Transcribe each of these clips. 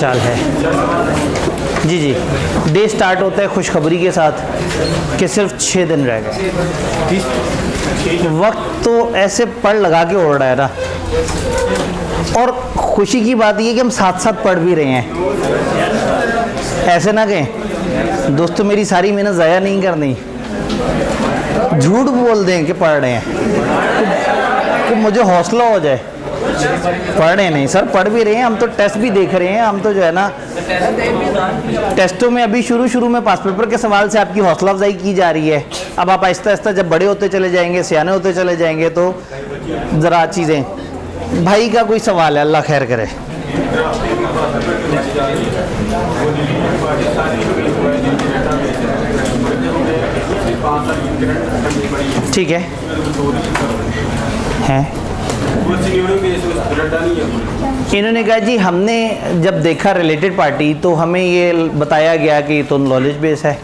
चाल है? जी जी, day start होता है खुशखबरी के साथ कि सिर्फ 6 दिन रह गए। वक्त तो ऐसे पढ़ लगा के उड़ रहा है ना, और खुशी की बात ये कि हम साथ साथ पढ़ भी रहे हैं। ऐसे ना कहें दोस्तों मेरी सारी मेहनत ज़ाया नहीं करनी, झूठ बोल दें कि पढ़ रहे हैं तो मुझे हौसला हो जाए। पढ़ रहे नहीं सर, पढ़ भी रहे हैं हम तो, टेस्ट भी देख रहे हैं हम तो, जो है ना टेस्टों में अभी शुरू में पास पेपर के सवाल से आपकी हौसला अफजाई की जा रही है। अब आप आहिस्ता आहिस्ता जब बड़े होते चले जाएंगे, सियाने होते चले जाएंगे तो ज़रा चीज़ें। भाई का कोई सवाल है? अल्लाह खैर करे। ठीक है हैं। इन्होंने कहा जी हमने जब देखा रिलेटेड पार्टी तो हमें ये बताया गया कि तो नॉलेज बेस है,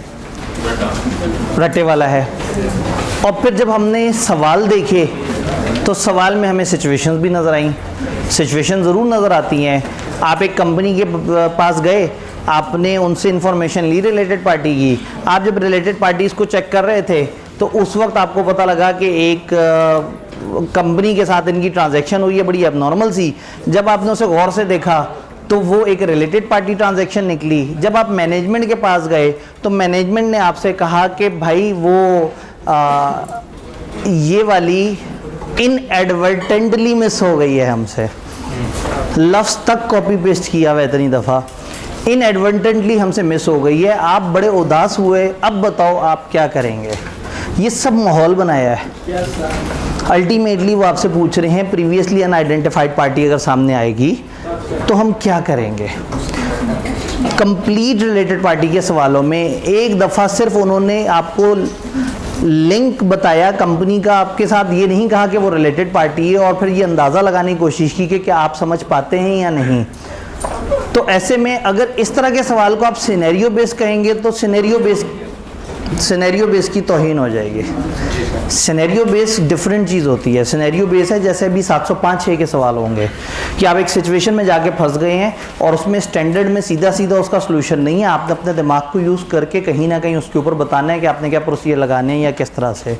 रट्टे वाला है। और फिर जब हमने सवाल देखे तो सवाल में हमें सिचुएशंस भी नज़र आई। सिचुएशन ज़रूर नज़र आती हैं। आप एक कंपनी के पास गए, आपने उनसे इंफॉर्मेशन ली रिलेटेड पार्टी की। आप जब रिलेटेड पार्टीज़ को चेक कर रहे थे तो उस वक्त आपको पता लगा कि एक कंपनी के साथ इनकी ट्रांजैक्शन हुई है बड़ी अबनॉर्मल सी। जब आपने उसे गौर से देखा तो वो एक रिलेटेड पार्टी ट्रांजैक्शन निकली। जब आप मैनेजमेंट के पास गए तो मैनेजमेंट ने आपसे कहा कि भाई वो ये वाली इनएडवर्टेंटली मिस हो गई है हमसे, लफ्ज़ तक कॉपी पेस्ट किया हुआ इतनी दफ़ा, इनएडवर्टेंटली हमसे मिस हो गई है। आप बड़े उदास हुए, अब बताओ आप क्या करेंगे? ये सब माहौल बनाया है। अल्टीमेटली वो आपसे पूछ रहे हैं प्रीवियसली अनआइडेंटिफाइड पार्टी अगर सामने आएगी तो हम क्या करेंगे? कंप्लीट रिलेटेड पार्टी के सवालों में एक दफ़ा सिर्फ उन्होंने आपको लिंक बताया कंपनी का, आपके साथ ये नहीं कहा कि वो रिलेटेड पार्टी है, और फिर ये अंदाज़ा लगाने की कोशिश की कि क्या आप समझ पाते हैं या नहीं। तो ऐसे में अगर इस तरह के सवाल को आप सिनेरियो बेस कहेंगे तो सिनेरियो बेस की तौहीन हो जाएगी। सिनेरियो बेस डिफरेंट चीज़ होती है। सिनेरियो बेस है जैसे अभी 705-6 के सवाल होंगे कि आप एक सिचुएशन में जाके फंस गए हैं और उसमें स्टैंडर्ड में सीधा उसका सलूशन नहीं है। आपने अपने दिमाग को यूज़ करके कहीं ना कहीं उसके ऊपर बताना है कि आपने क्या प्रोसीजर लगाने हैं या किस तरह से।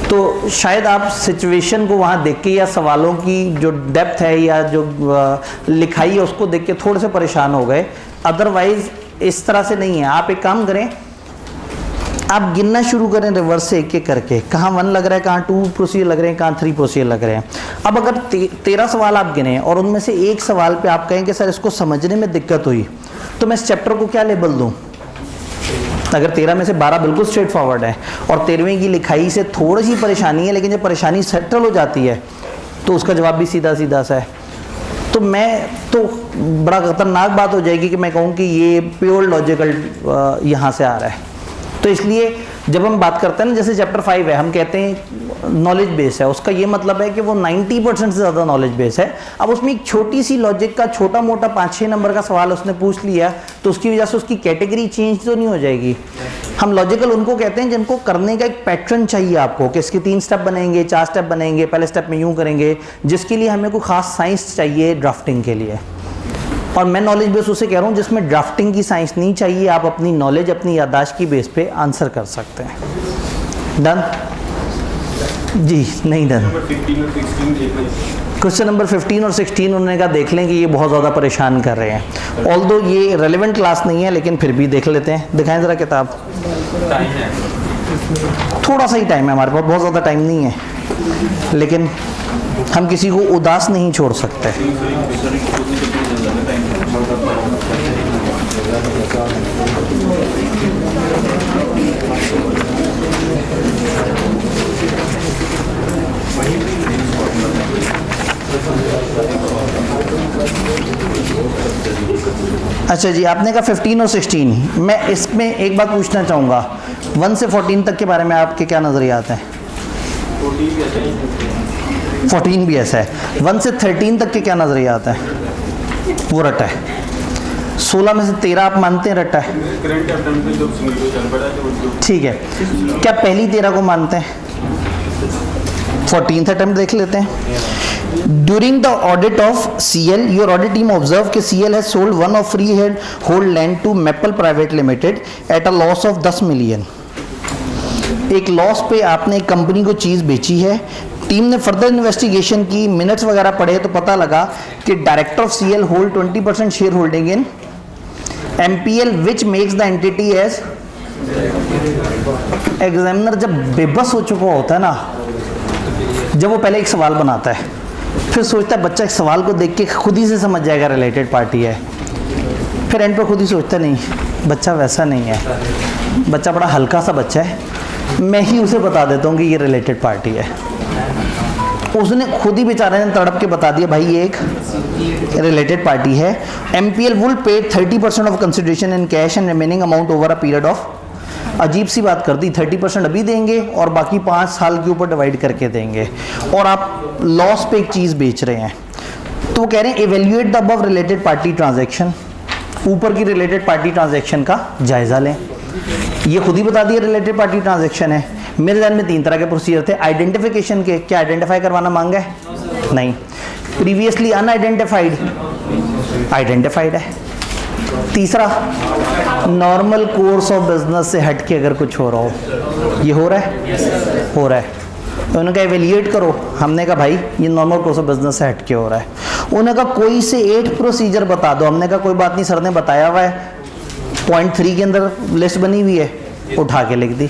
तो शायद आप सिचुएशन को वहाँ देख के या सवालों की जो डेप्थ है या जो लिखाई है उसको देख के थोड़े से परेशान हो गए। अदरवाइज़ इस तरह से नहीं है। आप एक काम करें, आप गिनना शुरू करें रिवर्स से एक एक करके, कहाँ 1 लग रहा है, कहाँ 2 प्रोसीजर लग रहे हैं, कहाँ 3 प्रोसीजर लग रहे हैं। अब अगर 13 सवाल आप गिने और उनमें से एक सवाल पे आप कहें कि सर इसको समझने में दिक्कत हुई, तो मैं इस चैप्टर को क्या लेबल दूँ? अगर 13 में से 12 बिल्कुल स्ट्रेट फॉरवर्ड है और 13वीं की लिखाई से थोड़ी सी परेशानी है, लेकिन जब परेशानी सेटल हो जाती है तो उसका जवाब भी सीधा सा है। तो मैं तो बड़ा ख़तरनाक बात हो जाएगी कि मैं कहूँ कि ये प्योर लॉजिकल यहाँ से आ रहा है। तो इसलिए जब हम बात करते हैं ना, जैसे चैप्टर 5 है, हम कहते हैं नॉलेज बेस है, उसका ये मतलब है कि वो 90% से ज़्यादा नॉलेज बेस है। अब उसमें एक छोटी सी लॉजिक का छोटा मोटा 5-6 नंबर का सवाल उसने पूछ लिया तो उसकी वजह से उसकी कैटेगरी चेंज तो नहीं हो जाएगी। हम लॉजिकल उनको कहते हैं जिनको करने का एक पैटर्न चाहिए आपको, कि इसके 3 स्टेप बनेंगे, 4 स्टेप बनेंगे, पहले स्टेप में यूँ करेंगे, जिसके लिए हमें कोई ख़ास साइंस चाहिए ड्राफ्टिंग के लिए। और मैं नॉलेज बेस उसे कह रहा हूँ जिसमें ड्राफ्टिंग की साइंस नहीं चाहिए, आप अपनी नॉलेज अपनी याददाश्त की बेस पे आंसर कर सकते हैं। डन? जी नहीं डन। क्वेश्चन नंबर 15 और 16 उन्होंने कहा देख लें कि ये बहुत ज़्यादा परेशान कर रहे हैं। ऑल्दो ये रेलेवेंट क्लास नहीं है लेकिन फिर भी देख लेते हैं। दिखाएं ज़रा किताब। थोड़ा सा ही टाइम है हमारे पास, बहुत ज़्यादा टाइम नहीं है, लेकिन हम किसी को उदास नहीं छोड़ सकते। अच्छा जी, आपने कहा 15 और 16। मैं इसमें एक बात पूछना चाहूँगा, 1 से 14 तक के बारे में आपके क्या नज़रिया आते हैं? 14 भी ऐसा है। 1 से 13 तक के क्या नज़रिया आता है? वो रटा है। 16 में से 13 आप मानते हैं रटा है? ठीक है, क्या पहली 13 को मानते हैं? 14th अटेम्प्ट देख लेते हैं। During the audit of CL, your audit team observed कि CL has sold one of freehold land to Maple Private Limited at a loss of 10 million. एक लॉस पे आपने एक कंपनी को चीज़ बेची है। टीम ने फर्दर इन्वेस्टिगेशन की, मिनट्स वगैरह पढ़े तो पता लगा कि director of CL hold 20% share holding in MPL which makes the entity as. Examiner जब बेबस हो चुका होता है ना, जब वो पहले एक सवाल बनाता है, फिर सोचता है बच्चा एक सवाल को देख के खुद ही से समझ जाएगा रिलेटेड पार्टी है, फिर एंड पर खुद ही सोचता नहीं बच्चा वैसा नहीं है, बच्चा बड़ा हल्का सा बच्चा है, मैं ही उसे बता देता हूँ कि ये रिलेटेड पार्टी है। उसने खुद ही बेचारे ने तड़प के बता दिया भाई ये एक रिलेटेड पार्टी है। MPL will pay 30% of consideration in cash and remaining amount over a period of. अजीब सी बात कर दी, 30% अभी देंगे और बाकी 5 साल के ऊपर डिवाइड करके देंगे, और आप लॉस पे एक चीज़ बेच रहे हैं। तो वो कह रहे हैं evaluate the above related party transaction, ऊपर की रिलेटेड पार्टी ट्रांजैक्शन का जायज़ा लें। ये खुद ही बता दिया रिलेटेड पार्टी ट्रांजैक्शन है। मेरे ध्यान में 3 तरह के प्रोसीजर थे आइडेंटिफिकेशन के। क्या आइडेंटिफाई करवाना मांगा है? नहीं। प्रीवियसली अनआइडेंटिफाइड, आइडेंटिफाइड है। तीसरा, नॉर्मल कोर्स ऑफ बिजनेस से हट के अगर कुछ हो रहा हो, ये हो रहा है? हो रहा है। तो उन्होंने कहा एवेल्यूएट करो। हमने कहा भाई ये नॉर्मल कोर्स ऑफ बिजनेस से हट के हो रहा है। उन्होंने कहा कोई से 8 प्रोसीजर बता दो। हमने कहा कोई बात नहीं, सर ने बताया हुआ है, पॉइंट 3 के अंदर लिस्ट बनी हुई है, उठा के लिख दी।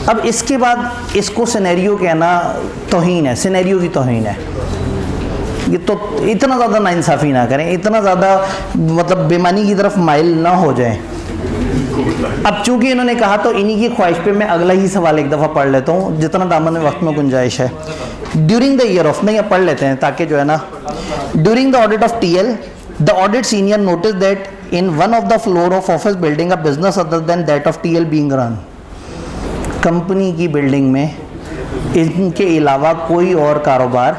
अब इसके बाद इसको सिनेरियो कहना तौहीन है, सिनेरियो की तौहीन है। ये तो इतना ज़्यादा नाइंसाफ़ी ना करें, इतना ज़्यादा मतलब बेईमानी की तरफ माइल ना हो जाएं। अब चूंकि इन्होंने कहा तो इन्हीं की ख्वाहिश पे मैं अगला ही सवाल एक दफ़ा पढ़ लेता हूँ, जितना दामन में वक्त में गुंजाइश है। ड्यूरिंग द ईयर ऑफ, नहीं पढ़ लेते हैं ताकि जो है ना, during the audit of TL, the audit senior notice that in one of the floor of office building a business other than that of TL being run. Company की building में इनके अलावा कोई और कारोबार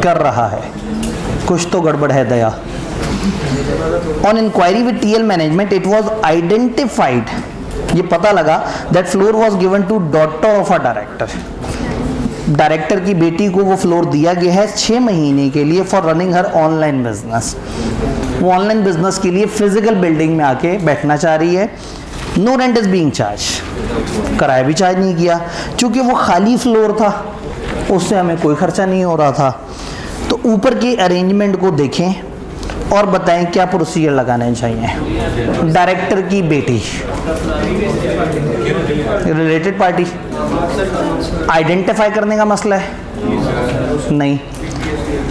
कर रहा है, कुछ तो गड़बड़ है Daya. On inquiry with TL management it was identified, ये पता लगा that floor was given to daughter of a director. Director की बेटी को वो फ्लोर दिया गया है 6 महीने के लिए for running her online business. वो ऑनलाइन बिजनेस के लिए फिजिकल बिल्डिंग में आके बैठना चाह रही है। No rent is being charge, किराया भी चार्ज नहीं किया, चूंकि वो खाली फ्लोर था, उससे हमें कोई खर्चा नहीं हो रहा था। तो ऊपर के अरेंजमेंट को देखें और बताएं क्या प्रोसीजर लगाने चाहिए। डायरेक्टर की बेटी, रिलेटेड पार्टी, आइडेंटिफाई करने का मसला है? नहीं।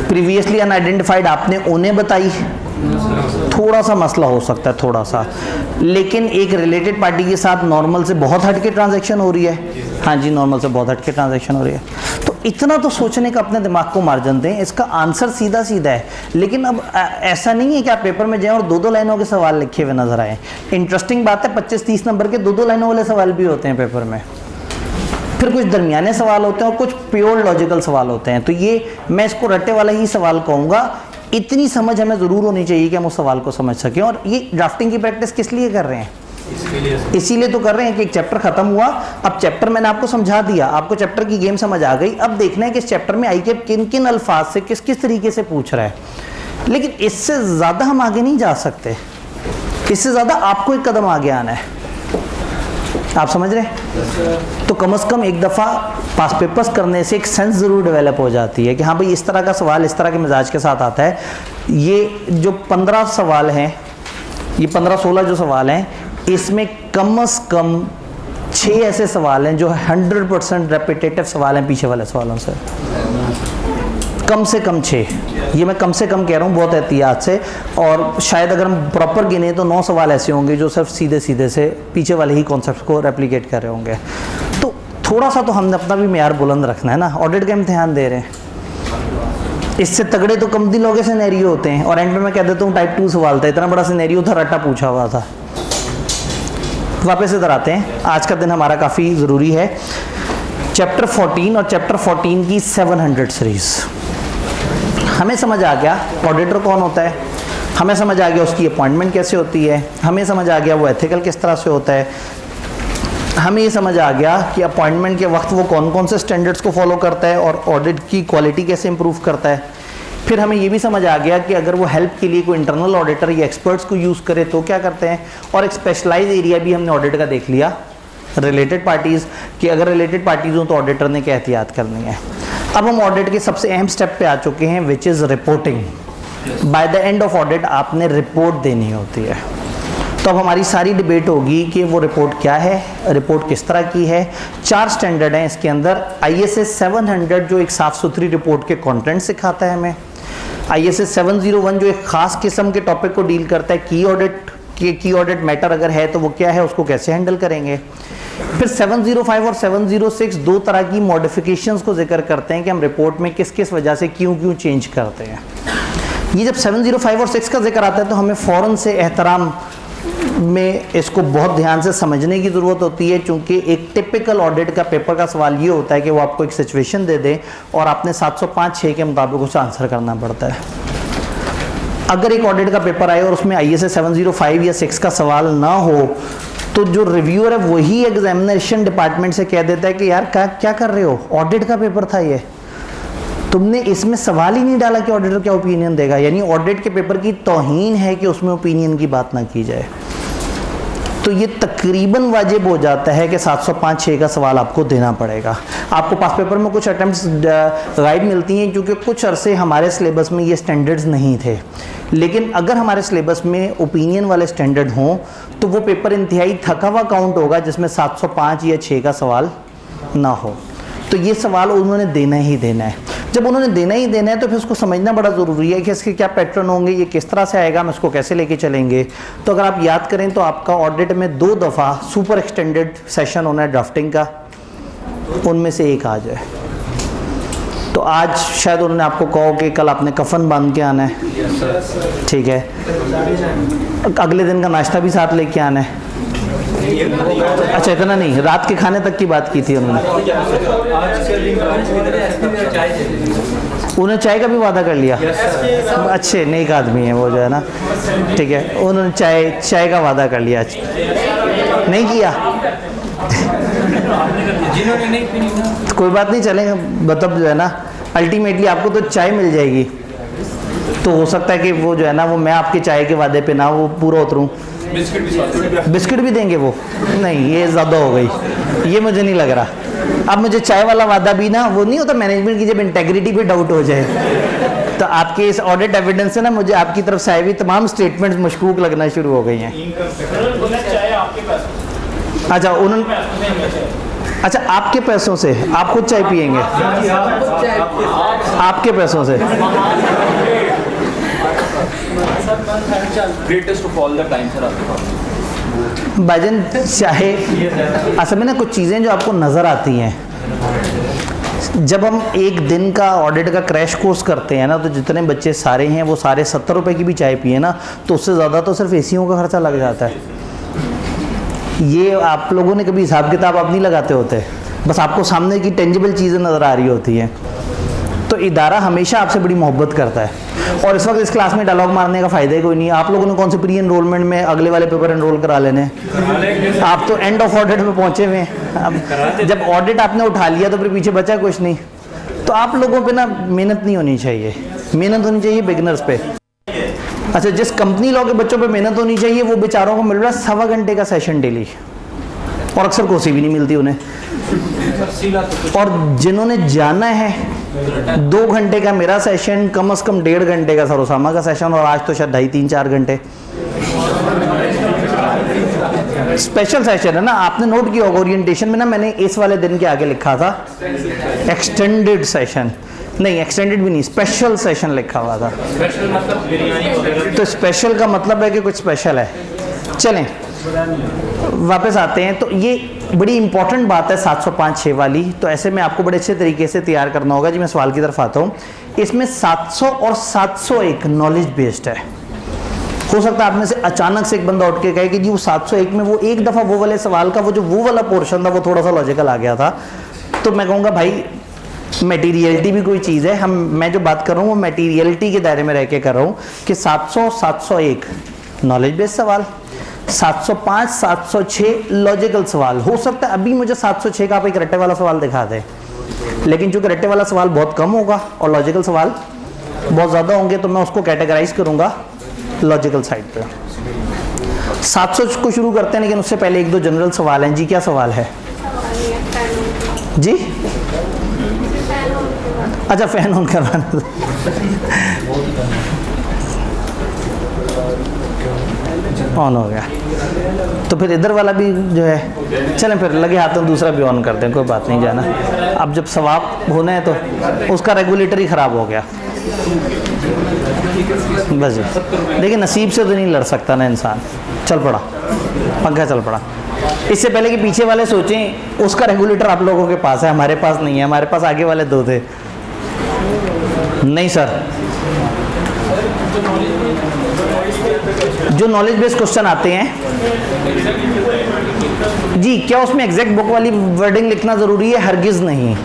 प्रीवियसली अनआइडेंटिफाइड आपने उन्हें बताई, थोड़ा सा मसला हो सकता है, थोड़ा सा, लेकिन एक रिलेटेड पार्टी के साथ नॉर्मल से बहुत हटके ट्रांजैक्शन हो रही है। हाँ जी, नॉर्मल से बहुत हटके ट्रांजैक्शन हो रही है। तो इतना तो सोचने का अपने दिमाग को मार्जिन दें। इसका आंसर सीधा सीधा है, लेकिन अब ऐसा नहीं है कि आप पेपर में जाएं और 2-2 लाइनों के सवाल लिखे हुए नजर आए। इंटरेस्टिंग बात है, 25-30 नंबर के 2-2 लाइनों वाले सवाल भी होते हैं पेपर में, फिर कुछ दरमियाने सवाल होते हैं और कुछ प्योर लॉजिकल सवाल होते हैं। तो ये मैं इसको रट्टे वाला ही सवाल कहूँगा। इतनी समझ हमें ज़रूर होनी चाहिए कि हम उस सवाल को समझ सकें। और ये ड्राफ्टिंग की प्रैक्टिस किस लिए कर रहे हैं? इसीलिए तो कर रहे हैं कि एक चैप्टर खत्म हुआ, अब चैप्टर मैंने आपको समझा दिया, आपको चैप्टर की गेम समझ आ गई। अब देखना है कि इस चैप्टर में आई के किन किन अल्फाज से किस किस तरीके से पूछ रहा है। लेकिन इससे ज़्यादा हम आगे नहीं जा सकते, इससे ज़्यादा आपको एक कदम आगे आना है। आप समझ रहे हैं? तो कम से कम एक दफ़ा पास पेपर्स करने से एक सेंस ज़रूर डेवलप हो जाती है कि हाँ भाई इस तरह का सवाल इस तरह के मिजाज के साथ आता है। ये जो 15 सवाल हैं, ये 15-16 जो सवाल हैं, इसमें कम से कम 6 ऐसे सवाल हैं जो 100% रेपिटेटिव सवाल हैं पीछे वाले सवालों से। कम से कम 6, ये मैं कम से कम कह रहा हूँ बहुत एहतियात से। और शायद अगर हम प्रॉपर गिने तो 9 सवाल ऐसे होंगे जो सिर्फ सीधे सीधे से पीछे वाले ही कॉन्सेप्ट को रेप्लिकेट कर रहे होंगे। तो थोड़ा सा तो हमने अपना भी मेयार बुलंद रखना है ना। ऑडिट का इम्तिहान दे रहे हैं, इससे तगड़े तो कम दिनों के सिनेरियो होते हैं। और एंड में मैं कह देता हूँ टाइप 2 सवाल था, इतना बड़ा सिनेरियो था, रट्टा पूछा हुआ था। वापस इधर आते हैं, आज का दिन हमारा काफ़ी ज़रूरी है। चैप्टर 14 और चैप्टर 14 की 700 सीरीज़ हमें समझ आ गया ऑडिटर कौन होता है, हमें समझ आ गया उसकी अपॉइंटमेंट कैसे होती है, हमें समझ आ गया वो एथिकल किस तरह से होता है। हमें ये समझ आ गया कि अपॉइंटमेंट के वक्त वो कौन कौन से स्टैंडर्ड्स को फॉलो करता है और ऑडिट की क्वालिटी कैसे इंप्रूव करता है। फिर हमें ये भी समझ आ गया कि अगर वो हेल्प के लिए कोई इंटरनल ऑडिटर या एक्सपर्ट्स को यूज़ करे तो क्या करते हैं। और एक स्पेशलाइज एरिया भी हमने ऑडिट का देख लिया, रिलेटेड पार्टीज़, कि अगर रिलेटेड पार्टीज़ हों तो ऑडिटर ने क्या एहतियात करनी है। अब हम ऑडिट के सबसे अहम स्टेप पे आ चुके हैं, which is reporting. Bye the end of audit आपने रिपोर्ट देनी होती है। तो अब हमारी सारी डिबेट होगी कि वो रिपोर्ट क्या है, रिपोर्ट किस तरह की है। 4 स्टैंडर्ड हैं इसके अंदर। ISA 700 जो एक साफ़ सुथरी रिपोर्ट के कंटेंट सिखाता है हमें। ISA 701 जो एक ख़ास किस्म के टॉपिक को डील करता है, की ऑडिट मैटर अगर है तो वो क्या है, उसको कैसे हैंडल करेंगे। फिर 705 और 706 दो तरह की मॉडिफिकेशंस को जिक्र करते हैं कि हम रिपोर्ट में किस किस वजह से क्यों चेंज करते हैं। ये जब 705 और 6 का जिक्र आता है तो हमें फ़ौरन से एहतराम में इसको बहुत ध्यान से समझने की ज़रूरत होती है, क्योंकि एक टिपिकल ऑडिट का पेपर का सवाल ये होता है कि वो आपको एक सिचुएशन दे दे और आपने 705-6 के मुताबिक उसे आंसर करना पड़ता है। अगर एक ऑडिट का पेपर आए और उसमें ISA 705 या 6 का सवाल ना हो तो जो रिव्यूअर है वही एग्जामिनेशन डिपार्टमेंट से कह देता है कि यार क्या कर रहे हो, ऑडिट का पेपर था ये, तुमने इसमें सवाल ही नहीं डाला कि ऑडिटर क्या ओपिनियन देगा। यानी ऑडिट के पेपर की तौहीन है कि उसमें ओपिनियन की बात ना की जाए। तो ये तकरीबन वाजिब हो जाता है कि 705-6 का सवाल आपको देना पड़ेगा। आपको पास पेपर में कुछ अटैम्प्ट्स गाइड मिलती हैं, क्योंकि कुछ अरसे हमारे सिलेबस में ये स्टैंडर्ड्स नहीं थे। लेकिन अगर हमारे सिलेबस में ओपिनियन वाले स्टैंडर्ड हों तो वो पेपर इंतहाई थका हुआ काउंट होगा जिसमें 705 या 6 का सवाल ना हो। तो ये सवाल उन्होंने देना ही देना है। जब उन्होंने देना ही देना है तो फिर उसको समझना बड़ा ज़रूरी है कि इसके क्या पैटर्न होंगे, ये किस तरह से आएगा, हम इसको कैसे लेके चलेंगे। तो अगर आप याद करें तो आपका ऑडिट में 2 दफ़ा सुपर एक्सटेंडेड सेशन होना है ड्राफ्टिंग का, उनमें से एक आज है। तो आज शायद उन्होंने आपको कहो कि कल आपने कफन बांध के आना है, ठीक है, अगले दिन का नाश्ता भी साथ लेके आना है। अच्छा इतना नहीं, रात के खाने तक की बात की थी उन्होंने। उन्होंने चाय का भी वादा कर लिया। अच्छे नेक आदमी है वो जो है ना, ठीक है, उन्होंने चाय का वादा कर लिया। नहीं किया तो कोई बात नहीं, चलेंगे। मतलब जो है ना अल्टीमेटली आपको तो चाय मिल जाएगी। तो हो सकता है कि वो जो है ना वो मैं आपके चाय के वादे पे ना वो पूरा उतरूँ। बिस्किट भी देंगे वो? नहीं, ये ज़्यादा हो गई, ये मुझे नहीं लग रहा। अब मुझे चाय वाला वादा भी ना, वो नहीं होता मैनेजमेंट की जब इंटेग्रिटी पे डाउट हो जाए, तो आपके इस ऑडिट एविडेंस से ना मुझे आपकी तरफ से आए हुए तमाम स्टेटमेंट्स मशकूक लगना शुरू हो गई हैं। अच्छा उन्होंने, अच्छा आपके पैसों से आप खुद चाय पियेंगे? आपके पैसों से? Greatest of all the time sir आपके पास भाईजान चाहे असल में ना कुछ चीज़ें जो आपको नज़र आती हैं जब हम एक दिन का ऑडिट का क्रैश कोर्स करते हैं ना, तो जितने बच्चे सारे हैं वो सारे 70 रुपए की भी चाय पिए ना तो उससे ज़्यादा तो सिर्फ एसीओं का खर्चा लग जाता है। ये आप लोगों ने कभी हिसाब किताब आप नहीं लगाते होते, बस आपको सामने की टेंजिबल चीज़ें नज़र आ रही होती हैं। तो इदारा हमेशा आपसे बड़ी मोहब्बत करता है और इस वक्त इस क्लास में डायलॉग मारने का फ़ायदा ही कोई नहीं। आप लोगों ने कौन से प्री एनरोलमेंट में अगले वाले पेपर एनरोल करा लेने, आप तो एंड ऑफ ऑडिट में पहुंचे हुए हैं। अब जब ऑडिट आपने उठा लिया तो फिर पीछे बचा कुछ नहीं। तो आप लोगों पे ना मेहनत नहीं होनी चाहिए, मेहनत होनी चाहिए बिगनर्स पे। अच्छा, जिस कंपनी लॉ के बच्चों पे मेहनत होनी चाहिए वो बेचारों को मिल रहा है 1.25 घंटे का सेशन डेली, और अक्सर कोसी भी नहीं मिलती उन्हें। और जिन्होंने जाना है 2 घंटे का मेरा सेशन, कम से कम 1.5 घंटे का सरोसामा का सेशन, और आज तो शायद 2.5-3-4 घंटे स्पेशल सेशन है ना। आपने नोट किया होगा ओरिएंटेशन में ना मैंने इस वाले दिन के आगे लिखा था एक्सटेंडेड सेशन, नहीं एक्सटेंडेड भी नहीं, स्पेशल सेशन लिखा हुआ था। तो स्पेशल का मतलब है कि कुछ स्पेशल है। चलें वापस आते हैं। तो ये बड़ी इंपॉर्टेंट बात है 705-6 वाली। तो ऐसे में आपको बड़े अच्छे तरीके से तैयार करना होगा। जी मैं सवाल की तरफ आता हूँ। इसमें 700 और 701 नॉलेज बेस्ड है। हो सकता है आप में से अचानक से एक बंदा उठ के कहे कि जी वो 701 में वो एक दफ़ा वो वाले सवाल का वो वाला पोर्शन था वो थोड़ा सा लॉजिकल आ गया था। तो मैं कहूँगा भाई मटीरियलिटी भी कोई चीज़ है। मैं जो बात कर रहा हूँ वो मटीरियलिटी के दायरे में रह के कर रहा हूँ कि 700-701 नॉलेज बेस्ड सवाल, 705 706 लॉजिकल सवाल हो सकता है। अभी मुझे 706 का आप एक रट्टे वाला सवाल दिखा दे, लेकिन चूंकि रट्टे वाला सवाल बहुत कम होगा और लॉजिकल सवाल बहुत ज़्यादा होंगे, तो मैं उसको कैटेगराइज करूंगा लॉजिकल साइड पे। 700 को शुरू करते हैं, लेकिन उससे पहले एक दो जनरल सवाल हैं जी। क्या सवाल है जी? अच्छा, फैन ऑन करवाना दो। ऑन हो गया, तो फिर इधर वाला भी जो है, चलें फिर लगे हाथों दूसरा भी ऑन करते हैं, कोई बात नहीं जाना। अब जब सवाब होना है तो उसका रेगुलेटर ही ख़राब हो गया बस। देखिए नसीब से तो नहीं लड़ सकता ना इंसान। चल पड़ा पंखा, चल पड़ा। इससे पहले कि पीछे वाले सोचें, उसका रेगुलेटर आप लोगों के पास है, हमारे पास नहीं है। हमारे पास आगे वाले दो थे। नहीं सर, जो नॉलेज बेस्ड क्वेश्चन आते हैं जी, क्या उसमें एग्जैक्ट बुक वाली वर्डिंग लिखना ज़रूरी है? हरगिज़ नहीं।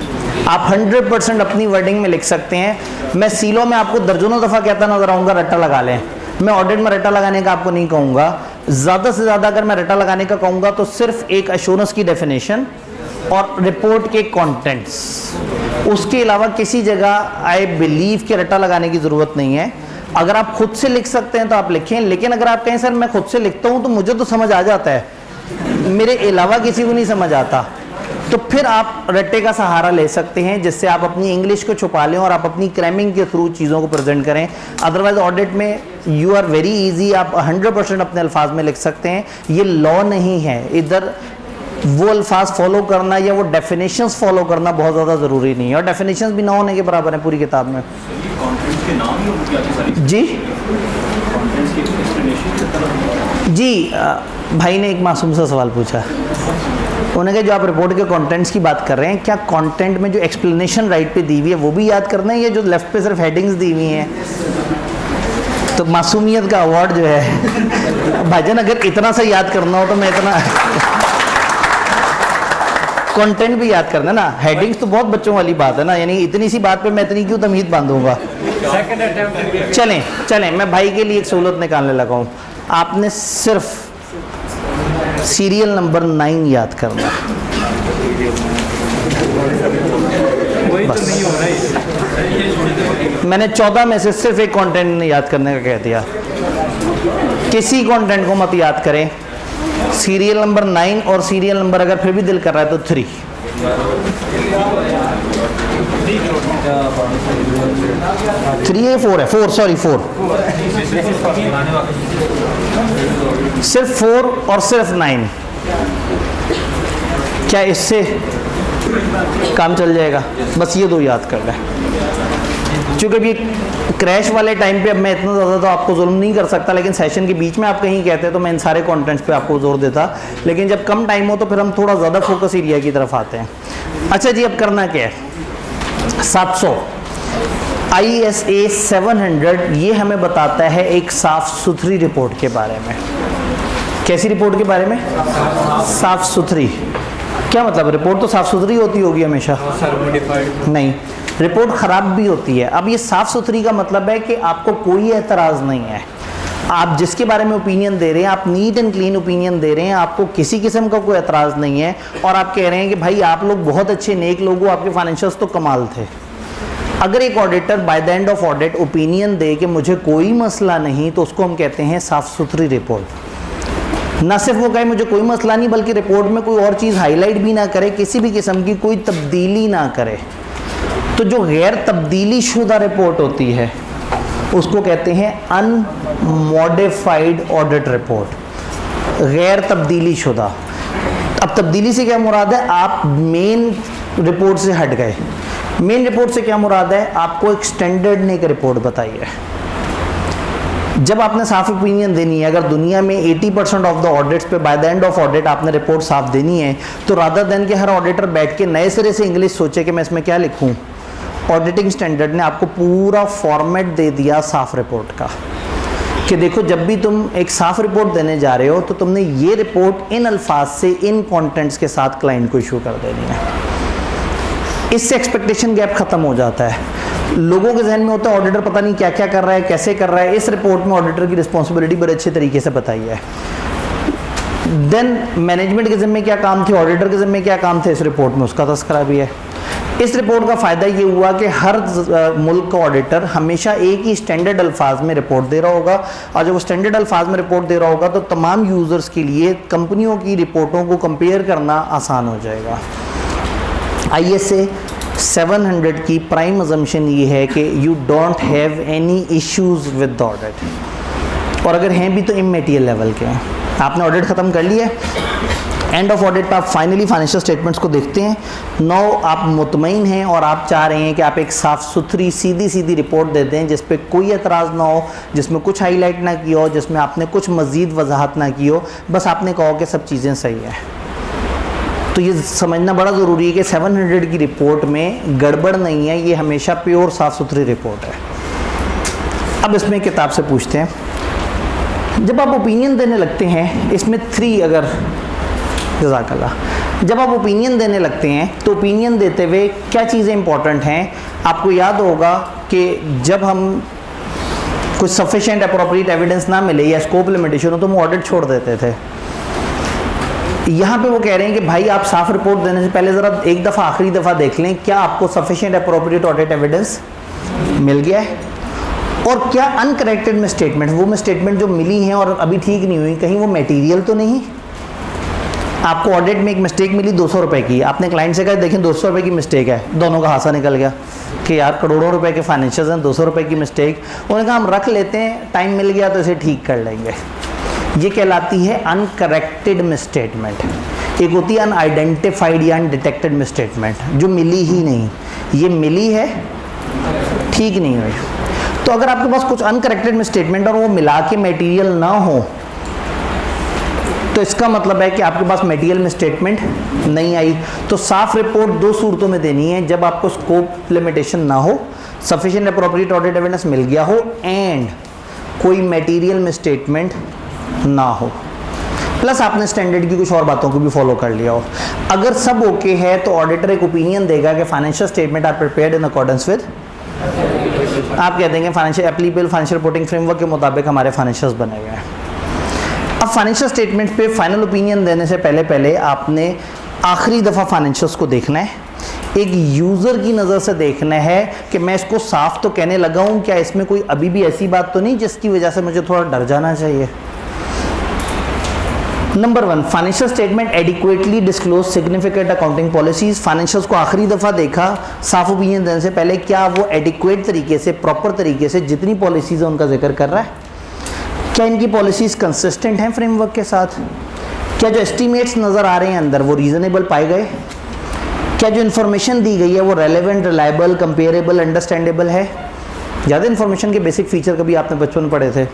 आप 100% अपनी वर्डिंग में लिख सकते हैं। मैं सीलो में आपको दर्जनों दफ़ा कहता नजर आऊँगा रट्टा लगा लें। मैं ऑडिट में रट्टा लगाने का आपको नहीं कहूँगा। ज़्यादा से ज़्यादा अगर मैं रट्टा लगाने का कहूँगा तो सिर्फ एक एश्योरेंस की डेफिनेशन और रिपोर्ट के कंटेंट्स, उसके अलावा किसी जगह आई बिलीव कि रट्टा लगाने की ज़रूरत नहीं है। अगर आप खुद से लिख सकते हैं तो आप लिखें, लेकिन अगर आप कहें सर मैं खुद से लिखता हूँ तो मुझे तो समझ आ जाता है, मेरे अलावा किसी को नहीं समझ आता, तो फिर आप रट्टे का सहारा ले सकते हैं, जिससे आप अपनी इंग्लिश को छुपा लें और आप अपनी क्रैमिंग के थ्रू चीज़ों को प्रेजेंट करें। अदरवाइज ऑडिट में यू आर वेरी इजी, आप 100% अपने अल्फाज में लिख सकते हैं। ये लॉ नहीं है, इधर वो अल्फाज फॉलो करना या वो डेफिनेशंस फॉलो करना बहुत ज़्यादा ज़रूरी नहीं है, और डेफिनेशंस भी ना होने के बराबर है पूरी किताब में जी। जी भाई ने एक मासूम सा सवाल पूछा, उन्होंने कहा जो आप रिपोर्ट के कंटेंट्स की बात कर रहे हैं, क्या कंटेंट में जो एक्सप्लेनेशन राइट पे दी हुई है वो भी याद करना है, या जो लेफ्ट पे सिर्फ हेडिंग्स दी हुई हैं? तो मासूमियत का अवार्ड जो है भाईजान, अगर इतना सा याद करना हो तो मैं इतना कंटेंट भी याद करना ना। हेडिंग्स तो बहुत बच्चों वाली बात है ना, यानी इतनी सी बात पे मैं इतनी क्यों तमीज़ बांधूंगा। चलें चलें, मैं भाई के लिए एक सहूलत निकालने लगा हूँ। आपने सिर्फ सीरियल नंबर 9 याद करना है बस। मैंने 14 में से सिर्फ एक कंटेंट याद करने का कह दिया। किसी कंटेंट को मत याद करें। सीरियल नंबर 9 और सीरियल नंबर अगर फिर भी दिल कर रहा है तो 3। 3 है 4 है 4, सॉरी 4। सिर्फ 4 और सिर्फ 9, क्या इससे काम चल जाएगा? बस ये 2 याद कर लें। चूँकि अभी क्रैश वाले टाइम पे अब मैं इतना ज़्यादा तो आपको जुल्म नहीं कर सकता, लेकिन सेशन के बीच में आप कहीं कहते हैं तो मैं इन सारे कंटेंट्स पे आपको जोर देता, लेकिन जब कम टाइम हो तो फिर हम थोड़ा ज़्यादा फोकस एरिया की तरफ आते हैं। अच्छा जी, अब करना क्या है? 700 ISA 700 ये हमें बताता है एक साफ़ सुथरी रिपोर्ट के बारे में। कैसी रिपोर्ट के बारे में? साफ़ सुथरी। क्या मतलब? रिपोर्ट तो साफ़ सुथरी होती होगी हमेशा? नहीं, रिपोर्ट ख़राब भी होती है। अब ये साफ़ सुथरी का मतलब है कि आपको कोई एतराज़ नहीं है, आप जिसके बारे में ओपिनियन दे रहे हैं आप नीट एंड क्लीन ओपिनियन दे रहे हैं, आपको किसी किस्म का कोई एतराज़ नहीं है, और आप कह रहे हैं कि भाई आप लोग बहुत अच्छे नेक लोग हो, आपके फाइनेंशियल्स तो कमाल थे। अगर एक auditor by the end of audit opinion दे कि मुझे कोई मसला नहीं, तो उसको हम कहते हैं साफ़ सुथरी रिपोर्ट। ना सिर्फ वो कहे मुझे कोई मसला नहीं, बल्कि रिपोर्ट में कोई और चीज़ हाईलाइट भी ना करे, किसी भी किस्म की कोई तब्दीली ना करे। तो जो गैर तब्दीली शुदा रिपोर्ट होती है उसको कहते हैं अनमॉडिफाइड ऑडिट रिपोर्ट, गैर तब्दीली शुदा। अब तब्दीली से क्या मुराद है? आप मेन रिपोर्ट से हट गए। मेन रिपोर्ट से क्या मुराद है? आपको एक स्टैंडर्ड ने एक रिपोर्ट बताई है। जब आपने साफ ओपिनियन देनी है, अगर दुनिया में 80% ऑफ द ऑडिट्स पे bye the end of audit आपने रिपोर्ट साफ देनी है, तो रादर देन कि हर ऑडिटर बैठ के नए सिरे से इंग्लिश सोचे कि मैं इसमें क्या लिखूं, ऑडिटिंग स्टैंडर्ड ने आपको पूरा फॉर्मेट दे दिया साफ रिपोर्ट का, कि देखो जब भी तुम एक साफ रिपोर्ट देने जा रहे हो तो तुमने ये रिपोर्ट इन अल्फाज से इन कंटेंट्स के साथ क्लाइंट को इशू कर देनी है। इससे एक्सपेक्टेशन गैप खत्म हो जाता है। लोगों के जहन में होता है ऑडिटर पता नहीं क्या क्या कर रहा है, कैसे कर रहा है। इस रिपोर्ट में ऑडिटर की रिस्पॉन्सिबिलिटी बड़े अच्छे तरीके से बताई है। देन मैनेजमेंट के ज़िम्मे क्या काम थे, ऑडिटर के ज़िम्मे क्या काम थे, इस रिपोर्ट में उसका तस्करा भी है। इस रिपोर्ट का फ़ायदा ये हुआ कि हर मुल्क का ऑडिटर हमेशा एक ही स्टैंडर्ड अल्फाज में रिपोर्ट दे रहा होगा, और जब वो स्टैंडर्ड अल्फाज में रिपोर्ट दे रहा होगा तो तमाम यूज़र्स के लिए कंपनियों की रिपोर्टों को कंपेयर करना आसान हो जाएगा। ISA 700 की प्राइम अजम्पशन ये है कि you don't have any issues with the audit, और अगर हैं भी तो इमैटीरियल लेवल के हैं। आपने ऑडिट ख़त्म कर लिया, एंड ऑफ ऑडिट पर आप फाइनली फाइनेंशियल स्टेटमेंट्स को देखते हैं। नो आप मुतमईन हैं और आप चाह रहे हैं कि आप एक साफ़ सुथरी सीधी रिपोर्ट दे दें जिस पे कोई एतराज़ ना हो, जिसमें कुछ हाईलाइट ना किया हो, जिसमें आपने कुछ मज़ीद वजाहत ना की हो, बस आपने कहो कि सब चीज़ें सही हैं। तो ये समझना बड़ा ज़रूरी है कि 700 की रिपोर्ट में गड़बड़ नहीं है, ये हमेशा प्योर साफ़ सुथरी रिपोर्ट है। अब इसमें किताब से पूछते हैं, जब आप ओपिनियन देने लगते हैं, इसमें 3 अगर जज़ाकल्लाह, जब आप ओपिनियन देने लगते हैं तो ओपिनियन देते हुए क्या चीज़ें इंपॉर्टेंट हैं, आपको याद होगा कि जब हम कुछ सफिशिएंट अप्रोप्रिएट एविडेंस ना मिले या स्कोप लिमिटेशन हो तो हम ऑडिट छोड़ देते थे। यहाँ पे वो कह रहे हैं कि भाई आप साफ रिपोर्ट देने से पहले ज़रा एक दफ़ा आखिरी दफ़ा देख लें क्या आपको सफिशिएंट अप्रोप्रिएट ऑडिट एविडेंस मिल गया है, और क्या अनकरेक्टेड में स्टेटमेंट, वो में स्टेटमेंट जो मिली हैं और अभी ठीक नहीं हुई, कहीं वो मटेरियल तो नहीं। आपको ऑडिट में एक मिस्टेक मिली 200 रुपये की, आपने क्लाइंट से कहा देखें 200 रुपये की मिस्टेक है, दोनों का हासा निकल गया कि यार करोड़ों रुपए के फाइनेंशियल्स हैं, 200 रुपये की मिस्टेक। उन्होंने कहा हम रख लेते हैं, टाइम मिल गया तो इसे ठीक कर लेंगे। ये कहलाती है अनकरेक्टेड मिसस्टेटमेंट। एक होती है अनआइडेंटिफाइड या अनडिटेक्टेड मिसस्टेटमेंट जो मिली ही नहीं, ये मिली है ठीक नहीं हुई। तो अगर आपके पास कुछ अनकरेक्टेड मिसस्टेटमेंट और वो मिला के मटेरियल ना हो तो इसका मतलब है कि आपके पास मटेरियल में स्टेटमेंट नहीं आई। तो साफ रिपोर्ट 2 सूरतों में देनी है, जब आपको स्कोप लिमिटेशन ना हो, सफिशिएंट अप्रोप्रिएट ऑडिट एविडेंस मिल गया हो, एंड कोई मटेरियल में स्टेटमेंट ना हो, प्लस आपने स्टैंडर्ड की कुछ और बातों को भी फॉलो कर लिया हो। अगर सब ओके है तो ऑडिटर एक ओपिनियन देगा कि financial statement are prepared in accordance with, आप कह देंगे financial applicable financial reporting framework के मुताबिक हमारे फाइनेंशियल्स बने हुए हैं। अब फाइनेंशियल स्टेटमेंट पे फाइनल ओपिनियन देने से पहले आपने आखिरी दफ़ा फाइनेंशियल्स को देखना है, एक यूज़र की नज़र से देखना है कि मैं इसको साफ तो कहने लगा हूँ, क्या इसमें कोई अभी भी ऐसी बात तो नहीं जिसकी वजह से मुझे थोड़ा डर जाना चाहिए। Number 1, financial statement adequately disclose significant accounting policies. Financials को आखिरी दफ़ा देखा साफ ओपिनियन देने से पहले, क्या वो एडिक्वेट तरीके से, प्रॉपर तरीके से जितनी पॉलिसीज़ है उनका जिक्र कर रहा है, क्या इनकी पॉलिसीज़ कंसिस्टेंट हैं फ्रेमवर्क के साथ, क्या जो एस्टीमेट्स नज़र आ रहे हैं अंदर वो रीज़नेबल पाए गए, क्या जो इन्फॉर्मेशन दी गई है वो रेलेवेंट, रिलायबल, कंपेरेबल, अंडरस्टैंडेबल है। ज़्यादा इन्फॉर्मेशन के बेसिक फीचर कभी आपने बचपन पढ़े थे।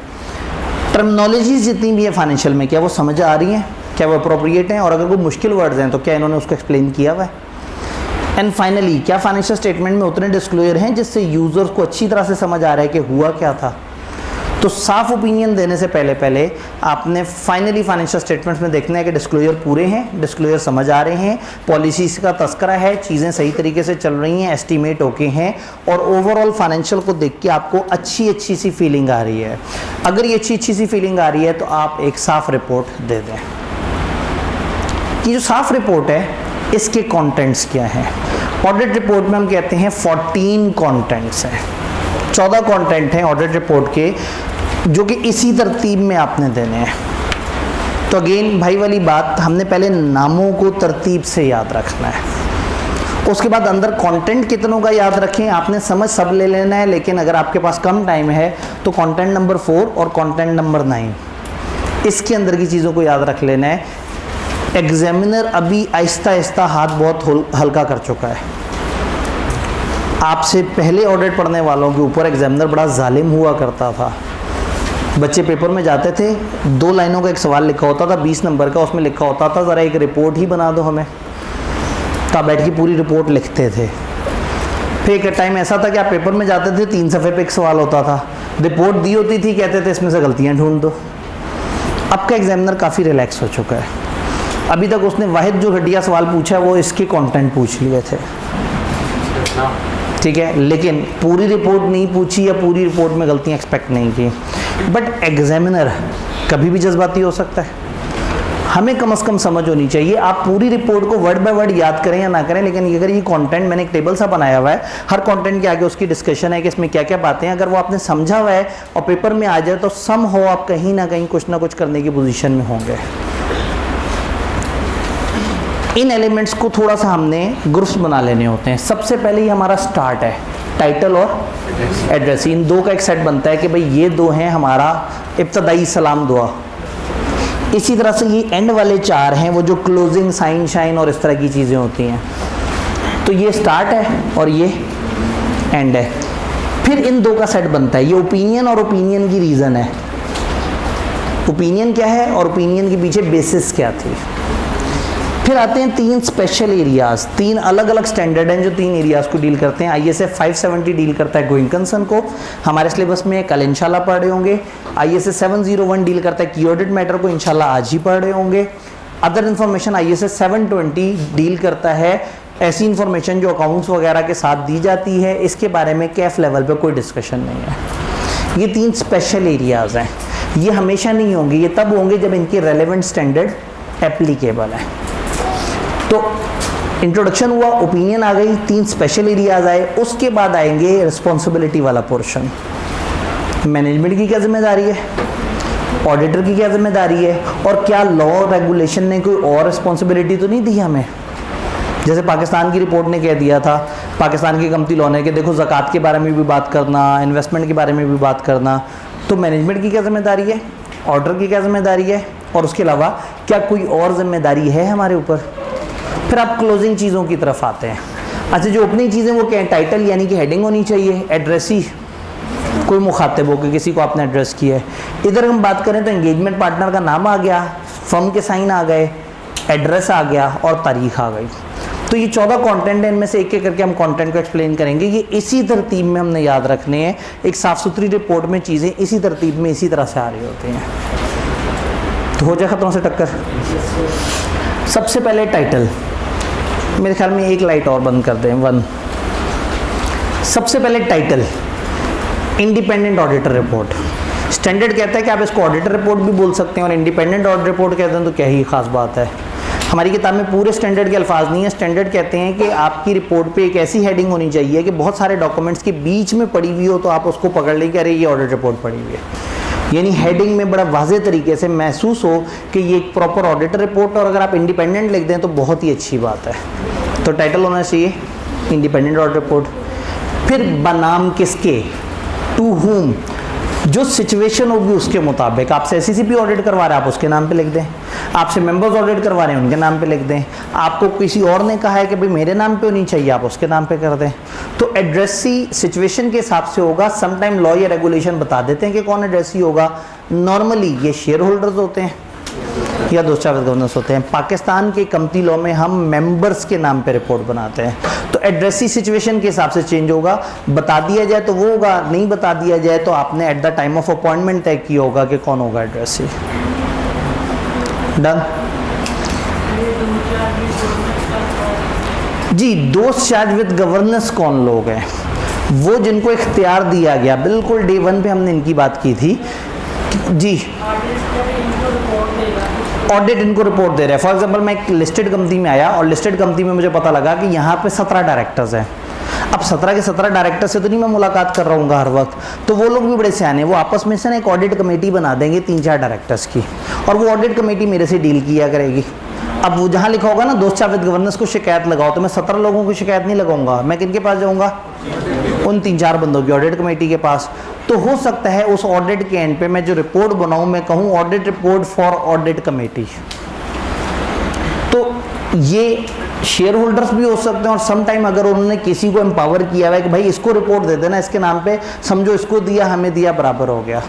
टर्मिनोलॉजीज़ जितनी भी है फाइनेंशियल में, क्या वो समझ आ रही हैं, क्या वो अप्रोप्रिएट हैं, और अगर कोई मुश्किल वर्ड्स हैं तो क्या इन्होंने उसको एक्सप्लेन किया हुआ है। एंड फाइनली, क्या फाइनेंशियल स्टेटमेंट में उतने डिस्क्लोजर हैं जिससे यूज़र्स को अच्छी तरह से समझ आ रहा है कि हुआ क्या था। तो साफ ओपिनियन देने से पहले आपने फाइनली फाइनेंशियल स्टेटमेंट्स में देखना है कि डिस्क्लोजर पूरे हैं, डिस्क्लोजर समझ आ रहे हैं, पॉलिसीज़ का तस्करा है, चीज़ें सही तरीके से चल रही हैं, एस्टीमेट ओके हैं, और ओवरऑल फाइनेंशियल को देख के आपको अच्छी सी फीलिंग आ रही है। अगर ये अच्छी सी फीलिंग आ रही है तो आप एक साफ रिपोर्ट दे दें। ये जो साफ रिपोर्ट है इसके कंटेंट्स क्या हैं? ऑडिट रिपोर्ट में हम कहते हैं 14 कंटेंट्स हैं, 14 कंटेंट हैं ऑडिट रिपोर्ट के, जो कि इसी तरतीब में आपने देने हैं। तो अगेन भाई वाली बात, हमने पहले नामों को तरतीब से याद रखना है, उसके बाद अंदर कंटेंट कितनों का याद रखें, आपने समझ सब ले लेना है, लेकिन अगर आपके पास कम टाइम है तो कंटेंट नंबर 4 और कंटेंट नंबर 9 इसके अंदर की चीज़ों को याद रख लेना है। एग्जामिनर अभी आहिस्ता हाथ बहुत हल्का कर चुका है। आपसे पहले ऑडिट पढ़ने वालों के ऊपर एग्जामिनर बड़ा जालिम हुआ करता था। बच्चे पेपर में जाते थे, 2 लाइनों का एक सवाल लिखा होता था 20 नंबर का, उसमें लिखा होता था ज़रा एक रिपोर्ट ही बना दो हमें, तो आप बैठ के पूरी रिपोर्ट लिखते थे। फिर एक टाइम ऐसा था कि आप पेपर में जाते थे, 3 सफ़े पे एक सवाल होता था, रिपोर्ट दी होती थी, कहते थे इसमें से गलतियाँ ढूंढ दो। अब का एग्जामिनर काफ़ी रिलैक्स हो चुका है। अभी तक उसने वाहिद जो घटिया सवाल पूछा वो इसके कंटेंट पूछ लिए थे, ठीक है, लेकिन पूरी रिपोर्ट नहीं पूछी या पूरी रिपोर्ट में गलतियाँ एक्सपेक्ट नहीं की। बट एग्जामिनर कभी भी जज्बाती हो सकता है, हमें कम से कम समझ होनी चाहिए। आप पूरी रिपोर्ट को वर्ड बाय वर्ड याद करें या ना करें, लेकिन अगर ये कंटेंट मैंने एक टेबल सा बनाया हुआ है, हर कंटेंट के आगे उसकी डिस्कशन है कि इसमें क्या क्या बातें हैं, अगर वो आपने समझा हुआ है और पेपर में आ जाए तो सम हो आप कहीं ना कहीं कुछ ना कुछ करने की पोजीशन में होंगे। इन एलिमेंट्स को थोड़ा सा हमने ग्रुप्स बना लेने होते हैं। सबसे पहले ही हमारा स्टार्ट है टाइटल और एड्रेस, इन दो का एक सेट बनता है कि भाई ये दो हैं हमारा इब्तदाई सलाम दुआ। इसी तरह से ये एंड वाले चार हैं वो जो क्लोजिंग साइन शाइन और इस तरह की चीज़ें होती हैं। तो ये स्टार्ट है और ये एंड है। फिर इन दो का सेट बनता है, ये ओपिनियन और ओपिनियन की रीज़न है। ओपिनियन क्या है और ओपिनियन के पीछे बेसिस क्या थी। फिर आते हैं तीन स्पेशल एरियाज, तीन अलग अलग स्टैंडर्ड हैं जो तीन एरियाज को डील करते हैं। ISA 570 डील करता है गोइंग कंसर्न को, हमारे सिलेबस में कल इंशाल्लाह पढ़ रहे होंगे। ISA 701 डील करता है की ऑडिट मैटर को, इंशाल्लाह आज ही पढ़ रहे होंगे। अदर इन्फॉर्मेशन ISA 720 डील करता है ऐसी इन्फॉर्मेशन जो अकाउंट्स वगैरह के साथ दी जाती है, इसके बारे में कैफ लेवल पे कोई डिस्कशन नहीं है। ये तीन स्पेशल एरियाज हैं, ये हमेशा नहीं होंगे, ये तब होंगे जब इनके रेलेवेंट स्टैंडर्ड एप्लीकेबल है। तो इंट्रोडक्शन हुआ, ओपिनियन आ गई, तीन स्पेशल एरियाज आए, उसके बाद आएंगे रिस्पॉन्सिबिलिटी वाला पोर्शन। मैनेजमेंट की क्या जिम्मेदारी है, ऑडिटर की क्या जिम्मेदारी है, और क्या लॉ रेगुलेशन ने कोई और रिस्पॉन्सिबिलिटी तो नहीं दी हमें। जैसे पाकिस्तान की रिपोर्ट ने कह दिया था, पाकिस्तान की कमती लॉ ने कि देखो ज़कात के बारे में भी बात करना, इन्वेस्टमेंट के बारे में भी बात करना। तो मैनेजमेंट की क्या जिम्मेदारी है, ऑडिटर की क्या जिम्मेदारी है, और उसके अलावा क्या कोई और जिम्मेदारी है हमारे ऊपर। फिर आप क्लोजिंग चीज़ों की तरफ आते हैं। अच्छा, जो ओपनिंग चीज़ें वो क्या है, टाइटल यानी कि हेडिंग होनी चाहिए, एड्रेसी कोई मुखातिब हो कि किसी को आपने एड्रेस किया है। इधर हम बात करें तो एंगेजमेंट पार्टनर का नाम आ गया, फर्म के साइन आ गए, एड्रेस आ गया और तारीख आ गई। तो ये 14 कंटेंट है, इनमें से एक एक करके हम कंटेंट को एक्सप्लेन करेंगे। ये इसी तरतीब में हमने याद रखने हैं। एक साफ़ सुथरी रिपोर्ट में चीज़ें इसी तरतीब में इसी तरह से आ रही होती हैं, तो हो जाए खतरों से टक्कर। सबसे पहले टाइटल, मेरे ख्याल में एक लाइट और बंद कर दें, 1। सबसे पहले title, independent auditor report. Standard कहता है कि आप इसको ऑडिटर रिपोर्ट भी बोल सकते हैं और इंडिपेंडेंट ऑडिटर रिपोर्ट कहते हैं, तो क्या ही खास बात है। हमारी किताब में पूरे स्टैंडर्ड के अल्फाज नहीं है। स्टैंडर्ड कहते हैं कि आपकी रिपोर्ट पे एक ऐसी हेडिंग होनी चाहिए कि बहुत सारे डॉक्यूमेंट्स के बीच में पड़ी हुई हो तो आप उसको पकड़ लें कि अरे ये ऑडिट रिपोर्ट पड़ी हुई है। यानी हेडिंग में बड़ा वाज़ेह तरीके से महसूस हो कि ये एक प्रॉपर ऑडिटर रिपोर्ट, और अगर आप इंडिपेंडेंट लिख दें तो बहुत ही अच्छी बात है। तो टाइटल होना चाहिए इंडिपेंडेंट ऑडिट रिपोर्ट। फिर बनाम किसके, टू हुम, जो सिचुएशन होगी उसके मुताबिक। आपसे SCCP ऑडिट करवा रहे हैं आप उसके नाम पे लिख दें, आपसे मेंबर्स ऑडिट करवा रहे हैं उनके नाम पे लिख दें, आपको किसी और ने कहा है कि भाई मेरे नाम पे होनी चाहिए आप उसके नाम पे कर दें। तो एड्रेसी सिचुएशन के हिसाब से होगा। समटाइम लॉ या रेगुलेशन बता देते हैं कि कौन एड्रेसी होगा। नॉर्मली ये शेयर होल्डर्स होते हैं या दोस्त गवर्नेंस होते हैं। पाकिस्तान के कमती लॉ में हम मेंबर्स के नाम पे रिपोर्ट बनाते हैं। तो एड्रेसी सिचुएशन के हिसाब से चेंज होगा। बता दिया जाए तो वो होगा, नहीं बता दिया जाए तो आपने at the time of appointment तय किया होगा कि कौन होगा एड्रेसी। डन जी। दोस्त चार्ज विद गवर्नेंस कौन लोग हैं, वो जिनको इख्तियार दिया गया, बिल्कुल डे 1 पे हमने इनकी बात की थी जी। ऑडिट इनको रिपोर्ट दे रहे हैं। फॉर एग्जांपल मैं एक लिस्टेड कंपनी में आया और लिस्टेड कंपनी में मुझे पता लगा कि यहाँ पे 17 डायरेक्टर्स हैं। अब 17 के 17 डायरेक्टर से तो नहीं मैं मुलाकात कर रहा हूँ हर वक्त, तो वो लोग भी बड़े सियाने, वो आपस में से ना एक ऑडिट कमेटी बना देंगे 3-4 डायरेक्टर्स की, और वो ऑडिट कमेटी मेरे से डील किया करेगी। अब वो जहाँ लिखा होगा ना दोस्त चार्ज विद गवर्नेंस को शिकायत लगाओ, तो मैं 17 लोगों को शिकायत नहीं लगाऊंगा। मैं किन के पास जाऊँगा, उन 3-4 बंदों की ऑडिट कमेटी के पास। तो हो सकता है उस ऑडिट के एंड पे मैं जो रिपोर्ट बनाऊं मैं कहूं audit report for audit committee. तो ये शेयर होल्डर्स भी हो सकते हैं, और सम टाइम अगर उन्होंने किसी को एम्पावर किया हुआ है कि भाई इसको रिपोर्ट दे देना इसके नाम पे, समझो इसको दिया हमें दिया बराबर हो गया,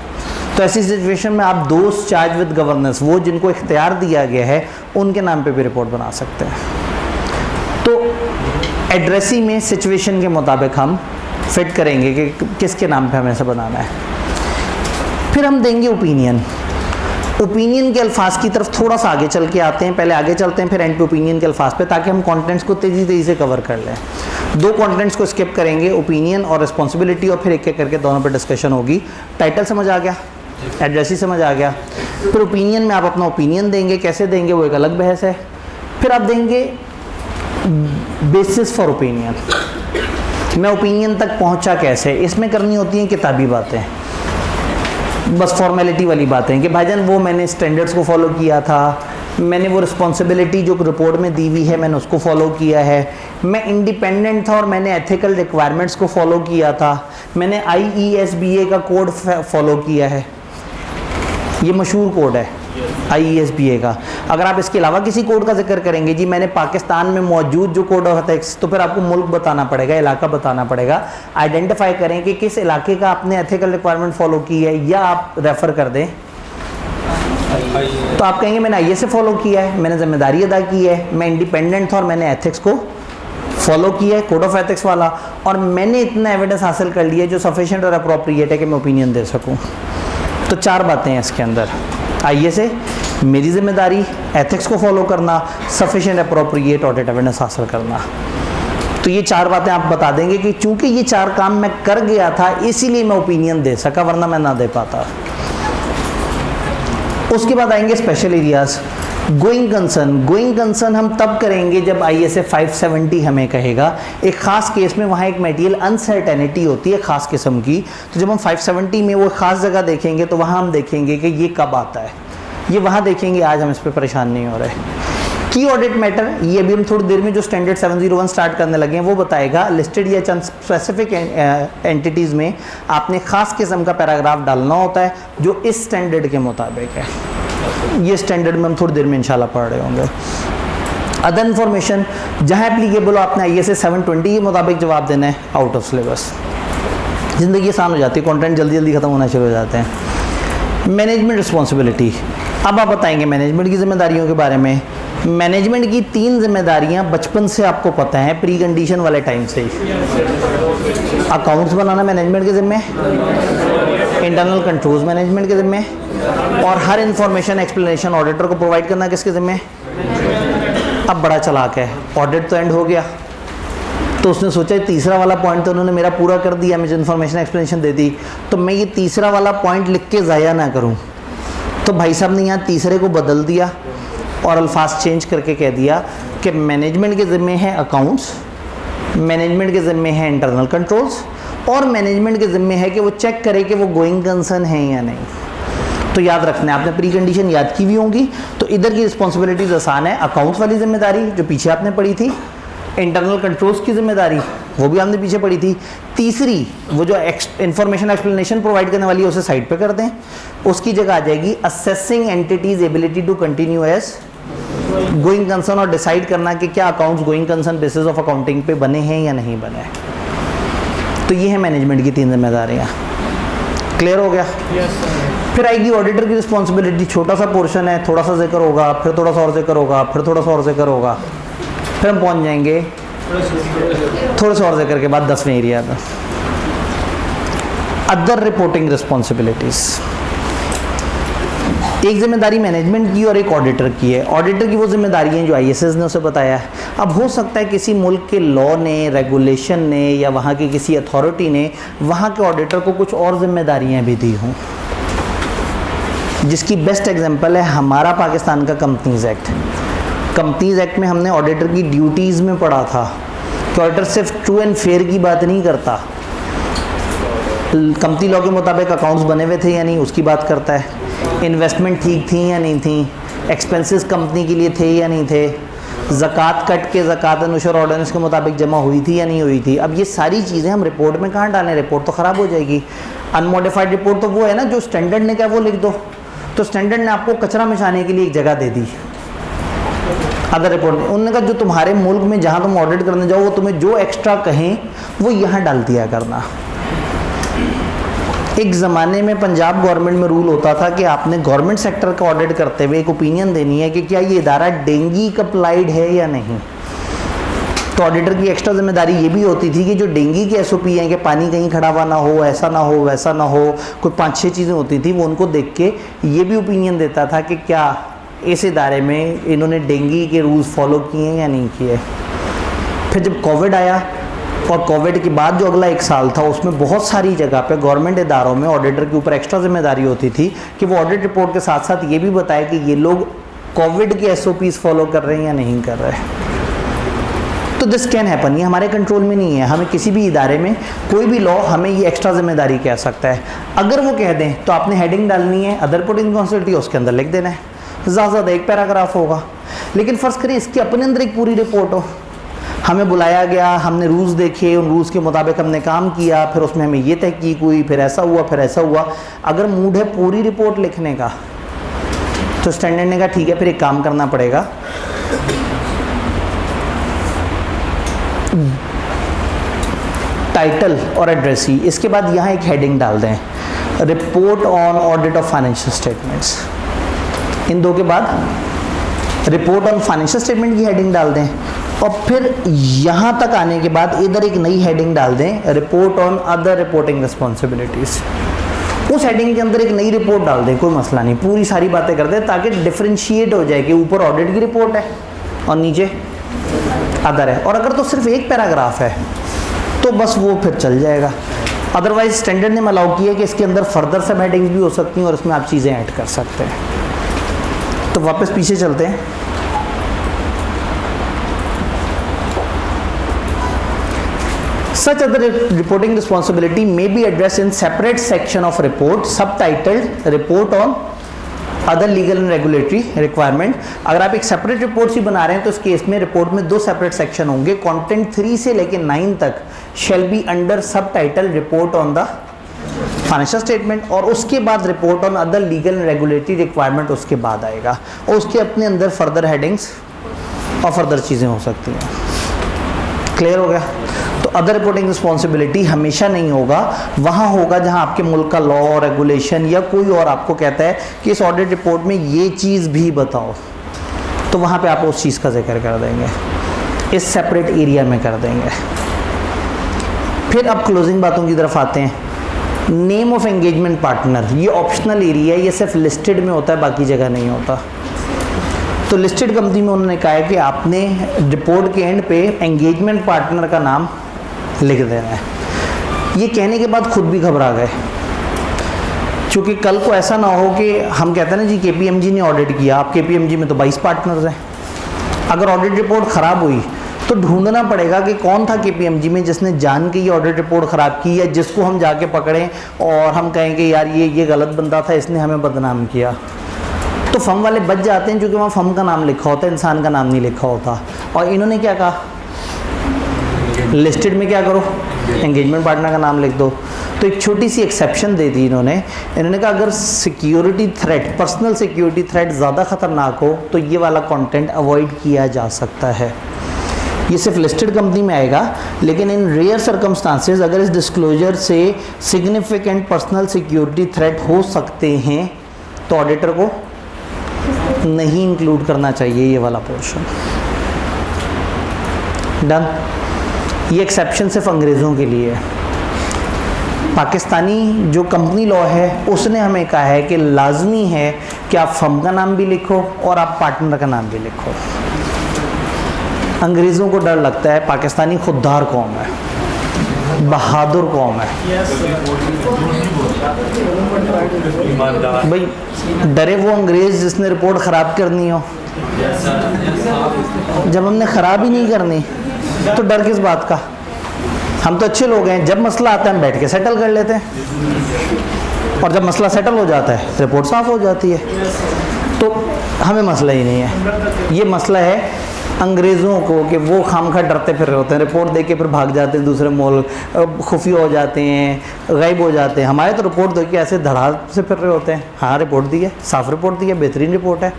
तो ऐसी सिचुएशन में आप दोस्त चार्ज विद गवर्नेंस, वो जिनको इख्तियार दिया गया है उनके नाम पे भी रिपोर्ट बना सकते हैं। तो एड्रेसी में सिचुएशन के मुताबिक हम फिट करेंगे कि किसके नाम पे हमें ऐसा बनाना है। फिर हम देंगे ओपिनियन। ओपिनियन के अल्फाज की तरफ थोड़ा सा आगे चल के आते हैं, पहले आगे चलते हैं फिर एंड पे ओपिनियन के अल्फाज पे, ताकि हम कंटेंट्स को तेज़ी से कवर कर लें। 2 कंटेंट्स को स्किप करेंगे, ओपिनियन और रिस्पॉन्सिबिलिटी, और फिर एक एक करके दोनों पे डिस्कशन होगी। टाइटल समझ आ गया, एड्रेस ही समझ आ गया। फिर ओपिनियन में आप अपना ओपिनियन देंगे, कैसे देंगे वो एक अलग बहस है। फिर आप देंगे बेसिस फॉर ओपिनियन, मैं ओपिनियन तक पहुंचा कैसे। इसमें करनी होती हैं किताबी बातें, बस फॉर्मेलिटी वाली बातें कि भाईजान वो मैंने स्टैंडर्ड्स को फॉलो किया था, मैंने वो रिस्पॉन्सिबिलिटी जो रिपोर्ट में दी हुई है मैंने उसको फॉलो किया है, मैं इंडिपेंडेंट था और मैंने एथिकल रिक्वायरमेंट्स को फॉलो किया था, मैंने IESBA का कोड फॉलो किया है। ये मशहूर कोड है IESBA का। अगर आप इसके अलावा किसी कोड का जिक्र करेंगे, जी मैंने पाकिस्तान में मौजूद जो कोड ऑफ एथिक्स, तो फिर आपको मुल्क बताना पड़ेगा, इलाका बताना पड़ेगा। आइडेंटिफाई करें कि किस इलाके का आपने एथिकल रिक्वायरमेंट फॉलो की है, या आप रेफ़र कर दें तो आप कहेंगे मैंने IS से फॉलो किया है, मैंने जिम्मेदारी अदा की है, मैं इंडिपेंडेंट था और मैंने एथिक्स को फॉलो किया है, कोड ऑफ एथिक्स वाला, और मैंने इतना एविडेंस हासिल कर लिया जो सफिशिएंट और अप्रोप्रिएट है कि मैं ओपिनियन दे सकूं। तो 4 बातें हैं इसके अंदर, IS से मेरी जिम्मेदारी, एथिक्स को फॉलो करना, सफिशिएंट अप्रोप्रिएट ऑडिट एविडेंस हासिल करना। तो ये 4 बातें आप बता देंगे कि चूंकि ये 4 काम मैं कर गया था इसीलिए मैं ओपिनियन दे सका, वरना मैं ना दे पाता। उसके बाद आएंगे स्पेशल एरियाज। गोइंग कंसर्न हम तब करेंगे जब ISA 570 हमें कहेगा एक ख़ास केस में वहाँ एक मटेरियल अनसर्टेनिटी होती है ख़ास किस्म की। तो जब हम 570 में वो ख़ास जगह देखेंगे तो वहाँ हम देखेंगे कि ये कब आता है, ये वहाँ देखेंगे, आज हम इस पर परेशान नहीं हो रहे। की ऑडिट मैटर, ये अभी हम थोड़ी देर में जो स्टैंडर्ड 701 स्टार्ट करने लगे हैं वो बताएगा। लिस्टेड या चंद स्पेसिफिक एंटिटीज़ में आपने ख़ास किस्म का पैराग्राफ डालना होता है जो इस स्टैंडर्ड के मुताबिक है। ये स्टैंडर्ड में हम थोड़ी देर में इंशाल्लाह पढ़ रहे होंगे। अदर इन्फॉर्मेशन जहाँ एप्लीकेबल हो आपने ISA 720 के मुताबिक जवाब देना है, आउट ऑफ सिलेबस। ज़िंदगी आसान हो जाती है, कंटेंट जल्दी जल्दी ख़त्म होना शुरू हो जाते हैं। मैनेजमेंट रिस्पॉन्सिबिलिटी, अब आप बताएंगे मैनेजमेंट की जिम्मेदारियों के बारे में। मैनेजमेंट की 3 जिम्मेदारियां बचपन से आपको पता है, प्री कंडीशन वाले टाइम से ही। अकाउंट्स बनाना मैनेजमेंट के ज़िम्मे, इंटरनल कंट्रोल्स मैनेजमेंट के ज़िम्मे, और हर इंफॉर्मेशन एक्सप्लेनेशन ऑडिटर को प्रोवाइड करना किसके ज़िम्मे। अब बड़ा चालाक है, ऑडिट तो एंड हो गया तो उसने सोचा तीसरा वाला पॉइंट तो उन्होंने मेरा पूरा कर दिया, मुझे इन्फॉर्मेशन एक्सप्लेनेशन दे दी, तो मैं ये तीसरा वाला पॉइंट लिख के ज़ाया ना करूँ। तो भाई साहब ने यहाँ तीसरे को बदल दिया और अल्फाज चेंज करके कह दिया कि मैनेजमेंट के ज़िम्मे है अकाउंट्स, मैनेजमेंट के ज़िम्मे है इंटरनल कंट्रोल्स, और मैनेजमेंट के ज़िम्मे है कि वो चेक करे कि वो गोइंग कंसर्न है या नहीं। तो याद रखना है, आपने प्री कंडीशन याद की हुई होंगी, तो इधर की रिस्पॉन्सिबिलिटीज आसान है। अकाउंट्स वाली जिम्मेदारी जो पीछे आपने पढ़ी थी, इंटरनल कंट्रोल्स की जिम्मेदारी वो भी आपने पीछे पढ़ी थी, तीसरी वो जो इंफॉर्मेशन एक्सप्लेनेशन प्रोवाइड करने वाली है उसे साइड पे कर दें, उसकी जगह आ जाएगी assessing entity's ability to continue as going concern, और डिसाइड करना कि क्या accounts going concern basis of accounting पे बने हैं या नहीं बने। तो ये है मैनेजमेंट की 3 जिम्मेदारियाँ। क्लियर हो गया? फिर आएगी ऑडिटर की रिस्पॉन्सिबिलिटी, छोटा सा पोर्शन है, थोड़ा सा जिक्र होगा, फिर थोड़ा सा और जिक्र होगा, फिर थोड़ा सा और जिक्र होगा, फिर हम पहुंच जाएंगे थोड़े से और जिक्र के बाद 10वें एरिया पर, अदर रिपोर्टिंग रिस्पॉन्सिबिलिटीज। एक जिम्मेदारी मैनेजमेंट की और एक ऑडिटर की है। ऑडिटर की वो जिम्मेदारी हैं जो ISS ने उसे बताया है। अब हो सकता है किसी मुल्क के लॉ ने, रेगुलेशन ने, या वहाँ की किसी अथॉरिटी ने वहाँ के ऑडिटर को कुछ और जिम्मेदारियाँ भी दी हों, जिसकी बेस्ट एग्जांपल है हमारा पाकिस्तान का कंपनीज एक्ट। कंपनीज एक्ट में हमने ऑडिटर की ड्यूटीज़ में पढ़ा था कि ऑडिटर सिर्फ ट्रू एंड फेयर की बात नहीं करता, कंपनी लॉ के मुताबिक अकाउंट्स बने हुए थे या नहीं उसकी बात करता है, इन्वेस्टमेंट ठीक थी या नहीं थी, एक्सपेंसेस कंपनी के लिए थे या नहीं थे, ज़कात कट के ज़कात अनुशर ऑर्डिनेंस के मुताबिक जमा हुई थी या नहीं हुई थी। अब ये सारी चीज़ें हम रिपोर्ट में कहाँ डालें, रिपोर्ट तो ख़राब हो जाएगी। अनमोडिफाइड रिपोर्ट तो वो है ना जो स्टैंडर्ड ने क्या वो लिख दो, तो स्टैंडर्ड ने आपको कचरा मिटाने के लिए एक जगह दे दी अदर रिपोर्ट में। उन्होंने कहा जो तुम्हारे मुल्क में जहाँ तुम ऑडिट करने जाओ वो तुम्हें जो एक्स्ट्रा कहें वो यहाँ डाल दिया करना। एक ज़माने में पंजाब गवर्नमेंट में रूल होता था कि आपने गवर्नमेंट सेक्टर का ऑडिट करते हुए एक ओपिनियन देनी है कि क्या ये इदारा डेंगी कंप्लाइड है या नहीं। तो ऑडिटर की एक्स्ट्रा जिम्मेदारी ये भी होती थी कि जो डेंगी के SOP हैं कि पानी कहीं खड़ा हुआ ना हो, ऐसा ना हो, वैसा ना हो, कोई 5-6 चीज़ें होती थी, वो उनको देख के ये भी ओपिनियन देता था कि क्या इस इदारे में इन्होंने डेंगी के रूल्स फॉलो किए हैं या नहीं किए। फिर जब कोविड आया और कोविड के बाद जो अगला 1 साल था उसमें बहुत सारी जगह पे गवर्नमेंट इदारों में ऑडिटर के ऊपर एक्स्ट्रा जिम्मेदारी होती थी कि वो ऑडिट रिपोर्ट के साथ साथ ये भी बताए कि ये लोग कोविड के SOPs फॉलो कर रहे हैं या नहीं कर रहे हैं। तो दिस कैन हैपन, ये हमारे कंट्रोल में नहीं है। हमें किसी भी इदारे में कोई भी लॉ हमें ये एक्स्ट्रा जिम्मेदारी कह सकता है। अगर वो कह दें तो आपने हेडिंग डालनी है अदर रिपोर्टिंग रिस्पॉन्सिबिलिटी, उसके अंदर लिख देना है, ज़्यादा से ज़्यादा 1 पैराग्राफ होगा। लेकिन फ़र्ज़ करिए इसके अपने अंदर एक पूरी रिपोर्ट हो, हमें बुलाया गया, हमने रूल्स देखे, उन रूल्स के मुताबिक हमने काम किया, फिर उसमें हमें ये तहकीक हुई, फिर ऐसा हुआ, फिर ऐसा हुआ। अगर मूड है पूरी रिपोर्ट लिखने का तो स्टैंडर्ड ने कहा ठीक है फिर एक काम करना पड़ेगा, टाइटल और एड्रेस ही, इसके बाद यहाँ एक हेडिंग डाल दें, report on audit of financial statements. इन दो के बाद रिपोर्ट ऑन फाइनेंशियल स्टेटमेंट की हेडिंग डाल दें और फिर यहाँ तक आने के बाद इधर एक नई हेडिंग डाल दें, report on other reporting responsibilities. उस हेडिंग के अंदर एक नई रिपोर्ट डाल दें, कोई मसला नहीं, पूरी सारी बातें कर दें ताकि डिफरेंशिएट हो जाए कि ऊपर ऑडिट की रिपोर्ट है और नीचे अदर है। और अगर तो सिर्फ 1 पैराग्राफ है तो बस वो फिर चल जाएगा। अदरवाइज स्टैंडर्ड ने अलाउ किया कि इसके अंदर फर्दर सब हेडिंग्स भी हो सकती हैं और इसमें आप चीज़ें ऐड कर सकते हैं। तो वापस पीछे चलते हैं। Such other reporting responsibility may be addressed in separate section of report subtitled report on other legal and regulatory requirement। अगर आप एक सेपरेट रिपोर्ट ही बना रहे हैं तो इस केस में रिपोर्ट में 2 सेपरेट सेक्शन होंगे। कंटेंट 3 से लेकर 9 तक shall be under subtitle report on the financial statement और उसके बाद report on other legal and regulatory requirement उसके बाद आएगा और उसके अपने अंदर फर्दर हेडिंग्स और फर्दर चीज़ें हो सकती हैं। क्लियर हो गया? तो अदर रिपोर्टिंग रिस्पॉन्सिबिलिटी हमेशा नहीं होगा, वहाँ होगा जहाँ आपके मुल्क का लॉ रेगुलेशन या कोई और आपको कहता है कि इस ऑडिट रिपोर्ट में ये चीज़ भी बताओ, तो वहाँ पे आप उस चीज़ का जिक्र कर देंगे, इस सेपरेट एरिया में कर देंगे। फिर अब क्लोजिंग बातों की तरफ आते हैं। नेम ऑफ एंगेजमेंट पार्टनर, ये ऑप्शनल एरिया है, ये सिर्फ लिस्टेड में होता है, बाकी जगह नहीं होता। तो लिस्टेड कंपनी में उन्होंने कहा है कि आपने रिपोर्ट के एंड पे एंगेजमेंट पार्टनर का नाम लिख देना है। ये कहने के बाद खुद भी घबरा गए, क्योंकि कल को ऐसा ना हो कि हम कहते हैं ना जी KPMG ने ऑडिट किया, आप KPMG में तो 22 पार्टनर्स हैं, अगर ऑडिट रिपोर्ट ख़राब हुई तो ढूंढना पड़ेगा कि कौन था KPMG में जिसने जान के ये ऑडिट रिपोर्ट ख़राब की, या जिसको हम जाके पकड़ें और हम कहें कि यार ये गलत बंदा था, इसने हमें बदनाम किया। तो फर्म वाले बच जाते हैं क्योंकि वहाँ फर्म का नाम लिखा होता है, इंसान का नाम नहीं लिखा होता। और इन्होंने क्या कहा, लिस्टेड में क्या करो, एंगेजमेंट पार्टनर का नाम लिख दो। तो एक छोटी सी एक्सेप्शन दे दी इन्होंने कहा अगर security threat, personal security threat ज़्यादा ख़तरनाक हो तो ये वाला कंटेंट अवॉइड किया जा सकता है। ये सिर्फ लिस्टेड कंपनी में आएगा, लेकिन इन रेयर सर्कमस्टांसेस अगर इस डिस्क्लोजर से सिग्निफिकेंट पर्सनल सिक्योरिटी थ्रेट हो सकते हैं तो ऑडिटर को नहीं इंक्लूड करना चाहिए ये वाला पोर्शन। डन। ये एक्सेप्शन सिर्फ अंग्रेज़ों के लिए है। पाकिस्तानी जो कंपनी लॉ है उसने हमें कहा है कि लाजमी है कि आप फर्म का नाम भी लिखो और आप पार्टनर का नाम भी लिखो। अंग्रेज़ों को डर लगता है, पाकिस्तानी खुददार कौम है, बहादुर कौम है। भाई डरे वो अंग्रेज़ जिसने रिपोर्ट ख़राब करनी हो, जब हमने ख़राब ही नहीं करनी तो डर किस बात का। हम तो अच्छे लोग हैं, जब मसला आता है हम बैठ के सेटल कर लेते हैं और जब मसला सेटल हो जाता है रिपोर्ट साफ़ हो जाती है, तो हमें मसला ही नहीं है। ये मसला है अंग्रेज़ों को कि वो खामखा डरते फिर रहे होते हैं, रिपोर्ट देके फिर भाग जाते हैं दूसरे मुल्क, खुफिया हो जाते हैं, गायब हो जाते हैं। हमारे तो रिपोर्ट देके ऐसे धड़ा से फिर रहे होते हैं, हाँ रिपोर्ट दी है, साफ़ रिपोर्ट दी है, बेहतरीन रिपोर्ट है,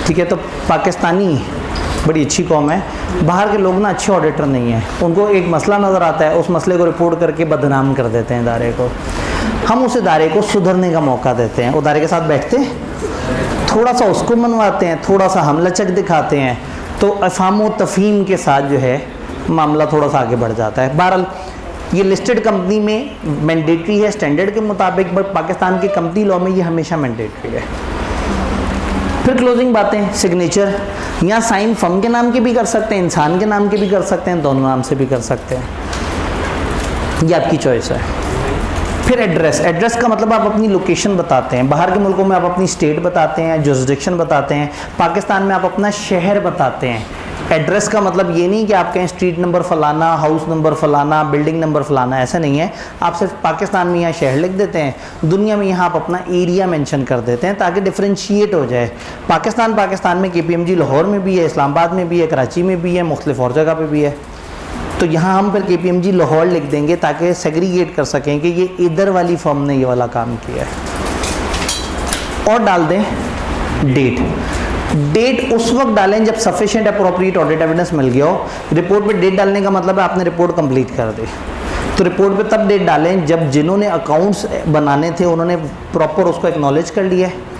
ठीक है। तो पाकिस्तानी बड़ी अच्छी कौम है। बाहर के लोग ना अच्छे ऑडिटर नहीं हैं, उनको एक मसला नज़र आता है, उस मसले को रिपोर्ट करके बदनाम कर देते हैं इदारे को। हम उस इदारे को सुधरने का मौका देते हैं, इदारे के साथ बैठते हैं, थोड़ा सा उसको मनवाते हैं, थोड़ा सा हम लचक दिखाते हैं, तो अफ़ाम व तफ़हीम के साथ जो है मामला थोड़ा सा आगे बढ़ जाता है। बहरहाल ये लिस्टेड कंपनी में मैंडेटरी है स्टैंडर्ड के मुताबिक, बट पाकिस्तान की कंपनी लॉ में ये हमेशा मैंडेटरी है। फिर क्लोजिंग बातें, सिग्नेचर, यहाँ साइन फर्म के नाम के भी कर सकते हैं, इंसान के नाम के भी कर सकते हैं, दोनों नाम से भी कर सकते हैं, ये आपकी चॉइस है। फिर एड्रेस, एड्रेस का मतलब आप अपनी लोकेशन बताते हैं। बाहर के मुल्कों में आप अपनी स्टेट बताते हैं, जुरिसडिक्शन बताते हैं, पाकिस्तान में आप अपना शहर बताते हैं। एड्रेस का मतलब ये नहीं कि आप कहें स्ट्रीट नंबर फलाना, हाउस नंबर फलाना, बिल्डिंग नंबर फलाना, ऐसा नहीं है। आप सिर्फ पाकिस्तान में यहाँ शहर लिख देते हैं, दुनिया में यहाँ आप अपना एरिया मेंशन कर देते हैं ताकि डिफ्रेंशिएट हो जाए। पाकिस्तान में KPMG लाहौर में भी है, इस्लामाबाद में भी है, कराची में भी है, मुख्तलिफ और जगह पे भी है। तो यहाँ हम फिर KPMG लाहौर लिख देंगे ताकि सेग्रीगेट कर सकें कि ये इधर वाली फर्म ने ये वाला काम किया है। और डाल दें डेट। डेट उस वक्त डालें जब सफिशिएंट अप्रोप्रिएट ऑडिट एविडेंस मिल गया हो। रिपोर्ट पे डेट डालने का मतलब है आपने रिपोर्ट कंप्लीट कर दी, तो रिपोर्ट पे तब डेट डालें जब जिन्होंने अकाउंट्स बनाने थे उन्होंने प्रॉपर उसको एक्नॉलेज कर लिया है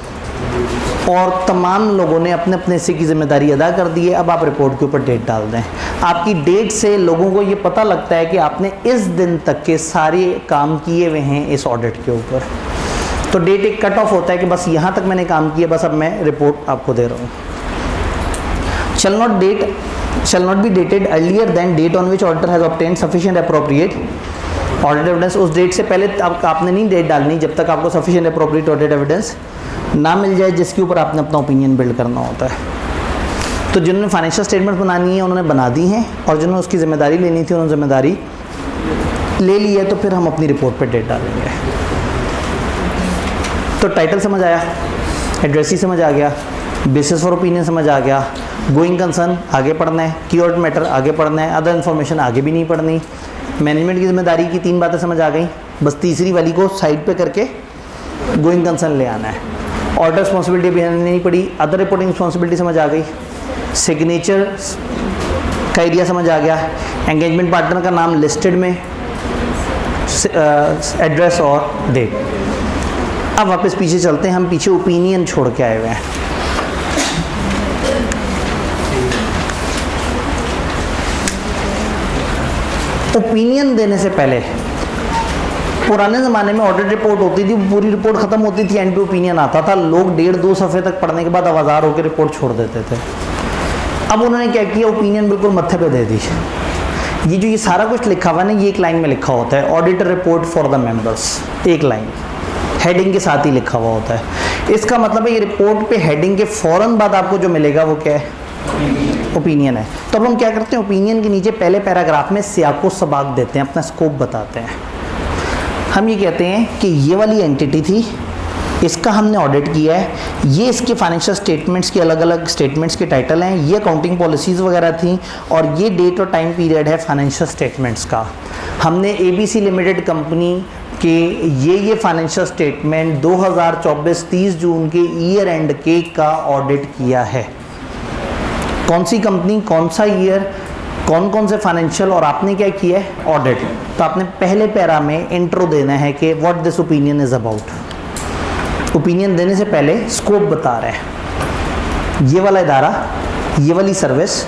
और तमाम लोगों ने अपने अपने हिस्से की जिम्मेदारी अदा कर दी है। अब आप रिपोर्ट के ऊपर डेट डाल दें। आपकी डेट से लोगों को ये पता लगता है कि आपने इस दिन तक के सारे काम किए हुए हैं इस ऑडिट के ऊपर। तो डेट एक कट ऑफ होता है कि बस यहाँ तक मैंने काम किया, बस अब मैं रिपोर्ट आपको दे रहा हूँ। shall not be dated earlier than date on which auditor has obtained sufficient appropriate audit evidence. उस डेट से पहले आपने नहीं डेट डालनी जब तक आपको सफिशिएंट अप्रोप्रिएट ऑडिट एविडेंस ना मिल जाए जिसके ऊपर आपने अपना ओपिनियन बिल्ड करना होता है। तो जिन्होंने फाइनेंशियल स्टेटमेंट बनानी है उन्होंने बना दी हैं और जिन्होंने उसकी जिम्मेदारी लेनी थी उन्होंने जिम्मेदारी ले ली है। तो फिर हम अपनी रिपोर्ट पर डेट डालेंगे। तो टाइटल समझ आया, एड्रेसी समझ आ गया, बेसिस फॉर ओपिनियन समझ आ गया, गोइंग कंसर्न आगे पढ़ना है, कीवर्ड मैटर आगे पढ़ना है, अदर इन्फॉर्मेशन आगे भी नहीं पढ़नी, मैनेजमेंट की जिम्मेदारी की 3 बातें समझ आ गई, बस तीसरी वाली को साइड पे करके गोइंग कंसर्न ले आना है। ऑर्डर रिस्पॉन्सिबिलिटी भी नहीं पड़ी, अदर रिपोर्टिंग रिस्पॉन्सिबिलिटी समझ आ गई, सिग्नेचर का एरिया समझ आ गया, एंगेजमेंट पार्टनर का नाम लिस्टेड में, एड्रेस और डेट। अब वापस पीछे चलते हैं, हम पीछे ओपिनियन छोड़ के आए हुए हैं। ओपिनियन देने से पहले पुराने ज़माने में ऑडिट रिपोर्ट होती थी, पूरी रिपोर्ट ख़त्म होती थी, एंड पे ओपिनियन आता था। लोग 1.5-2 सफ़े तक पढ़ने के बाद आवाज़ार होकर रिपोर्ट छोड़ देते थे। अब उन्होंने क्या किया, ओपिनियन बिल्कुल मत्थे पे दे दी। ये सारा कुछ लिखा हुआ है ना, ये एक लाइन में लिखा होता है, auditor report for the members, एक लाइन हेडिंग के साथ ही लिखा हुआ होता है। इसका मतलब है ये रिपोर्ट पे हेडिंग के फ़ौरन बाद आपको जो मिलेगा वो क्या है, ओपिनियन है। तो अब हम क्या करते हैं, ओपिनियन के नीचे पहले पैराग्राफ में सियाको सबाक देते हैं, अपना स्कोप बताते हैं। हम ये कहते हैं कि ये वाली एंटिटी थी, इसका हमने ऑडिट किया है, ये इसके फाइनेंशियल स्टेटमेंट्स के अलग अलग स्टेटमेंट्स के टाइटल हैं, ये अकाउंटिंग पॉलिसीज़ वगैरह थी, और ये डेट और टाइम पीरियड है फाइनेंशियल स्टेटमेंट्स का। हमने ABC लिमिटेड कंपनी के ये फाइनेंशियल स्टेटमेंट 2024 30 जून के ईयर एंड के का ऑडिट किया है। कौन सी कंपनी, कौन सा ईयर, कौन कौन से फाइनेंशियल, और आपने क्या किया है, ऑडिट। तो आपने पहले पैरा में इंट्रो देना है कि what this opinion is about. Opinion देने से पहले स्कोप बता रहे हैं, ये वाला इदारा, ये वाली सर्विस,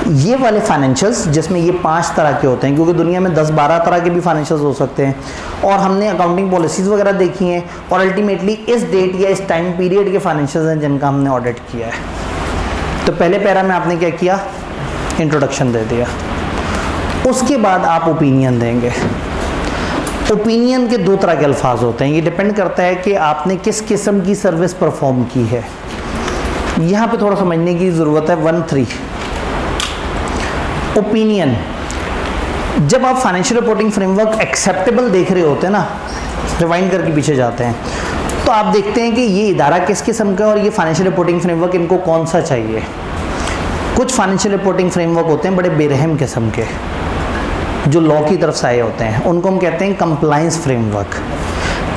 ये वाले फाइनेंशियल्स, जिसमें ये 5 तरह के होते हैं, क्योंकि दुनिया में 10-12 तरह के भी फाइनेंशियल्स हो सकते हैं, और हमने अकाउंटिंग पॉलिसीज़ वगैरह देखी हैं, और अल्टीमेटली इस डेट या इस टाइम पीरियड के फाइनेंशियल्स हैं जिनका हमने ऑडिट किया है। तो पहले पैरा में आपने क्या किया, इंट्रोडक्शन दे दिया। उसके बाद आप ओपिनियन देंगे। ओपिनियन के 2 तरह के अल्फाज होते हैं, ये डिपेंड करता है कि आपने किस किस्म की सर्विस परफॉर्म की है। यहाँ पे थोड़ा समझने की ज़रूरत है। 1-3 ओपिनियन, जब आप फाइनेंशियल रिपोर्टिंग फ्रेमवर्क एक्सेप्टेबल देख रहे होते हैं ना, रिवाइंड करके पीछे जाते हैं, तो आप देखते हैं कि ये इदारा किस किस्म का है और ये फाइनेंशियल रिपोर्टिंग फ्रेमवर्क इनको कौन सा चाहिए। कुछ फाइनेंशियल रिपोर्टिंग फ्रेमवर्क होते हैं बड़े बेरहम किस्म के, जो लॉ की तरफ से आए होते हैं, उनको हम कहते हैं कंप्लायंस फ्रेमवर्क।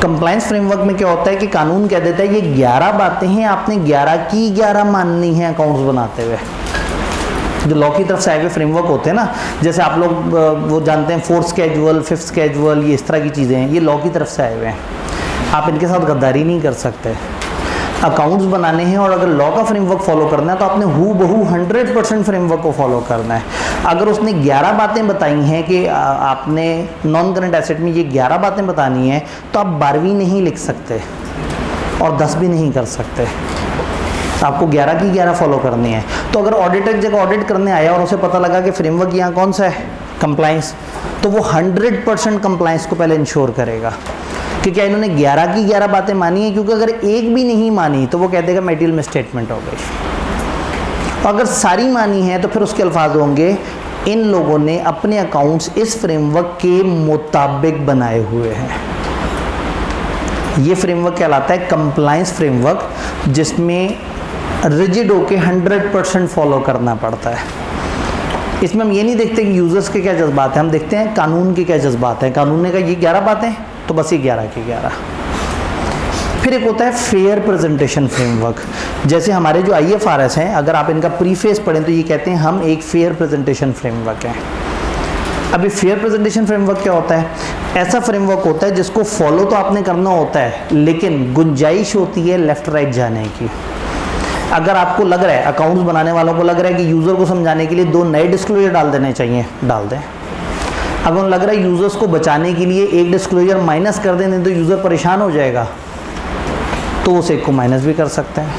कंप्लायंस फ्रेमवर्क में क्या होता है कि कानून कह देता है ये 11 बातें हैं, आपने 11 की 11 माननी है अकाउंट्स बनाते हुए। जो लॉ की तरफ से आए हुए फ्रेमवर्क होते हैं ना, जैसे आप लोग वो जानते हैं 4th स्केड्यूल, 5th स्केड्यूल, ये इस तरह की चीज़ें हैं, ये लॉ की तरफ से आए हुए हैं। आप इनके साथ गद्दारी नहीं कर सकते। अकाउंट्स बनाने हैं और अगर लॉ का फ्रेमवर्क फॉलो करना है तो आपने हूबहू 100% फ्रेमवर्क को फॉलो करना है। अगर उसने 11 बातें बताई हैं कि आपने नॉन करंट एसेट में ये 11 बातें बतानी है, तो आप 12वीं नहीं लिख सकते और 10 भी नहीं कर सकते। आपको 11 की 11 फॉलो करनी है। तो अगर ऑडिटर जगह ऑडिट करने आया और उसे पता लगा कि फ्रेमवर्क यहाँ कौन सा है, कंप्लाइंस, तो वो 100% कंप्लाइंस को पहले इंश्योर करेगा कि क्या इन्होंने 11 की 11 बातें मानी है, क्योंकि अगर एक भी नहीं मानी तो वो कह देगा मटेरियल मिसस्टेटमेंट हो गई। अगर सारी मानी है तो फिर उसके अल्फाज होंगे इन लोगों ने अपने अकाउंट्स इस फ्रेमवर्क के मुताबिक बनाए हुए हैं। ये फ्रेमवर्क कहलाता है कंप्लायंस फ्रेमवर्क, जिसमें रिजिड होके 100% फॉलो करना पड़ता है। इसमें हम ये नहीं देखते कि यूजर्स के क्या जज्बात हैं, हम देखते हैं कानून के क्या जज्बात हैं। कानून ने कहा ये 11 बातें तो बस ये 11 की 11। फिर एक होता है फेयर प्रेजेंटेशन फ्रेमवर्क। जैसे हमारे जो IFRS हैं, अगर आप इनका प्रीफेस पढ़ें तो ये कहते हैं हम एक फेयर प्रेजेंटेशन फ्रेमवर्क है। अभी फेयर प्रेजेंटेशन फ्रेमवर्क क्या होता है? ऐसा फ्रेमवर्क होता है जिसको फॉलो तो आपने करना होता है, लेकिन गुंजाइश होती है लेफ्ट राइट जाने की। अगर आपको लग रहा है, अकाउंट्स बनाने वालों को लग रहा है कि यूज़र को समझाने के लिए 2 नए डिस्क्लोजर डाल देने चाहिए, डाल दें। अगर उन्हें लग रहा है यूज़र्स को बचाने के लिए एक डिस्क्लोजर माइनस कर दें तो यूज़र परेशान हो जाएगा, तो उस एक को माइनस भी कर सकते हैं।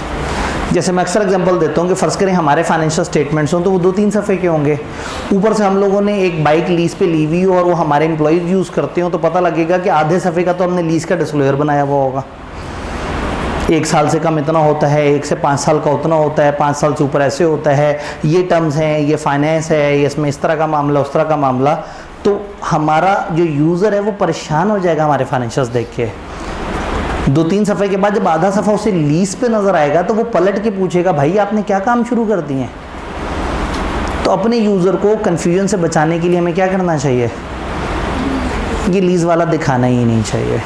जैसे मैं अक्सर एग्जांपल देता हूँ कि फ़र्ज़ करें हमारे फाइनेंशियल स्टेटमेंट्स हों तो वो 2-3 सफ़े के होंगे। ऊपर से हम लोगों ने एक बाइक लीज़ पे ली हुई हो और वो हमारे एम्प्लॉयज़ यूज़ करते हो, तो पता लगेगा कि आधे सफ़े का तो हमने लीज़ का डिस्क्लोजर बनाया हुआ होगा। 1 साल से कम इतना होता है, 1 से 5 साल का उतना होता है, 5 साल से ऊपर ऐसे होता है, ये टर्म्स हैं, ये फाइनेंस है, ये इसमें इस तरह का मामला, उस तरह का मामला। तो हमारा जो यूज़र है वो परेशान हो जाएगा हमारे फाइनेंशियल्स देख के। 2-3 सफ़े के बाद जब आधा सफ़ा उसे लीज पे नज़र आएगा तो वो पलट के पूछेगा भाई आपने क्या काम शुरू कर दिए। तो अपने यूज़र को कन्फ्यूजन से बचाने के लिए हमें क्या करना चाहिए? ये लीज़ वाला दिखाना ही नहीं चाहिए।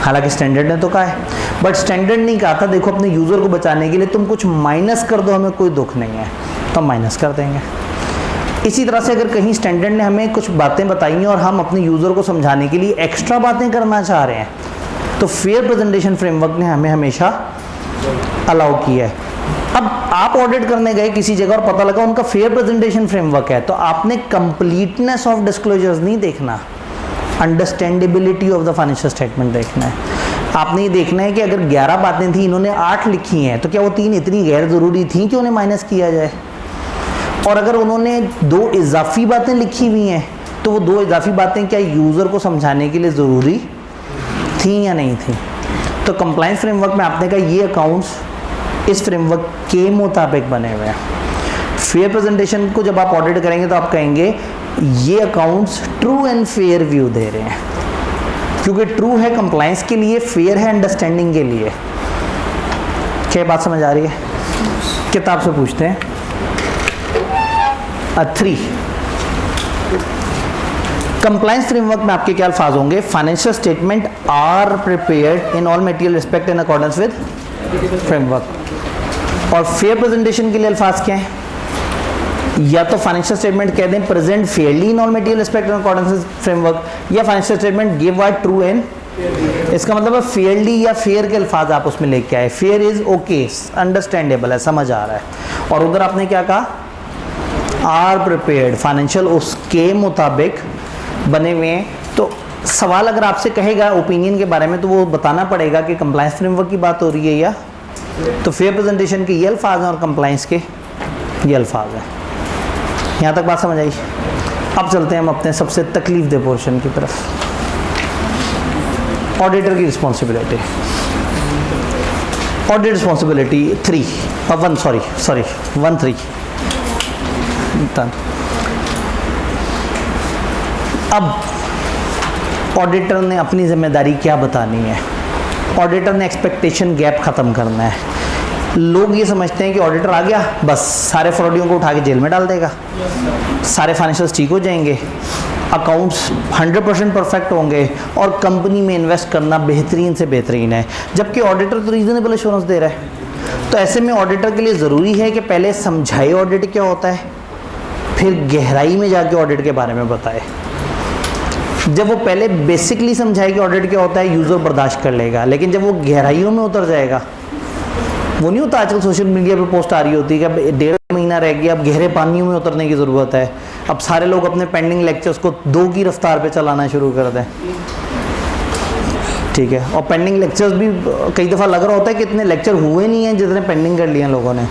हालांकि स्टैंडर्ड ने तो कहा है, बट स्टैंडर्ड नहीं कहा था देखो अपने यूज़र को बचाने के लिए तुम कुछ माइनस कर दो, हमें कोई दुख नहीं है, तो हम माइनस कर देंगे। इसी तरह से अगर कहीं स्टैंडर्ड ने हमें कुछ बातें बताई हैं और हम अपने यूज़र को समझाने के लिए एक्स्ट्रा बातें करना चाह रहे हैं, तो फेयर प्रेजेंटेशन फ्रेमवर्क ने हमें हमेशा अलाउ किया है। अब आप ऑडिट करने गए किसी जगह और पता लगा उनका फेयर प्रेजेंटेशन फ्रेमवर्क है, तो आपने कंप्लीटनेस ऑफ डिस्क्लोजर्स नहीं देखना, understandability of the financial statement देखना है। आपने ये देखना है कि अगर 11 बातें थी, इन्होंने 8 लिखी हैं, तो क्या वो 3 इतनी गैर ज़रूरी थी कि उन्हें माइनस किया जाए? और अगर उन्होंने 2 इजाफी बातें लिखी हुई हैं, तो वो 2 इजाफी बातें क्या यूज़र को समझाने के लिए ज़रूरी थी या नहीं थी? तो कंप्लायंस फ्रेमवर्क में आपने कहा ये अकाउंट्स इस फ्रेमवर्क के मुताबिक बने हुए हैं। फेयर प्रेजेंटेशन को जब आप ऑडिट करेंगे तो आप कहेंगे ये accounts true and fair view दे रहे हैं, क्योंकि ट्रू है कंप्लायंस के लिए, फेयर है अंडरस्टैंडिंग के लिए। क्या बात समझ आ रही है? किताब से पूछते हैं। 3 कंप्लायंस फ्रेमवर्क में आपके क्या अल्फाज होंगे? Financial statement are prepared in all material respect in accordance with framework. और फेयर प्रेजेंटेशन के लिए अल्फाज क्या है? या तो फाइनेंशियल स्टेटमेंट कह दें present fairly in all material respect in accordance with framework, या financial statement give are true and, इसका मतलब है फेयरली या फेयर के अल्फाज आप उसमें लेके आए। फेयर इज ओके, अंडरस्टैंडेबल है, समझ आ रहा है। और उधर आपने क्या कहा? आर प्रिपेयर्ड, फाइनेंशियल उसके मुताबिक बने हुए हैं। तो सवाल अगर आपसे कहेगा ओपिनियन के बारे में, तो वो बताना पड़ेगा कि कंप्लायंस फ्रेमवर्क की बात हो रही है या, तो फेयर प्रेजेंटेशन के ये अल्फाज हैं और कंप्लायंस के ये अल्फाज हैं। यहाँ तक बात समझ आई? अब चलते हैं हम अपने सबसे तकलीफ दे पोर्शन की तरफ, ऑडिटर की रिस्पॉन्सिबिलिटी। ऑडिट रिस्पॉन्सिबिलिटी 1 अब ऑडिटर ने अपनी जिम्मेदारी क्या बतानी है? ऑडिटर ने एक्सपेक्टेशन गैप ख़त्म करना है। लोग ये समझते हैं कि ऑडिटर आ गया बस सारे फ्रॉडियों को उठा के जेल में डाल देगा, सारे फाइनेंशियल्स ठीक हो जाएंगे, अकाउंट्स 100% परफेक्ट होंगे और कंपनी में इन्वेस्ट करना बेहतरीन से बेहतरीन है। जबकि ऑडिटर तो रीज़नेबल एश्योरेंस दे रहा है। तो ऐसे में ऑडिटर के लिए ज़रूरी है कि पहले समझाए ऑडिट क्या होता है, फिर गहराई में जाके ऑडिट के बारे में बताए। जब वो पहले बेसिकली समझाए कि ऑडिट क्या होता है, यूज़र बर्दाश्त कर लेगा, लेकिन जब वो गहराइयों में उतर जाएगा, वो नहीं होता आजकल सोशल मीडिया पे पोस्ट आ रही होती है कि अब 1.5 महीना रह गया, अब गहरे पानियों में उतरने की ज़रूरत है, अब सारे लोग अपने पेंडिंग लेक्चर्स को 2 की रफ्तार पे चलाना शुरू कर दें। ठीक है। और पेंडिंग लेक्चर्स भी कई दफ़ा लग रहा होता है कि इतने लेक्चर हुए नहीं हैं जितने पेंडिंग कर लिए हैं लोगों ने।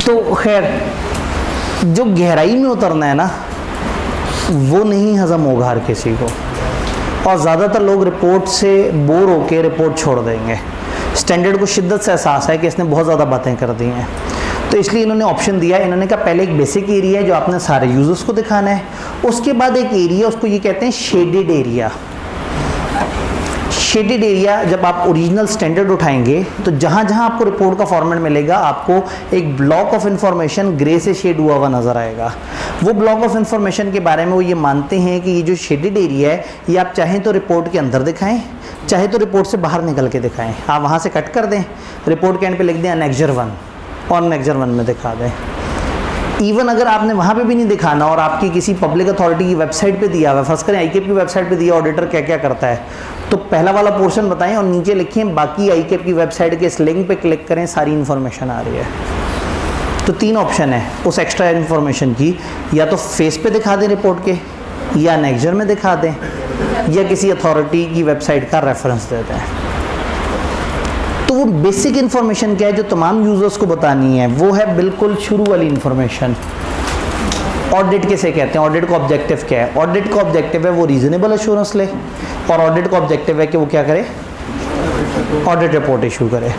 तो खैर जो गहराई में उतरना है ना वो नहीं हज़म होगा हर किसी को, और ज़्यादातर लोग रिपोर्ट से बोर होकर रिपोर्ट छोड़ देंगे। स्टैंडर्ड को शिद्दत से एहसास है कि इसने बहुत ज़्यादा बातें कर दी हैं, तो इसलिए इन्होंने ऑप्शन दिया। इन्होंने कहा पहले एक बेसिक एरिया है जो आपने सारे यूजर्स को दिखाना है, उसके बाद एक एरिया, उसको ये कहते हैं शेडेड एरिया। शेडेड एरिया जब आप ओरिजिनल स्टैंडर्ड उठाएंगे तो जहाँ जहाँ आपको रिपोर्ट का फॉर्मेट मिलेगा आपको एक ब्लॉक ऑफ इंफॉर्मेशन ग्रे से शेड हुआ हुआ नज़र आएगा। वो ब्लॉक ऑफ इंफॉर्मेशन के बारे में वो ये मानते हैं कि ये जो शेडेड एरिया है ये आप चाहें तो रिपोर्ट के अंदर दिखाएं, चाहे तो रिपोर्ट से बाहर निकल के दिखाएं। आप वहाँ से कट कर दें, रिपोर्ट के एंड पे लिख दें एनेक्जर 1 और एनेक्जर 1 में दिखा दें। इवन अगर आपने वहाँ पे भी नहीं दिखाना और आपकी किसी पब्लिक अथॉरिटी की वेबसाइट पे दिया हुआ है, फर्स्ट करें आईकेप की वेबसाइट पे दिया ऑडिटर क्या क्या करता है, तो पहला वाला पोर्शन बताएं और नीचे लिखें बाकी आईकेप की वेबसाइट के इस लिंक पे क्लिक करें, सारी इन्फॉर्मेशन आ रही है। तो 3 ऑप्शन है उस एक्स्ट्रा इन्फॉर्मेशन की, या तो फेस पे दिखा दें रिपोर्ट के, या एनेक्जर में दिखा दें, या किसी अथॉरिटी की वेबसाइट का रेफरेंस दे दें। तो वो बेसिक इन्फॉर्मेशन क्या है जो तमाम यूजर्स को बतानी है, वो है बिल्कुल शुरू वाली इन्फॉर्मेशन। ऑडिट किसे कहते हैं, ऑडिट का ऑब्जेक्टिव क्या है? ऑडिट का ऑब्जेक्टिव है वो रीजनेबल एश्योरेंस ले, और ऑडिट का ऑब्जेक्टिव है कि वो क्या करे, ऑडिट रिपोर्ट इशू करे।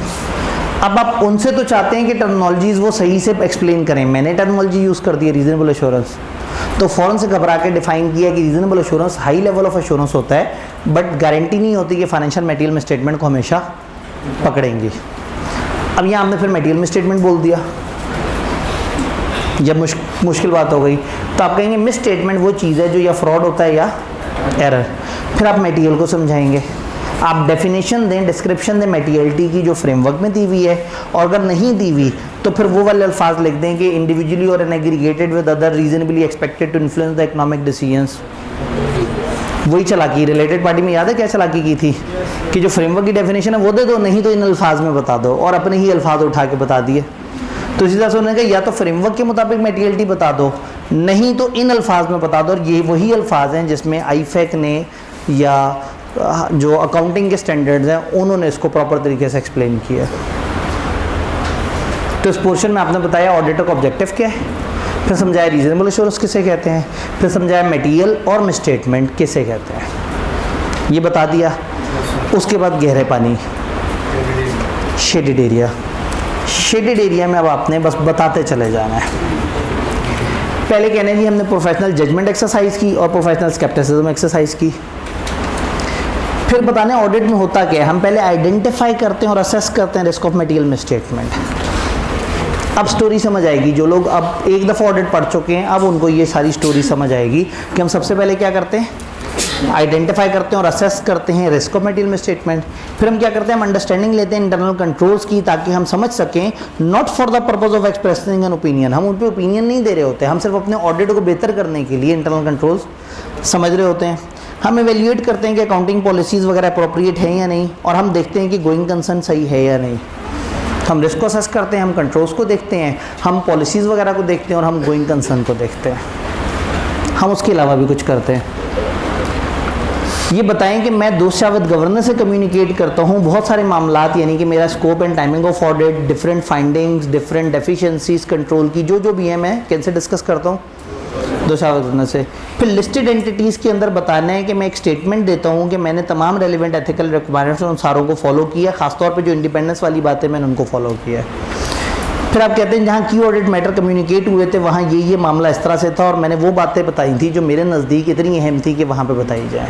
अब आप उनसे तो चाहते हैं कि टर्मिनोलॉजीज वो सही से एक्सप्लेन करें। मैंने टर्मिनोलॉजी यूज़ कर दी है रीजनेबल एश्योरेंस, तो फ़ौरन से घबरा के डिफाइन किया कि reasonable assurance high level of assurance होता है, बट गारंटी नहीं होती कि फाइनेंशियल मटेरियल में स्टेटमेंट को हमेशा पकड़ेंगे। अब यहाँ हमने फिर मटेरियल में स्टेटमेंट बोल दिया, जब मुश्किल बात हो गई तो आप कहेंगे मिस स्टेटमेंट वो चीज़ है जो या फ्रॉड होता है या एरर। फिर आप मटेरियल को समझाएंगे, आप डेफिनेशन दें, डिस्क्रिप्शन दें मटेरियलिटी की जो फ्रेमवर्क में दी हुई है, और अगर नहीं दी हुई तो फिर वो वाले अल्फाज लिख दें कि इंडिविजुअली और aggregated with other reasonably expected to influence the economic decisions. वही चालाकी, रिलेटेड पार्टी में याद है क्या चालाकी की थी कि जो फ्रेमवर्क की डेफिनेशन है वो दे दो, नहीं तो इन अल्फाज में बता दो, और अपने ही अल्फाज उठा के बता दिए। तो इसी तरह से उन्होंने कहा या तो फ्रेमवर्क के मुताबिक मटेरियलिटी बता दो, नहीं तो इन अल्फाज में बता दो। और ये वही अल्फाज हैं जिसमें आईफेक ने या जो अकाउंटिंग के स्टैंडर्ड्स हैं उन्होंने इसको प्रॉपर तरीके से एक्सप्लेन किया। तो इस पोर्शन में आपने बताया ऑडिटर का ऑब्जेक्टिव क्या है, फिर समझाया रीजनेबल एश्योरेंस किसे कहते हैं, फिर समझाया मटेरियल और मिसस्टेटमेंट किसे कहते हैं, ये बता दिया। उसके बाद गहरे पानी, शेडेड एरिया। शेडेड एरिया में अब आपने बस बताते चले जाना है। पहले कहने जी हमने प्रोफेशनल जजमेंट एक्सरसाइज की और प्रोफेशनल स्केप्टिसिज्म एक्सरसाइज की। फिर बताने ऑडिट में होता क्या है, हम पहले आइडेंटिफाई करते हैं और असेस करते हैं रिस्क ऑफ मटेरियल मिसस्टेटमेंट। अब स्टोरी समझ आएगी, जो लोग अब एक दफ़ा ऑडिट पढ़ चुके हैं अब उनको ये सारी स्टोरी समझ आएगी कि हम सबसे पहले क्या करते हैं, आइडेंटिफाई करते हैं और असेस करते हैं रिस्क ऑफ मटेरियल मिसस्टेटमेंट। फिर हम क्या करते हैं, हम अंडरस्टैंडिंग लेते हैं इंटरनल कंट्रोल्स की, ताकि हम समझ सकें, not for the purpose of expressing an opinion, हम उन पर ओपिनियन नहीं दे रहे होते, हम सिर्फ अपने ऑडिट को बेहतर करने के लिए इंटरनल कंट्रोल्स समझ रहे होते हैं। हम एवेल्यूएट करते हैं कि अकाउंटिंग पॉलिसीज़ वगैरह अप्रोप्रिएट हैं या नहीं, और हम देखते हैं कि गोइंग कंसर्न सही है या नहीं। हम रिस्क को असेस करते हैं, हम कंट्रोल्स को देखते हैं, हम पॉलिसीज़ वगैरह को देखते हैं, और हम गोइंग कंसर्न को देखते हैं। हम उसके अलावा भी कुछ करते हैं। ये बताएं कि मैं दोषा विद गवर्नेंस से कम्युनिकेट करता हूँ बहुत सारे मामलात, यानी कि मेरा scope and timing of audit, different findings, different deficiencies control की जो भी है मैं कैसे डिस्कस करता हूँ, दोषा विद गवर्नेंस से। फिर लिस्टेड एंटिटीज़ के अंदर बताना है कि मैं एक स्टेटमेंट देता हूँ कि मैंने तमाम रेलिवेंट एथिकल रिक्वायरमेंट्स उन सारों को फॉलो किया, खासतौर पर जो इंडिपेंडेंस वाली बातें मैंने उनको फॉलो किया। फिर आप कहते हैं जहाँ की ऑडिट मैटर कम्युनिकेट हुए थे वहाँ ये मामला इस तरह से था, और मैंने वो बातें बताई थी जो मेरे नज़दीक इतनी अहम थी कि वहाँ पे बताई जाए।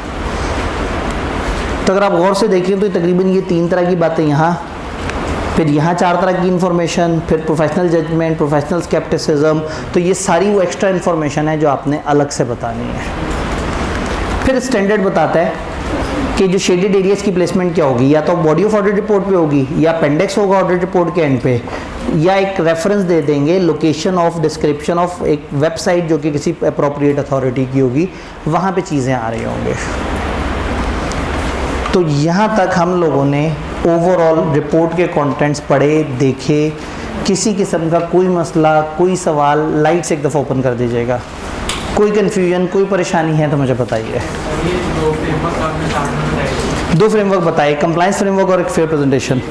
तो अगर आप गौर से देखें तो तकरीबन ये 3 तरह की बातें यहाँ, फिर यहाँ 4 तरह की इन्फॉर्मेशन, फिर प्रोफेशनल जजमेंट, प्रोफेशनल स्केप्टिसिज्म, तो ये सारी वो एक्स्ट्रा इन्फॉर्मेशन है जो आपने अलग से बतानी है। फिर स्टैंडर्ड बताता है कि जो शेडेड एरियाज़ की प्लेसमेंट क्या होगी, या तो बॉडी ऑफ ऑडिट रिपोर्ट पे होगी, या अपेंडिक्स होगा ऑडिट रिपोर्ट के एंड पे, या एक रेफरेंस दे देंगे लोकेशन ऑफ डिस्क्रिप्शन ऑफ एक वेबसाइट जो कि किसी अप्रोप्रिएट अथॉरिटी की होगी, वहाँ पे चीज़ें आ रही होंगे। तो यहाँ तक हम लोगों ने ओवरऑल रिपोर्ट के कंटेंट्स पढ़े, देखे। किसी किस्म का कोई मसला, कोई सवाल लाइट से एक दफ़ा ओपन कर दीजिएगा, कोई कन्फ्यूजन, कोई परेशानी है तो मुझे बताइए। दो फ्रेमवर्क बताए, कंप्लायंस फ्रेमवर्क और एक फेयर प्रेजेंटेशन।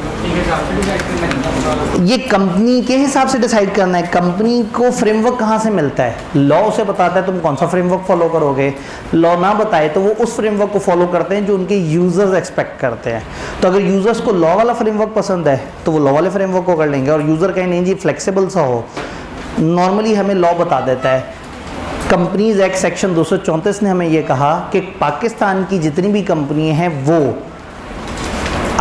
ये कंपनी के हिसाब से डिसाइड करना है, कंपनी को फ्रेमवर्क कहाँ से मिलता है। लॉ उसे बताता है तुम कौन सा फ्रेमवर्क फॉलो करोगे, लॉ ना बताए तो वो उस फ्रेमवर्क को फॉलो करते हैं जो उनके यूजर्स एक्सपेक्ट करते हैं। तो अगर यूजर्स को लॉ वाला फ्रेमवर्क पसंद है तो वो लॉ वाले फ्रेमवर्क को कर लेंगे, और यूजर कहें नहीं जी फ्लेक्सिबल सा हो, नॉर्मली हमें लॉ बता देता है। कंपनीज एक्ट सेक्शन 234 ने हमें ये कहा कि पाकिस्तान की जितनी भी कंपनी हैं वो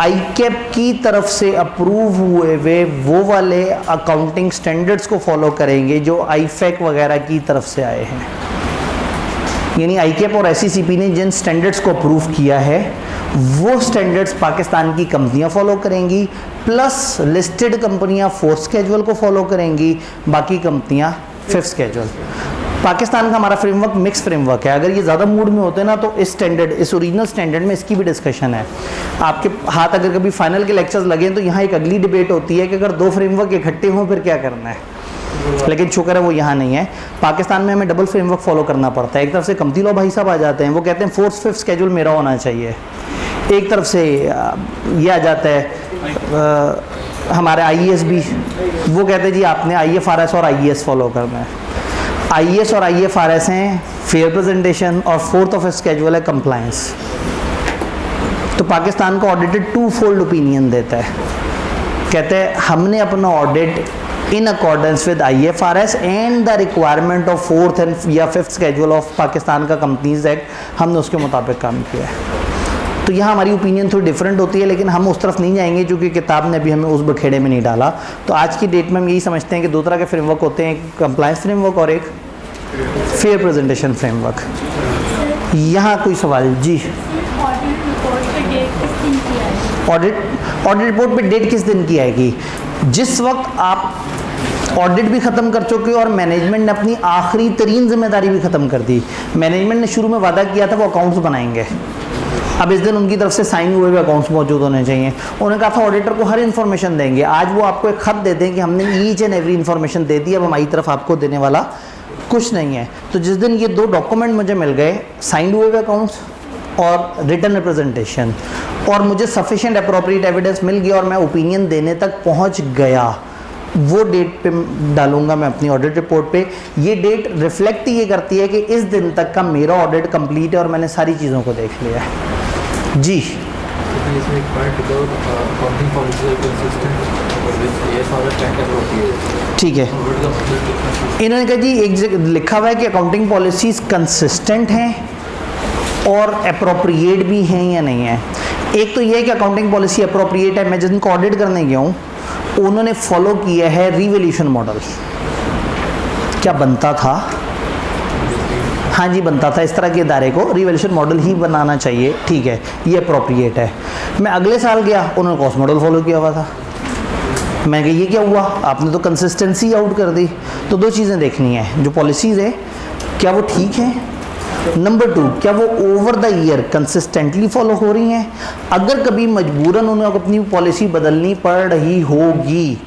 आईकैप की तरफ से अप्रूव हुए वे वो वाले अकाउंटिंग स्टैंडर्ड्स को फॉलो करेंगे जो आईफैक वगैरह की तरफ से आए हैं। यानी आईकैप और एससीसीपी ने जिन स्टैंडर्ड्स को अप्रूव किया है वो स्टैंडर्ड्स पाकिस्तान की कंपनियां फॉलो करेंगी, प्लस लिस्टेड कंपनियां फोर्थ स्केड्यूल को फॉलो करेंगी, बाकी कंपनियां फिफ्थ स्केड्यूल। पाकिस्तान का हमारा फ्रेमवर्क मिक्स फ्रेमवर्क है। अगर ये ज़्यादा मूड में होते हैं ना तो इस स्टैंडर्ड, इस ओरिजिनल स्टैंडर्ड में इसकी भी डिस्कशन है। आपके हाथ अगर कभी फाइनल के लेक्चर्स लगे तो यहाँ एक अगली डिबेट होती है कि अगर दो फ्रेमवर्क इकट्ठे हों फिर क्या करना है, लेकिन शुक्र है वो यहाँ नहीं है। पाकिस्तान में हमें डबल फ्रेमवर्क फॉलो करना पड़ता है। एक तरफ से कंपनी लॉ भाई साहब आ जाते हैं, वो कहते हैं फोर्थ फिफ्थ स्केड्यूल मेरा होना चाहिए। एक तरफ से ये आ जाता है हमारे आईएएस भी, वो कहते हैं जी आपने आईएफआरएस और आईएएस फॉलो करना है। आईएएस और आईएफआरएस हैं फेयर प्रेजेंटेशन, और फोर्थ ऑफ स्केड्यूल है कंप्लायंस। तो पाकिस्तान का ऑडिटेड टू फोल्ड ओपिनियन देता है, कहते हैं हमने अपना audit in accordance with IFRS and the requirement of fourth and या फिफ्थ स्केड्यूल ऑफ पाकिस्तान का कंपनीज एक्ट, हमने उसके मुताबिक काम किया है। तो यहाँ हमारी ओपिनियन थोड़ी डिफरेंट होती है, लेकिन हम उस तरफ नहीं जाएंगे क्योंकि किताब ने अभी हमें उस बखेड़े में नहीं डाला। तो आज की डेट में हम यही समझते हैं कि दो तरह के फ्रेमवर्क होते हैं, एक कंप्लायंस फ्रेमवर्क और एक फेयर प्रेजेंटेशन फ्रेमवर्क। यहाँ कोई सवाल? जी, ऑडिट रिपोर्ट पे डेट किस दिन की आएगी? जिस वक्त आप ऑडिट भी ख़त्म कर चुके हो और मैनेजमेंट ने अपनी आखिरी तरीन जिम्मेदारी भी ख़त्म कर दी। मैनेजमेंट ने शुरू में वादा किया था वो अकाउंट्स बनाएंगे, अब इस दिन उनकी तरफ से साइन हुए हुए अकाउंट्स मौजूद होने चाहिए। उन्होंने कहा था ऑडिटर को हर इन्फॉर्मेशन देंगे, आज वो आपको एक खत दे दें कि हमने ईच एंड एवरी इन्फॉर्मेशन दे दी, अब हमारी तरफ आपको देने वाला कुछ नहीं है। तो जिस दिन ये दो डॉक्यूमेंट मुझे मिल गए, साइंड हुए हुए अकाउंट्स और रिटर्न रिप्रेजेंटेशन, और मुझे सफिशिएंट अप्रोप्रिएट एविडेंस मिल गया और मैं ओपिनियन देने तक पहुंच गया, वो डेट पे डालूंगा मैं अपनी ऑडिट रिपोर्ट पे। ये डेट रिफ्लेक्ट ये करती है कि इस दिन तक का मेरा ऑडिट कंप्लीट है और मैंने सारी चीज़ों को देख लिया है। जी, ठीक है। इन्होंने कहा जी एक जगह लिखा हुआ है कि अकाउंटिंग पॉलिसीज़ कंसिस्टेंट हैं और अप्रोप्रिएट भी हैं या नहीं है। एक तो ये है कि अकाउंटिंग पॉलिसी अप्रोप्रिएट है। मैं जिनको ऑडिट करने गया हूँ उन्होंने फॉलो किया है रिवैल्यूएशन मॉडल। क्या बनता था? हाँ जी, बनता था। इस तरह के इदारे को रिवैल्यूएशन मॉडल ही बनाना चाहिए, ठीक है, ये अप्रोप्रिएट है। मैं अगले साल गया, उन्होंने कॉस्ट मॉडल फॉलो किया हुआ था। मैं कहा ये क्या हुआ, आपने तो कंसिस्टेंसी आउट कर दी। तो दो चीज़ें देखनी है, जो पॉलिसीज़ है क्या वो ठीक है, नंबर 2 क्या वो over the year consistently follow हो रही हैं। अगर कभी मजबूरन उन्हें अपनी पॉलिसी बदलनी पड़ रही होगी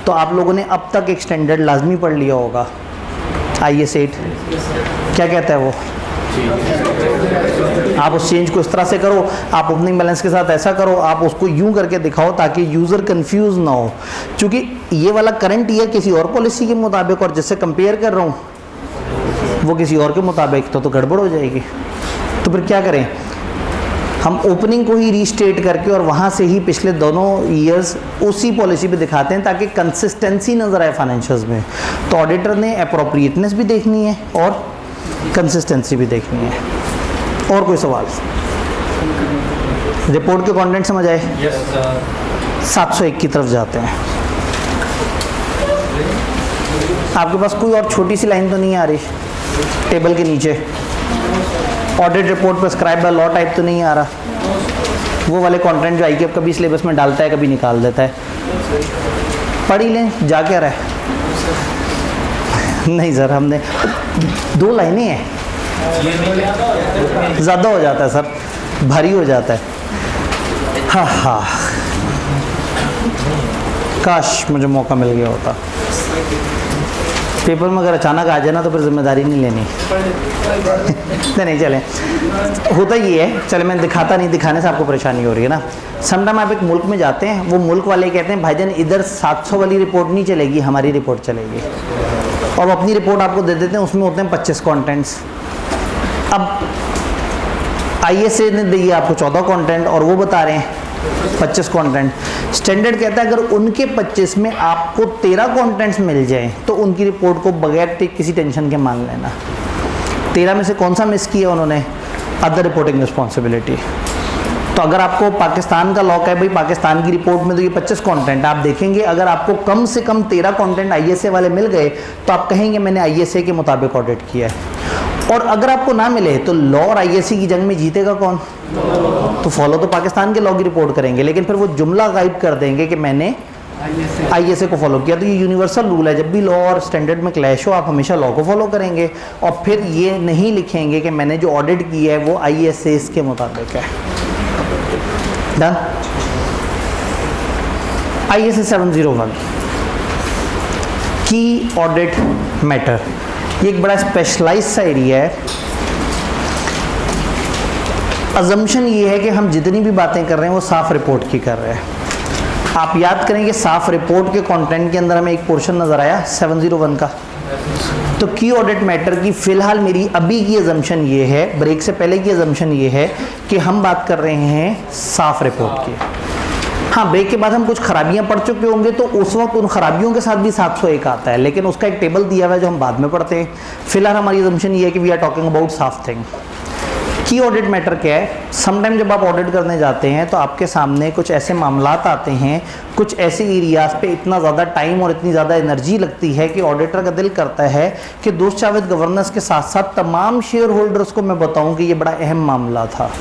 तो आप लोगों ने अब तक एक स्टैंडर्ड लाजमी पढ़ लिया होगा, IAS 8 क्या कहता है वो, आप उस चेंज को इस तरह से करो, आप ओपनिंग बैलेंस के साथ ऐसा करो, आप उसको यूं करके दिखाओ ताकि यूज़र कंफ्यूज ना हो। क्योंकि ये वाला करंट ईयर किसी और पॉलिसी के मुताबिक और जिससे कंपेयर कर रहा हूँ वो किसी और के मुताबिक, तो गड़बड़ हो जाएगी। तो फिर क्या करें, हम ओपनिंग को ही रीस्टेट करके और वहाँ से ही पिछले दोनों ईयर्स उसी पॉलिसी पे दिखाते हैं ताकि कंसिस्टेंसी नज़र आए फाइनेंशियल्स में। तो ऑडिटर ने अप्रोप्रिएटनेस भी देखनी है और कंसिस्टेंसी भी देखनी है। और कोई सवाल? रिपोर्ट के कंटेंट समझ आए? 701 की तरफ जाते हैं। आपके पास कोई और छोटी सी लाइन तो नहीं आ रही टेबल के नीचे? ऑडिट रिपोर्ट पर स्क्राइब बाय लॉ टाइप तो नहीं आ रहा? वो वाले कंटेंट जो आईकेएफ कभी सिलेबस में डालता है कभी निकाल देता है, पढ़ ही लें, जा क्या रहा है। नहीं सर, हमने 2 लाइनें हैं, ज़्यादा हो जाता है सर, भारी हो जाता है। हाँ हाँ, काश मुझे मौका मिल गया होता। पेपर में अगर अचानक आ जाए ना तो फिर जिम्मेदारी नहीं लेनी। नहीं चले, होता ये है, चले मैं दिखाता नहीं, दिखाने से आपको परेशानी हो रही है ना। समटाइम आप एक मुल्क में जाते हैं, वो मुल्क वाले कहते हैं भाईजान इधर 700 वाली रिपोर्ट नहीं चलेगी, हमारी रिपोर्ट चलेगी, और अपनी रिपोर्ट आपको दे देते हैं, उसमें होते हैं 25 कंटेंट्स। अब ISA ने दी है आपको 14 कंटेंट और वो बता रहे हैं 25 कंटेंट। स्टैंडर्ड कहता है अगर उनके 25 में आपको 13 कंटेंट्स मिल जाए तो उनकी रिपोर्ट को बगैर किसी टेंशन के मान लेना। 13 में से कौन सा मिस किया उन्होंने? Other reporting responsibility. तो अगर आपको पाकिस्तान का लॉक है भाई, पाकिस्तान की रिपोर्ट में तो ये 25 कंटेंट आप देखेंगे, अगर आपको कम से कम 13 कंटेंट ISA वाले मिल गए तो आप कहेंगे मैंने ISA के मुताबिक ऑडिट किया है। और अगर आपको ना मिले तो लॉ और ISA की जंग में जीतेगा कौन? तो फॉलो तो पाकिस्तान के लॉ की रिपोर्ट करेंगे, लेकिन फिर वो जुमला गायब कर देंगे कि मैंने ISA को फॉलो किया। तो ये यूनिवर्सल रूल है, जब भी लॉ और स्टैंडर्ड में क्लैश हो आप हमेशा लॉ को फॉलो करेंगे, और फिर ये नहीं लिखेंगे कि मैंने जो ऑडिट किया है वो ISA के मुताबिक है। डन। ISA 701 की ऑडिट मैटर, ये एक बड़ा स्पेशलाइज्ड सा एरिया है। अजम्पशन ये है कि हम जितनी भी बातें कर रहे हैं वो साफ रिपोर्ट की कर रहे हैं। आप याद करें कि साफ रिपोर्ट के कंटेंट के अंदर हमें एक पोर्शन नजर आया 701 का। तो की ऑडिट मैटर की फिलहाल मेरी अभी की अजम्पशन ये है, ब्रेक से पहले की अजम्पशन ये है कि हम बात कर रहे हैं साफ रिपोर्ट की। हाँ, ब्रेक के बाद हम कुछ खराबियां पढ़ चुके होंगे तो उस वक्त उन खराबियों के साथ भी 701 आता है, लेकिन उसका एक टेबल दिया हुआ है जो हम बाद में पढ़ते हैं। फिलहाल हमारी अजम्पशन ये है कि वी आर टॉकिंग अबाउट साफ थिंग। की ऑडिट मैटर क्या है? समटाइम जब आप ऑडिट करने जाते हैं तो आपके सामने कुछ ऐसे मामलात आते हैं, कुछ ऐसे एरियाज पे इतना ज़्यादा टाइम और इतनी ज़्यादा एनर्जी लगती है कि ऑडिटर का दिल करता है कि दोस्त जावेद गवर्नेंस के साथ साथ तमाम शेयर होल्डर्स को मैं बताऊं कि ये बड़ा अहम मामला था।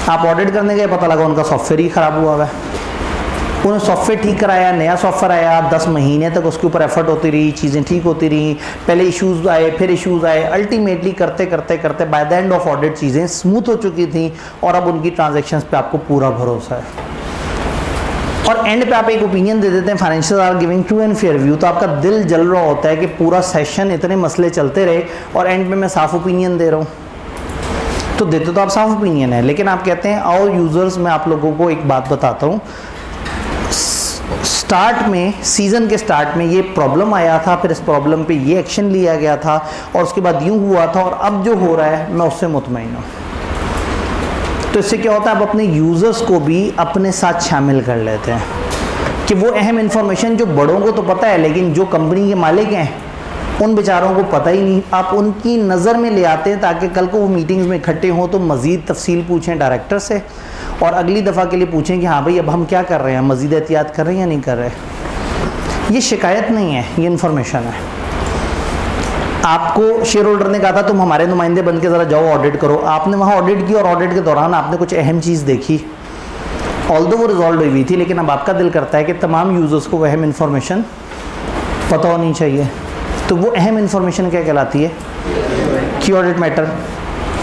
आप ऑडिट करने गए, पता लगा उनका सॉफ्टवेयर ही ख़राब हुआ है, उन्होंने सॉफ्टवेयर ठीक कराया, नया सॉफ्टवेयर आया, 10 महीने तक उसके ऊपर एफर्ट होती रही, चीज़ें ठीक होती रही, पहले इश्यूज़ आए फिर इश्यूज़ आए, अल्टीमेटली करते करते करते bye the end of audit चीज़ें स्मूथ हो चुकी थी और अब उनकी ट्रांजैक्शंस पे आपको पूरा भरोसा है। और एंड पे आप एक ओपिनियन दे देते हैं, financial are giving true and fair view, तो आपका दिल जल रहा होता है कि पूरा सेशन इतने मसले चलते रहे और एंड पे मैं साफ ओपिनियन दे रहा हूँ। तो देते तो आप साफ ओपिनियन है, लेकिन आप कहते हैं आओ यूज़र्स, मैं आप लोगों को एक बात बताता हूँ। स्टार्ट में, सीज़न के स्टार्ट में ये प्रॉब्लम आया था, फिर इस प्रॉब्लम पे ये एक्शन लिया गया था और उसके बाद यूँ हुआ था और अब जो हो रहा है मैं उससे मुतमईन हूँ। तो इससे क्या होता है, आप अपने यूज़र्स को भी अपने साथ शामिल कर लेते हैं कि वो अहम इंफॉर्मेशन जो बड़ों को तो पता है लेकिन जो कंपनी के मालिक हैं उन बेचारों को पता ही नहीं, आप उनकी नज़र में ले आते हैं ताकि कल को वो मीटिंग्स में इकट्ठे हों तो मज़ीद तफसील पूछें डायरेक्टर से और अगली दफ़ा के लिए पूछें कि हाँ भाई अब हम क्या कर रहे हैं, मज़ीद एहतियात कर रहे हैं या नहीं कर रहे। ये शिकायत नहीं है, ये इन्फॉर्मेशन है। आपको शेयर होल्डर ने कहा था तुम हमारे नुमाइंदे बन के ज़रा जाओ ऑडिट करो, आपने वहाँ ऑडिट की और ऑडिट के दौरान आपने कुछ अहम चीज़ देखी, ऑल्दो वो रिजॉल्व हुई थी, लेकिन अब आपका दिल करता है कि तमाम यूज़र्स को वह अहम इन्फॉर्मेशन पता होनी चाहिए। तो वो अहम इन्फॉर्मेशन क्या कहलाती है? की ऑडिट मैटर।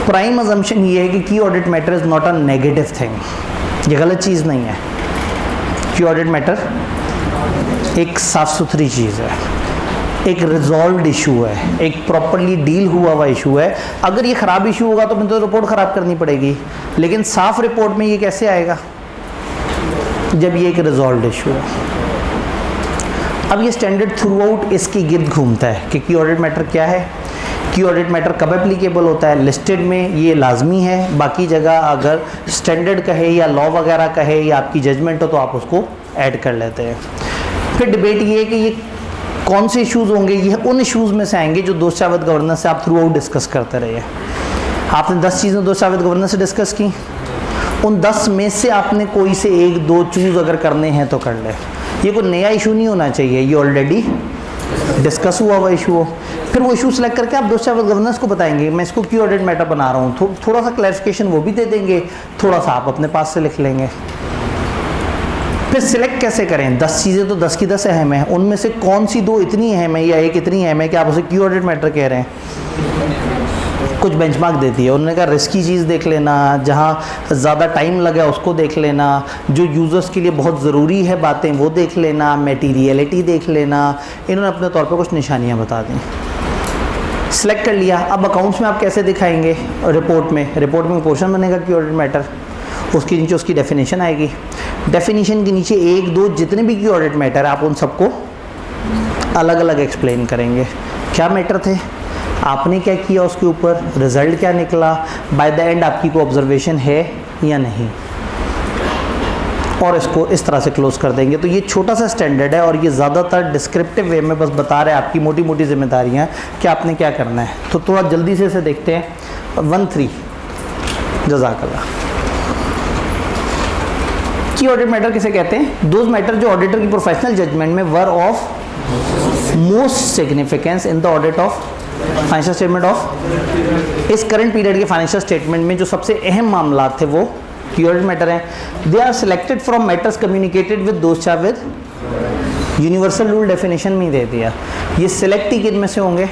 प्राइम अजम्पशन ये है कि की audit matter is not a negative thing, ये गलत चीज़ नहीं है। की ऑडिट मैटर एक साफ़ सुथरी चीज़ है, एक रिजॉल्व्ड इशू है, एक प्रॉपरली डील हुआ हुआ इशू है। अगर ये ख़राब इशू होगा तो फिर तो रिपोर्ट ख़राब करनी पड़ेगी, लेकिन साफ़ रिपोर्ट में ये कैसे आएगा जब ये एक रिजॉल्व्ड इशू है। अब ये स्टैंडर्ड थ्रू आउट इसकी गिर्द घूमता है कि की ऑडिट मैटर क्या है, की ऑडिट मैटर कब एप्लीकेबल होता है। लिस्टेड में ये लाजमी है, बाकी जगह अगर स्टैंडर्ड कहे या लॉ वगैरह कहे या आपकी जजमेंट हो तो आप उसको ऐड कर लेते हैं। फिर डिबेट ये है कि ये कौन से इश्यूज़ होंगे, ये उन इश्यूज़ में से आएंगे जो दोस्त जावेद गवर्नेंस से आप थ्रू आउट डिस्कस करते रहे। आपने 10 चीज़ें दोस्त जावेद गवर्नेंस से डिस्कस की, उन 10 में से आपने कोई से 1-2 चूज़ अगर करने हैं तो कर ले। ये कोई नया इशू नहीं होना चाहिए, ये ऑलरेडी डिस्कस हुआ हुआ इशू हो। फिर वो इशू सेलेक्ट करके आप दोस्त जावेद गवर्नेंस को बताएंगे मैं इसको की ऑडिट मैटर बना रहा हूँ, थोड़ा सा क्लैरिफिकेशन वो भी दे देंगे, थोड़ा सा आप अपने पास से लिख लेंगे। फिर सिलेक्ट कैसे करें? 10 चीज़ें तो 10 की 10 अहम है, उनमें से कौन सी 2 इतनी अहम है या एक इतनी अहम है कि आप उसे की ऑडिट मैटर कह रहे हैं। कुछ बेंचमार्क देती है। उन्होंने कहा रिस्की चीज़ देख लेना, जहाँ ज़्यादा टाइम लगा उसको देख लेना, जो यूज़र्स के लिए बहुत ज़रूरी है बातें वो देख लेना, मटेरियलिटी देख लेना। इन्होंने अपने तौर पे कुछ निशानियाँ बता दी। सिलेक्ट कर लिया। अब अकाउंट्स में आप कैसे दिखाएंगे? रिपोर्ट में पोर्शन बनेगा की ऑडिट मैटर, उसके नीचे उसकी डेफिनेशन आएगी। डेफिनेशन के नीचे 1, 2 जितने भी की ऑडिट मैटर आप उन सबको अलग अलग एक्सप्लेन करेंगे। क्या मैटर थे, आपने क्या किया उसके ऊपर, रिजल्ट क्या निकला, बाय द एंड आपकी कोई ऑब्जर्वेशन है या नहीं, और इसको इस तरह से क्लोज कर देंगे। तो ये छोटा सा स्टैंडर्ड है और ये ज़्यादातर डिस्क्रिप्टिव वे में बस बता रहे हैं आपकी मोटी मोटी जिम्मेदारियाँ कि आपने क्या करना है। तो थोड़ा जल्दी से इसे देखते हैं। 1-3 जज़ाकल्लाह। की ऑडिट मैटर किसे कहते हैं? दोज मैटर जो ऑडिटर की प्रोफेशनल जजमेंट में वर of most significance in the audit of financial statement of, इस करंट पीरियड के फाइनेंशियल स्टेटमेंट में जो सबसे अहम मामला थे वो की ऑडिट मैटर हैं। They are selected from matters communicated with दोस्त विद यूनिवर्सल रूल, डेफिनेशन में ही दे दिया। ये सिलेक्ट ही किन में से होंगे?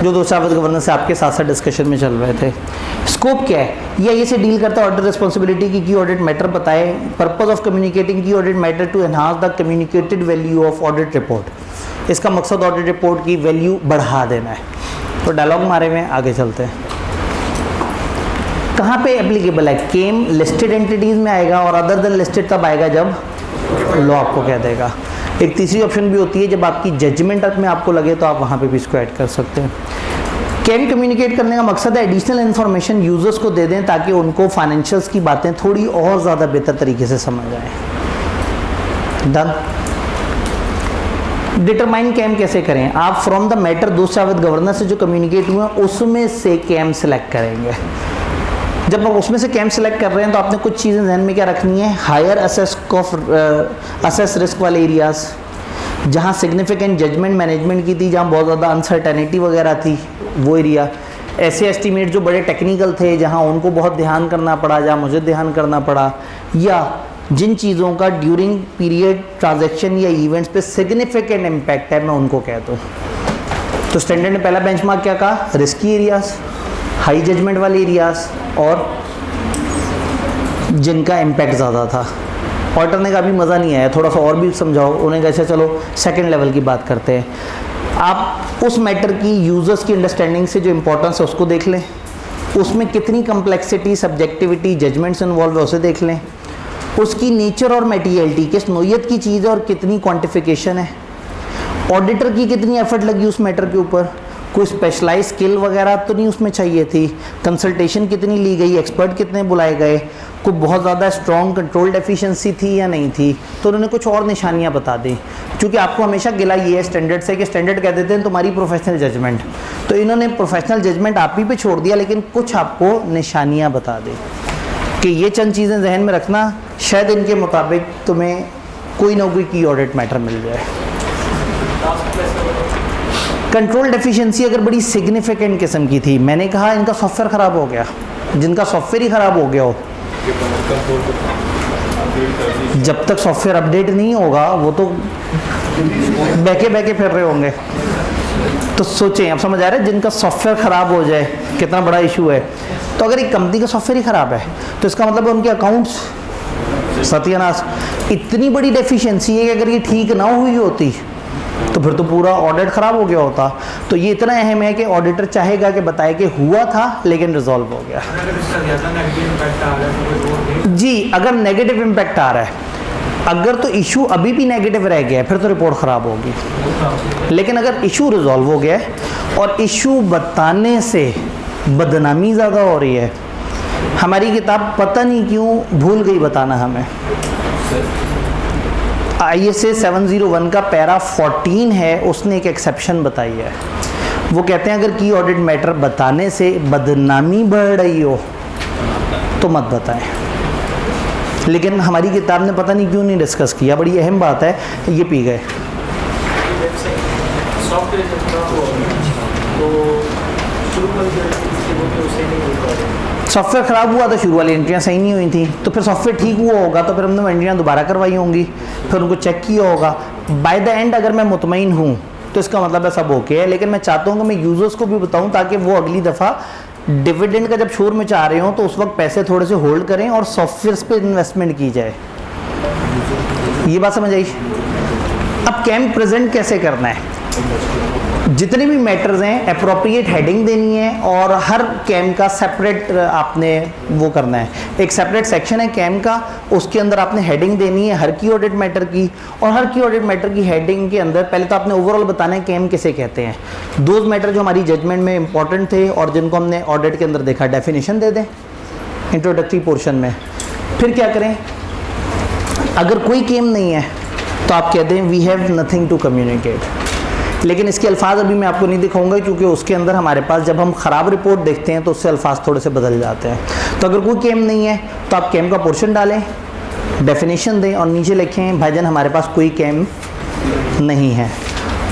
जो दोस्त विद गवर्नेंस से आपके साथ साथ डिस्कशन में चल रहे थे। स्कोप क्या है? ये से डील करता है audit responsibility key audit matter बताए। Purpose of communicating key audit matter to enhance the communicated value of audit report. इसका मकसद ऑडिट रिपोर्ट की वैल्यू बढ़ा देना है। तो डायलॉग मारे में आगे चलते हैं। कहाँ पे एप्लीकेबल है? केम लिस्टेड एंटिटीज में आएगा और अदर देन लिस्टेड तब आएगा जब लॉ आपको कह देगा। एक तीसरी ऑप्शन भी होती है जब आपकी जजमेंट में आपको लगे तो आप वहाँ पे भी इसको ऐड कर सकते हैं। कैन कम्युनिकेट करने का मकसद है एडिशनल इन्फॉर्मेशन यूजर्स को दे दें ताकि उनको फाइनेंशियल्स की बातें थोड़ी और ज़्यादा बेहतर तरीके से समझ आए। डन। डिटरमाइन कैम कैसे करें? आप फ्रॉम द मैटर दोस्त विद गवर्नर से जो कम्युनिकेट हुए उसमें से कैम सेलेक्ट करेंगे। जब आप उसमें से कैम सेलेक्ट कर रहे हैं तो आपने कुछ चीज़ें ध्यान में क्या रखनी है? हायर असेस रिस्क वाले एरियाज़, जहाँ सिग्निफिकेंट जजमेंट मैनेजमेंट की थी, जहाँ बहुत ज़्यादा अनसर्टेनिटी वगैरह थी, वो एरिया। ऐसे एस्टीमेट जो बड़े टेक्निकल थे जहाँ उनको बहुत ध्यान करना पड़ा, जहाँ मुझे ध्यान करना पड़ा, या जिन चीज़ों का ड्यूरिंग पीरियड ट्रांजैक्शन या इवेंट्स पे सिग्निफिकेंट इम्पैक्ट है, मैं उनको कहता हूँ। तो स्टैंडर्ड ने पहला बेंचमार्क क्या कहा? रिस्की एरियाज़, हाई जजमेंट वाले एरियाज़ और जिनका इम्पैक्ट ज़्यादा था। ऑडिटर ने कहा अभी मज़ा नहीं आया, थोड़ा सा और भी समझाओ। उन्हें कहा अच्छा चलो सेकंड लेवल की बात करते हैं। आप उस मैटर की यूज़र्स की अंडरस्टैंडिंग से जो इम्पोर्टेंस है उसको देख लें, उसमें कितनी कम्प्लेक्सिटी, सब्जेक्टिविटी, जजमेंट्स इन्वॉल्व है उसे देख लें, उसकी नेचर और मटेरियलिटी किस नोयत की चीज़ है और कितनी क्वांटिफिकेशन है, ऑडिटर की कितनी एफर्ट लगी उस मैटर के ऊपर, कोई स्पेशलाइज स्किल वगैरह तो नहीं उसमें चाहिए थी, कंसल्टेशन कितनी ली गई, एक्सपर्ट कितने बुलाए गए, कोई बहुत ज़्यादा स्ट्रॉन्ग कंट्रोल डेफिशिएंसी थी या नहीं थी। तो उन्होंने कुछ और निशानियां बता दी। क्योंकि आपको हमेशा गिला ये है स्टैंडर्ड से कि स्टैंडर्ड कह देते हैं तुम्हारी प्रोफेशनल जजमेंट, तो इन्होंने प्रोफेशनल जजमेंट आप ही पे छोड़ दिया, लेकिन कुछ आपको निशानियाँ बता दी कि ये चंद चीज़ें जहन में रखना, शायद इनके मुताबिक तुम्हें कोई ना कोई की ऑडिट मैटर मिल जाए। कंट्रोल डेफिशिएंसी अगर बड़ी सिग्निफिकेंट किस्म की थी, मैंने कहा इनका सॉफ्टवेयर ख़राब हो गया, जिनका सॉफ्टवेयर ही ख़राब हो गया हो, जब तक सॉफ्टवेयर अपडेट नहीं होगा वो तो बहके फिर रहे होंगे। तो सोचें, आप समझ आ रहे हैं, जिनका सॉफ्टवेयर ख़राब हो जाए कितना बड़ा इशू है। तो अगर एक कंपनी का सॉफ्टवेयर ही ख़राब है तो इसका मतलब है उनके अकाउंट्स सत्यानाश। इतनी बड़ी डेफिशिएंसी है कि अगर ये ठीक ना हुई होती तो फिर तो पूरा ऑडिट ख़राब हो गया होता। तो ये इतना अहम है कि ऑडिटर चाहेगा कि बताए कि हुआ था लेकिन रिजॉल्व हो गया। जी, अगर नेगेटिव इम्पैक्ट आ रहा है, अगर तो इशू अभी भी नेगेटिव रह गया है फिर तो रिपोर्ट ख़राब होगी। लेकिन अगर इशू रिजॉल्व हो गया है और इशू बताने से बदनामी ज़्यादा हो रही है, हमारी किताब पता नहीं क्यों भूल गई बताना हमें, ISA 701 का पैरा 14 है, उसने एक एक्सेप्शन बताई है। वो कहते हैं अगर की ऑडिट मैटर बताने से बदनामी बढ़ रही हो तो मत बताएं। लेकिन हमारी किताब ने पता नहीं क्यों नहीं डिस्कस किया, बड़ी अहम बात है, ये पी गए। सॉफ्टवेयर ख़राब हुआ तो शुरू वाली एंट्रियाँ सही नहीं हुई थी, तो फिर सॉफ्टवेयर ठीक हुआ होगा तो फिर हमने एंट्रियाँ दोबारा करवाई होंगी, फिर उनको चेक किया होगा। बाय द एंड अगर मैं मुतमईन हूँ तो इसका मतलब है सब ओके है। लेकिन मैं चाहता हूँ कि मैं यूज़र्स को भी बताऊँ ताकि वो अगली दफ़ा डिविडेंड का जब शोर में चाह रहे हो तो उस वक्त पैसे थोड़े से होल्ड करें और सॉफ्टवेयर पे इन्वेस्टमेंट की जाए। ये बात समझ आई। अब कैम प्रेजेंट कैसे करना है, जितने भी मैटर्स हैं अप्रोप्रिएट हेडिंग देनी है और हर कैम का सेपरेट आपने वो करना है। एक सेपरेट सेक्शन है कैम का, उसके अंदर आपने हेडिंग देनी है हर की ऑडिट मैटर की, और हर की ऑडिट मैटर की हेडिंग के अंदर पहले तो आपने ओवरऑल बताना है कैम किसे कहते हैं। दो मैटर जो हमारी जजमेंट में इंपॉर्टेंट थे और जिनको हमने ऑडिट के अंदर देखा, डेफिनेशन दे दें इंट्रोडक्टरी पोर्शन में। फिर क्या करें, अगर कोई केम नहीं है तो आप कहते हैं we have nothing to communicate. लेकिन इसके अल्फाज अभी मैं आपको नहीं दिखाऊंगा क्योंकि उसके अंदर हमारे पास जब हम ख़राब रिपोर्ट देखते हैं तो उससे अल्फाज थोड़े से बदल जाते हैं। तो अगर कोई केम नहीं है तो आप केम का पोर्शन डालें, डेफिनेशन दें और नीचे लिखें भाईजान हमारे पास कोई केम नहीं है,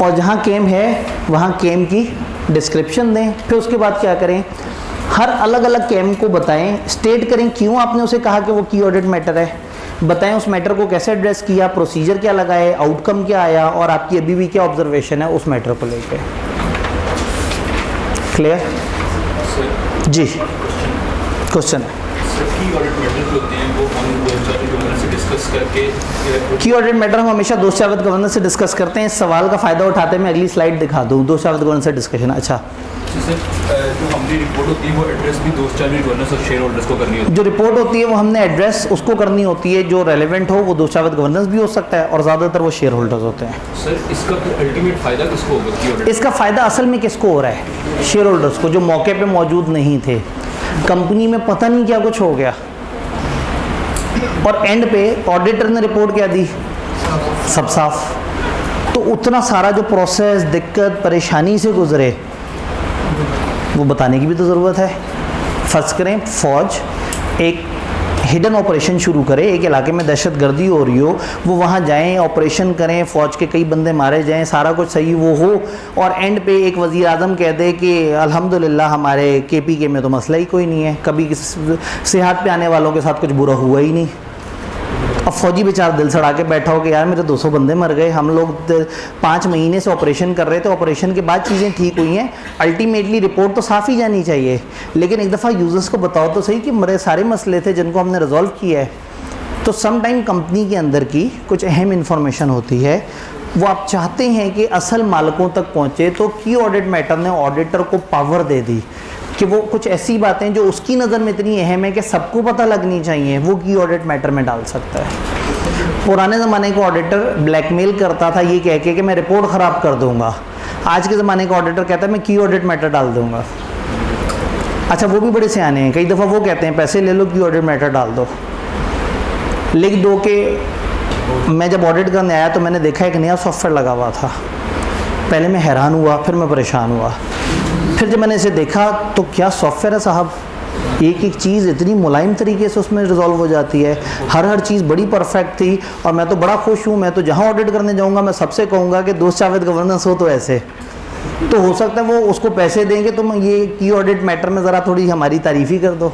और जहाँ केम है वहाँ केम की डिस्क्रिप्शन दें। फिर उसके बाद क्या करें, हर अलग अलग केम को बताएं, स्टेट करें क्यों आपने उसे कहा कि वो की ऑडिट मैटर है, बताएं उस मैटर को कैसे एड्रेस किया, प्रोसीजर क्या लगाए, आउटकम क्या आया और आपकी अभी भी क्या ऑब्जर्वेशन है उस मैटर को लेकर। क्लियर जी? क्वेश्चन की ऑडिट मैटर जो होते हैं वो हम गवर्नर से डिस्कस करके की ऑडिट मैटर हम हमेशा दोस्त शावत गवर्नर से डिस्कस करते हैं। इस सवाल का फ़ायदा उठाते मैं अगली स्लाइड दिखा दूँ, दोस्त शावत गवर्नर से डिस्कशन। अच्छा, सर जो हमारी रिपोर्ट होती है वो एड्रेस भी दोस्त चार्ज गवर्नर्स और शेयर होल्डर्स को करनी होती है। जो रिपोर्ट होती है वो हमने एड्रेस उसको करनी होती है जो रेलेवेंट हो, वो दोस्त शावत गवर्नर्स भी हो सकता है और ज़्यादातर वो शेयर होल्डर्स होते हैं। सर इसका अल्टीमेट फ़ायदा किसको होगा की ऑडिट? इसका फ़ायदा असल में किसको हो रहा है? शेयर होल्डर्स को, जो मौके पे मौजूद नहीं थे, कंपनी में पता नहीं क्या कुछ हो गया और एंड पे ऑडिटर ने रिपोर्ट क्या दी, सब साफ। तो उतना सारा जो प्रोसेस दिक्कत परेशानी से गुजरे वो बताने की भी तो ज़रूरत है। फर्ज करें फ़ौज एक हिडन ऑपरेशन शुरू करे, एक इलाके में दहशतगर्दी हो रही हो, वो वहाँ जाएं, ऑपरेशन करें, फ़ौज के कई बंदे मारे जाएं, सारा कुछ सही वो हो और एंड पे एक वज़ीर आज़म कह दे कि अल्हम्दुलिल्लाह हमारे KPK में तो मसला ही कोई नहीं है, कभी सेहत पे आने वालों के साथ कुछ बुरा हुआ ही नहीं। अब फौजी बेचारा दिल सड़ा के बैठा हो कि यार मेरे 200 बंदे मर गए, हम लोग 5 महीने से ऑपरेशन कर रहे थे, ऑपरेशन के बाद चीज़ें ठीक हुई हैं, अल्टीमेटली रिपोर्ट तो साफ़ ही जानी चाहिए, लेकिन एक दफ़ा यूज़र्स को बताओ तो सही कि मेरे सारे मसले थे जिनको हमने रिजॉल्व किया है। तो सम टाइम कंपनी के अंदर की कुछ अहम इंफॉर्मेशन होती है, वो आप चाहते हैं कि असल मालिकों तक पहुँचे, तो की ऑडिट मैटर ने ऑडिटर को पावर दे दी कि वो कुछ ऐसी बातें जो उसकी नज़र में इतनी अहम है कि सबको पता लगनी चाहिए, वो की ऑडिट मैटर में डाल सकता है। पुराने ज़माने का ऑडिटर ब्लैकमेल करता था ये कह के कि मैं रिपोर्ट ख़राब कर दूंगा, आज के ज़माने का ऑडिटर कहता है मैं की ऑडिट मैटर डाल दूंगा। अच्छा, वो भी बड़े सियाने हैं, कई दफ़ा वो कहते हैं पैसे ले लो की ऑडिट मैटर डाल दो, लिख दो कि मैं जब ऑडिट करने आया तो मैंने देखा एक नया सॉफ्टवेयर लगा हुआ था, पहले मैं हैरान हुआ, फिर मैं परेशान हुआ, फिर जब मैंने इसे देखा तो क्या सॉफ्टवेयर है साहब, एक एक चीज़ इतनी मुलायम तरीके से उसमें रिजॉल्व हो जाती है, हर चीज़ बड़ी परफेक्ट थी और मैं तो बड़ा खुश हूँ। मैं तो जहाँ ऑडिट करने जाऊँगा मैं सबसे कहूँगा कि दोस्त शावत गवर्नेंस हो तो ऐसे, तो हो सकता है वो उसको पैसे देंगे तो ये की ऑडिट मैटर में ज़रा थोड़ी हमारी तारीफ़ ही कर दो।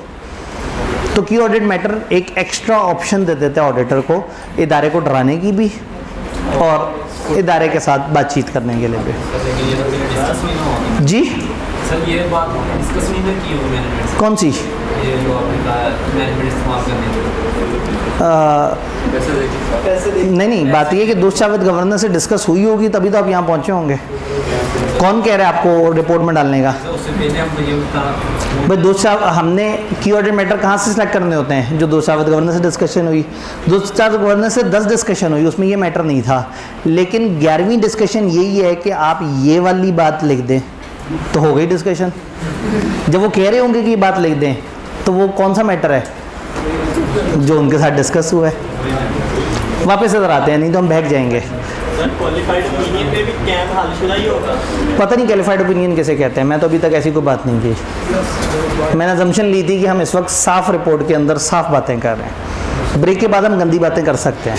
तो की ऑडिट मैटर एक एक्स्ट्रा ऑप्शन दे देता है ऑडिटर को, इदारे को डराने की भी और इदारे के साथ बातचीत करने के लिए भी। जी सर ये बात डिस्कस नहीं की हो मैनेजमेंट से? कौन सी? ये जो आपने कहा मैनेजमेंट इस्तेमाल करने नहीं, बात ये है कि दोस्त शावत गवर्नर से डिस्कस हुई होगी तभी तो आप यहाँ पहुँचे होंगे। कौन कह रहा है आपको रिपोर्ट में डालने का? उससे पहले हम ये बता भाई दोस्त शावत, हमने की ऑडिट मैटर कहाँ से सिलेक्ट करने होते हैं? जो दोस्त शावत गवर्नर से डिस्कशन हुई, दोस्त शावत गवर्नर से 10 डिस्कशन हुई, उसमें ये मैटर नहीं था, लेकिन 11वीं डिस्कशन यही है कि आप ये वाली बात लिख दें तो हो गई डिस्कशन। जब वो कह रहे होंगे कि ये बात लिख दें तो वो कौन सा मैटर है जो उनके साथ डिस्कस हुआ है। वापस इधर आते हैं, नहीं तो हम बहक जाएंगे। क्वालिफाइड ओपिनियन पे भी कैम हालशुदा ही होगा? पता नहीं क्वालिफाइड ओपिनियन किसे कहते हैं, मैं तो अभी तक ऐसी कोई बात नहीं की। मैंने अजम्पशन ली थी कि हम इस वक्त साफ रिपोर्ट के अंदर साफ बातें कर रहे हैं, ब्रेक के बाद हम गंदी बातें कर सकते हैं,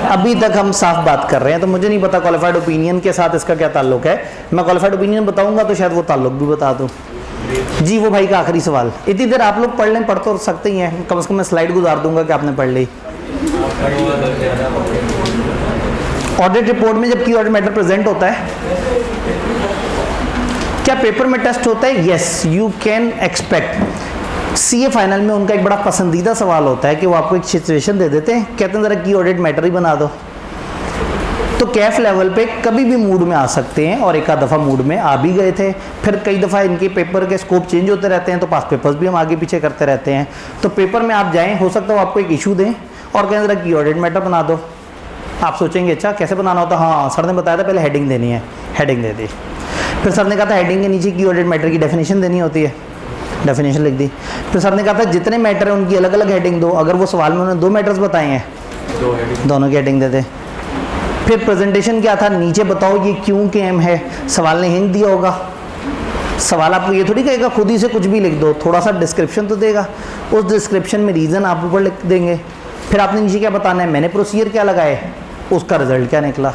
अभी तक हम साफ बात कर रहे हैं, तो मुझे नहीं पता क्वालिफाइड ओपिनियन के साथ इसका क्या ताल्लुक है। मैं क्वालिफाइड ओपिनियन बताऊंगा तो शायद वो ताल्लुक भी बता दूँ। जी वो भाई का आखिरी सवाल, इतनी देर आप लोग पढ़ लें, पढ़ तो सकते ही हैं, कम से कम मैं स्लाइड गुजार दूंगा कि आपने पढ़ ली। ऑडिट रिपोर्ट में जब की ऑडिट मैटर प्रेजेंट होता है, क्या पेपर में टेस्ट होता है? Yes, you can expect. CA final में उनका एक बड़ा पसंदीदा सवाल होता है कि वो आपको एक सिचुएशन दे देते हैं, कहते हैं ज़रा की ऑडिट मैटर ही बना दो। तो कैफ लेवल पे कभी भी मूड में आ सकते हैं, और एक आध दफ़ा मूड में आ भी गए थे। फिर कई दफ़ा इनके पेपर के स्कोप चेंज होते रहते हैं, तो पास पेपर्स भी हम आगे पीछे करते रहते हैं। तो पेपर में आप जाएं, हो सकता है वो आपको एक इशू दें और कहें ज़रा की ऑडिट मैटर बना दो। आप सोचेंगे अच्छा कैसे बनाना होता? हाँ, सर ने बताया था पहले हेडिंग देनी है, हेडिंग दे दी। फिर सर ने कहा था हेडिंग के नीचे की ऑडिट मैटर की डेफिनेशन देनी होती है, डेफिनेशन लिख दी। फिर सर ने कहा था जितने मैटर हैं उनकी अलग अलग हेडिंग दो। अगर वो सवाल में उन्होंने 2 मैटर्स बताए हैं, दोनों की हेडिंग दे दे। फिर प्रेजेंटेशन क्या था? नीचे बताओ ये क्यों केम है। सवाल ने हिंट दिया होगा, सवाल आपको ये थोड़ी कहेगा खुद ही से कुछ भी लिख दो, थोड़ा सा डिस्क्रिप्शन तो देगा, उस डिस्क्रिप्शन में रीज़न आप ऊपर लिख देंगे। फिर आपने नीचे क्या बताना है, मैंने प्रोसीजर क्या लगाए, उसका रिजल्ट क्या निकला।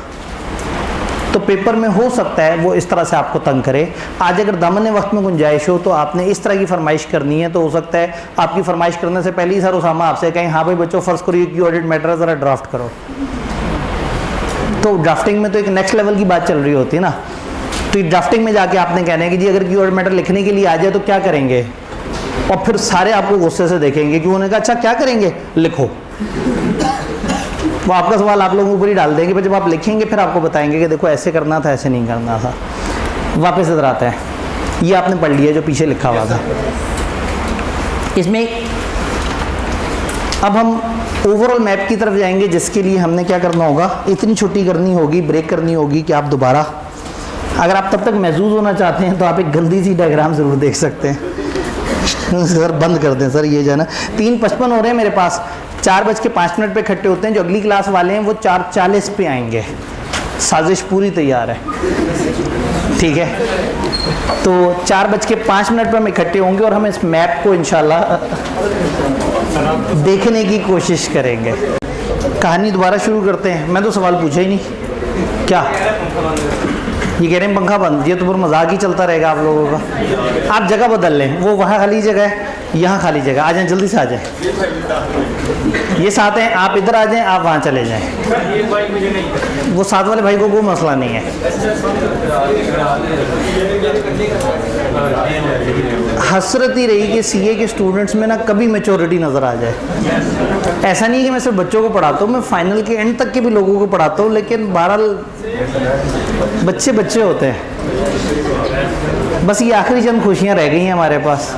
तो पेपर में हो सकता है वो इस तरह से आपको तंग करे। आज अगर दामन वक्त में गुंजाइश हो तो आपने इस तरह की फरमाइश करनी है, तो हो सकता है आपकी फरमाइश करने से पहले ही सर उसामा आपसे कहें हाँ भाई बच्चों फ़र्ज़ करो की ऑडिट मैटर ज़रा ड्राफ्ट करो। तो ड्राफ्टिंग में तो एक नेक्स्ट लेवल की बात चल रही होती है ना। तो ये ड्राफ्टिंग में जाके आपने कहना है कि जी अगर की ऑडिट मैटर लिखने के लिए आ जाए तो क्या करेंगे, और फिर सारे आपको गुस्से से देखेंगे कि उन्होंने कहा अच्छा क्या करेंगे, लिखो। वो आपका सवाल आप लोगों के ऊपर ही डाल देंगे, पर जब आप लिखेंगे फिर आपको बताएंगे कि देखो ऐसे करना था, ऐसे नहीं करना था। वापस इधर आता है, ये आपने पढ़ लिया जो पीछे लिखा हुआ था। इसमें अब हम ओवरऑल मैप की तरफ जाएंगे, जिसके लिए हमने क्या करना होगा, इतनी छुट्टी करनी होगी, ब्रेक करनी होगी कि आप दोबारा, अगर आप तब तक महसूस होना चाहते हैं तो आप एक गंदी सी डायग्राम ज़रूर देख सकते हैं। सर बंद कर दें सर, ये जो है ना 3:55 हो रहे हैं मेरे पास, 4:05 पे इकट्ठे होते हैं। जो अगली क्लास वाले हैं वो 4:40 पे आएंगे। साजिश पूरी तैयार है, ठीक है। तो 4:05 पे हम इकट्ठे होंगे और हम इस मैप को इंशाल्लाह देखने की कोशिश करेंगे। कहानी दोबारा शुरू करते हैं। मैं तो सवाल पूछा ही नहीं, क्या ये कह रहे हैं पंखा बंद, ये तो फिर मजाक ही चलता रहेगा आप लोगों का। आप जगह बदल लें, वो वहाँ खाली जगह है, यहाँ खाली जगह, आ जाएं जल्दी से आ जाएं। ये साथ हैं, आप इधर आ जाएं, आप वहाँ चले जाएं। वो साथ वाले भाई को कोई मसला नहीं है। हसरत ही रही कि सीए के स्टूडेंट्स में ना कभी मैच्योरिटी नज़र आ जाए। ऐसा नहीं है कि मैं सिर्फ बच्चों को पढ़ाता हूँ, मैं फाइनल के एंड तक के भी लोगों को पढ़ाता हूँ, लेकिन बहरहाल बच्चे बच्चे होते हैं। बस ये आखिरी चंद खुशियाँ रह गई हैं हमारे पास,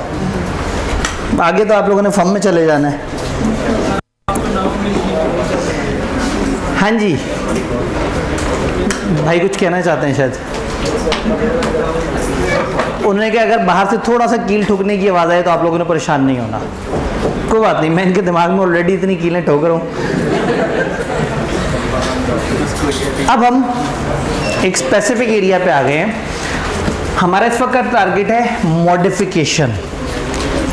आगे तो आप लोगों ने फम में चले जाना है। हाँ जी भाई कुछ कहना चाहते हैं शायद। उन्होंने कहा अगर बाहर से थोड़ा सा कील ठोकने की आवाज़ आए तो आप लोगों ने परेशान नहीं होना। कोई बात नहीं, मैं इनके दिमाग में ऑलरेडी इतनी कीलें ठोक रहा हूँ। अब हम एक स्पेसिफिक एरिया पे आ गए हैं। हमारा इस वक्त का टारगेट है मॉडिफिकेशन।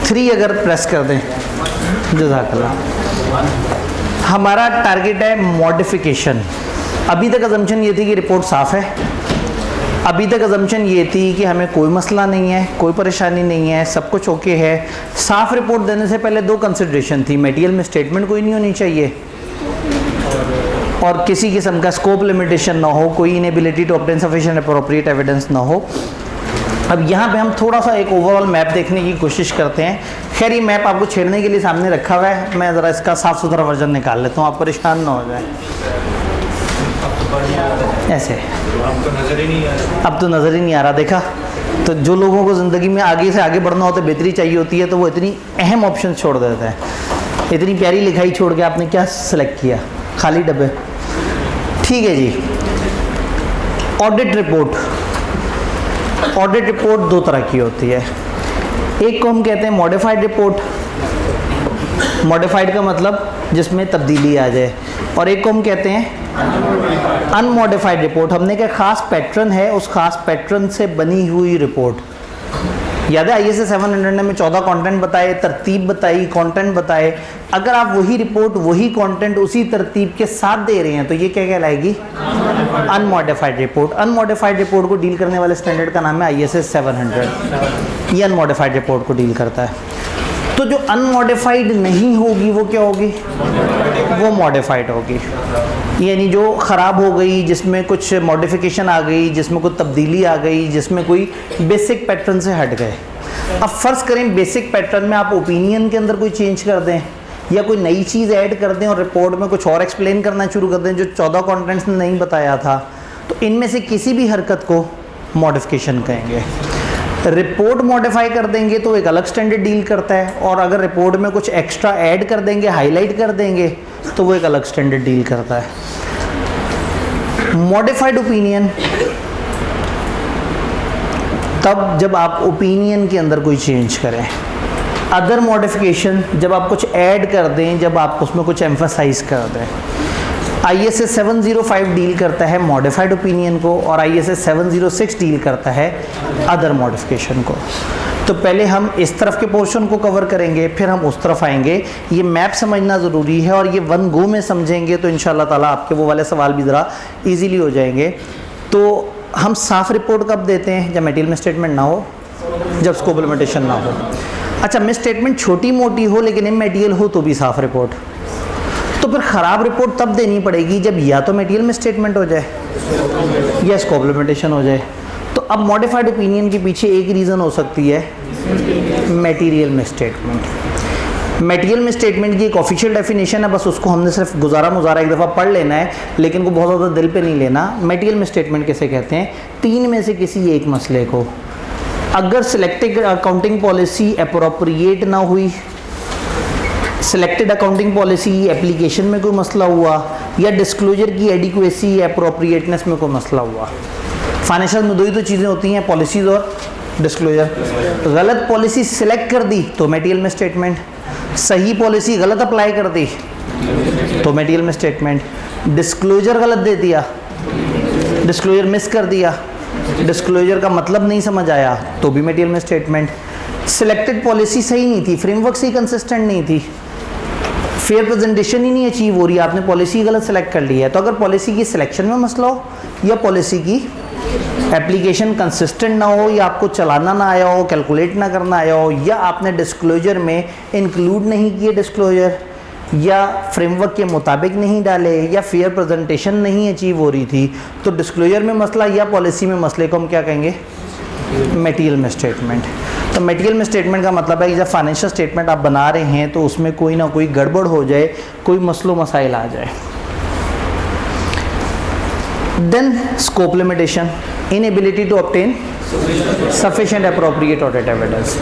3 अगर प्रेस कर दें, जज़ाकल्लाह। हमारा टारगेट है मॉडिफिकेशन। अभी तक अजम्पशन ये थी कि रिपोर्ट साफ़ है, अभी तक अजम्पशन ये थी कि हमें कोई मसला नहीं है, कोई परेशानी नहीं है, सब कुछ ओके है। साफ़ रिपोर्ट देने से पहले 2 कंसिडरेशन थी, मटेरियल में स्टेटमेंट कोई नहीं होनी चाहिए और किसी किस्म का स्कोप लिमिटेशन ना हो, कोई inability to obtain sufficient appropriate evidence ना हो। अब यहाँ पे हम थोड़ा सा एक ओवरऑल मैप देखने की कोशिश करते हैं। खैर ये मैप आपको छेड़ने के लिए सामने रखा हुआ है, मैं ज़रा इसका साफ़ सुथरा वर्जन निकाल लेता हूँ, आप परेशान ना हो जाए। ऐसे आपको नज़र ही नहीं आ रहा। अब तो नज़र ही नहीं आ रहा। देखा, तो जो लोगों को ज़िंदगी में आगे से आगे बढ़ना होता है, बेहतरी चाहिए होती है, तो वो इतनी अहम ऑप्शन छोड़ देते हैं। इतनी प्यारी लिखाई छोड़ के आपने क्या सेलेक्ट किया, खाली डब्बे। ठीक है जी। ऑडिट रिपोर्ट, ऑडिट रिपोर्ट 2 तरह की होती है। एक को हम कहते हैं मॉडिफाइड रिपोर्ट, मॉडिफाइड का मतलब जिसमें तब्दीली आ जाए, और एक को हम कहते हैं अनमॉडिफाइड रिपोर्ट। हमने क्या ख़ास पैटर्न है, उस ख़ास पैटर्न से बनी हुई रिपोर्ट। याद है ISA 700 ने हमें 14 कंटेंट बताए, तरतीब बताई, कंटेंट बताए। अगर आप वही रिपोर्ट वही कंटेंट उसी तरतीब के साथ दे रहे हैं तो ये क्या कहलाएगी, अनमॉडिफाइड रिपोर्ट। अनमॉडिफाइड रिपोर्ट को डील करने वाले स्टैंडर्ड का नाम है ISA 700। ये अनमॉडिफाइड रिपोर्ट को डील करता है। तो जो अनमॉडिफाइड नहीं होगी वो क्या होगी, वो मॉडिफाइड होगी। यानी जो ख़राब हो गई, जिसमें कुछ मॉडिफिकेशन आ गई, जिसमें कुछ तब्दीली आ गई, जिसमें कोई बेसिक पैटर्न से हट गए। अब फ़र्ज़ करें बेसिक पैटर्न में आप ओपिनियन के अंदर कोई चेंज कर दें या कोई नई चीज़ ऐड कर दें और रिपोर्ट में कुछ और एक्सप्लेन करना शुरू कर दें जो 14 कंटेंट्स ने नहीं बताया था, तो इनमें से किसी भी हरकत को मॉडिफिकेशन कहेंगे। रिपोर्ट मॉडिफाई कर देंगे तो एक अलग स्टैंडर्ड डील करता है, और अगर रिपोर्ट में कुछ एक्स्ट्रा ऐड कर देंगे, हाईलाइट कर देंगे, तो वो एक अलग स्टैंडर्ड डील करता है। मॉडिफाइड ओपिनियन तब जब आप ओपिनियन के अंदर कोई चेंज करें। अदर मॉडिफिकेशन जब आप कुछ ऐड कर दें, जब आप उसमें कुछ एम्फसाइज कर दें। ISA 705 डील करता है मॉडिफाइड ओपिनियन को, और ISA 706 डील करता है अदर मॉडिफिकेशन को। तो पहले हम इस तरफ के पोर्शन को कवर करेंगे, फिर हम उस तरफ आएंगे। ये मैप समझना ज़रूरी है, और ये वन गो में समझेंगे तो इंशाल्लाह ताला आपके वो वाले सवाल भी ज़रा ईजीली हो जाएंगे। तो हम साफ़ रिपोर्ट कब देते हैं? जब मटेरियल स्टेटमेंट ना हो, जब स्कोप लिमिटेशन ना हो। अच्छा, मिस स्टेटमेंट छोटी मोटी हो लेकिन इमटेरियल हो तो भी साफ़ रिपोर्ट। तो फिर ख़राब रिपोर्ट तब देनी पड़ेगी जब या तो मटेरियल में स्टेटमेंट हो जाए या स्कोप लिमिटेशन हो जाए। तो अब मॉडिफाइड ओपिनियन के पीछे एक रीज़न हो सकती है मटेरियल में स्टेटमेंट। मटेरियल में स्टेटमेंट की एक ऑफिशियल डेफिनेशन है, बस उसको हमने सिर्फ गुजारा मुजारा एक दफ़ा पढ़ लेना है, लेकिन को बहुत ज़्यादा दिल पे नहीं लेना। मटेरियल में स्टेटमेंट कैसे कहते हैं? तीन में से किसी एक मसले को, अगर सिलेक्टेड अकाउंटिंग पॉलिसी अप्रोप्रिएट ना हुई, सिलेक्टेड अकाउंटिंग पॉलिसी एप्लीकेशन में कोई मसला हुआ, या डिस्क्लोजर की एडिक्वेसी अप्रोप्रिएटनेस में कोई मसला हुआ। फाइनेंशियल में दो ही तो चीज़ें होती हैं, पॉलिसीज़ और डिस्क्लोजर। गलत पॉलिसी सिलेक्ट कर दी तो मटेरियल में स्टेटमेंट, सही पॉलिसी गलत अप्लाई कर दी तो मटेरियल में स्टेटमेंट, डिस्क्लोजर गलत दे दिया, डिस्क्लोजर मिस कर दिया, डिस्क्लोजर का मतलब नहीं समझ आया तो भी मटेरियल में स्टेटमेंट। सिलेक्टेड पॉलिसी सही नहीं थी, फ्रेमवर्क से ही कंसिस्टेंट नहीं थी, फेयर प्रेजेंटेशन ही नहीं अचीव हो रही, आपने पॉलिसी गलत सेलेक्ट कर ली है। तो अगर पॉलिसी की सिलेक्शन में मसला हो, या पॉलिसी की एप्लीकेशन कंसिस्टेंट ना हो, या आपको चलाना ना आया हो, कैलकुलेट ना करना आया हो, या आपने डिस्क्लोजर में इंक्लूड नहीं किए डिस्क्लोजर, या फ्रेमवर्क के मुताबिक नहीं डाले, या फेयर प्रेजेंटेशन नहीं अचीव हो रही थी, तो डिस्क्लोजर में मसला या पॉलिसी में मसले को हम क्या कहेंगे? मटेरियल में स्टेटमेंट। तो मटेरियल में स्टेटमेंट का मतलब है कि जब फाइनेंशियल स्टेटमेंट आप बना रहे हैं तो उसमें कोई ना कोई गड़बड़ हो जाए, कोई मसलो मसाइल आ जाए। Then scope limitation, inability to obtain sufficient appropriate audit evidence.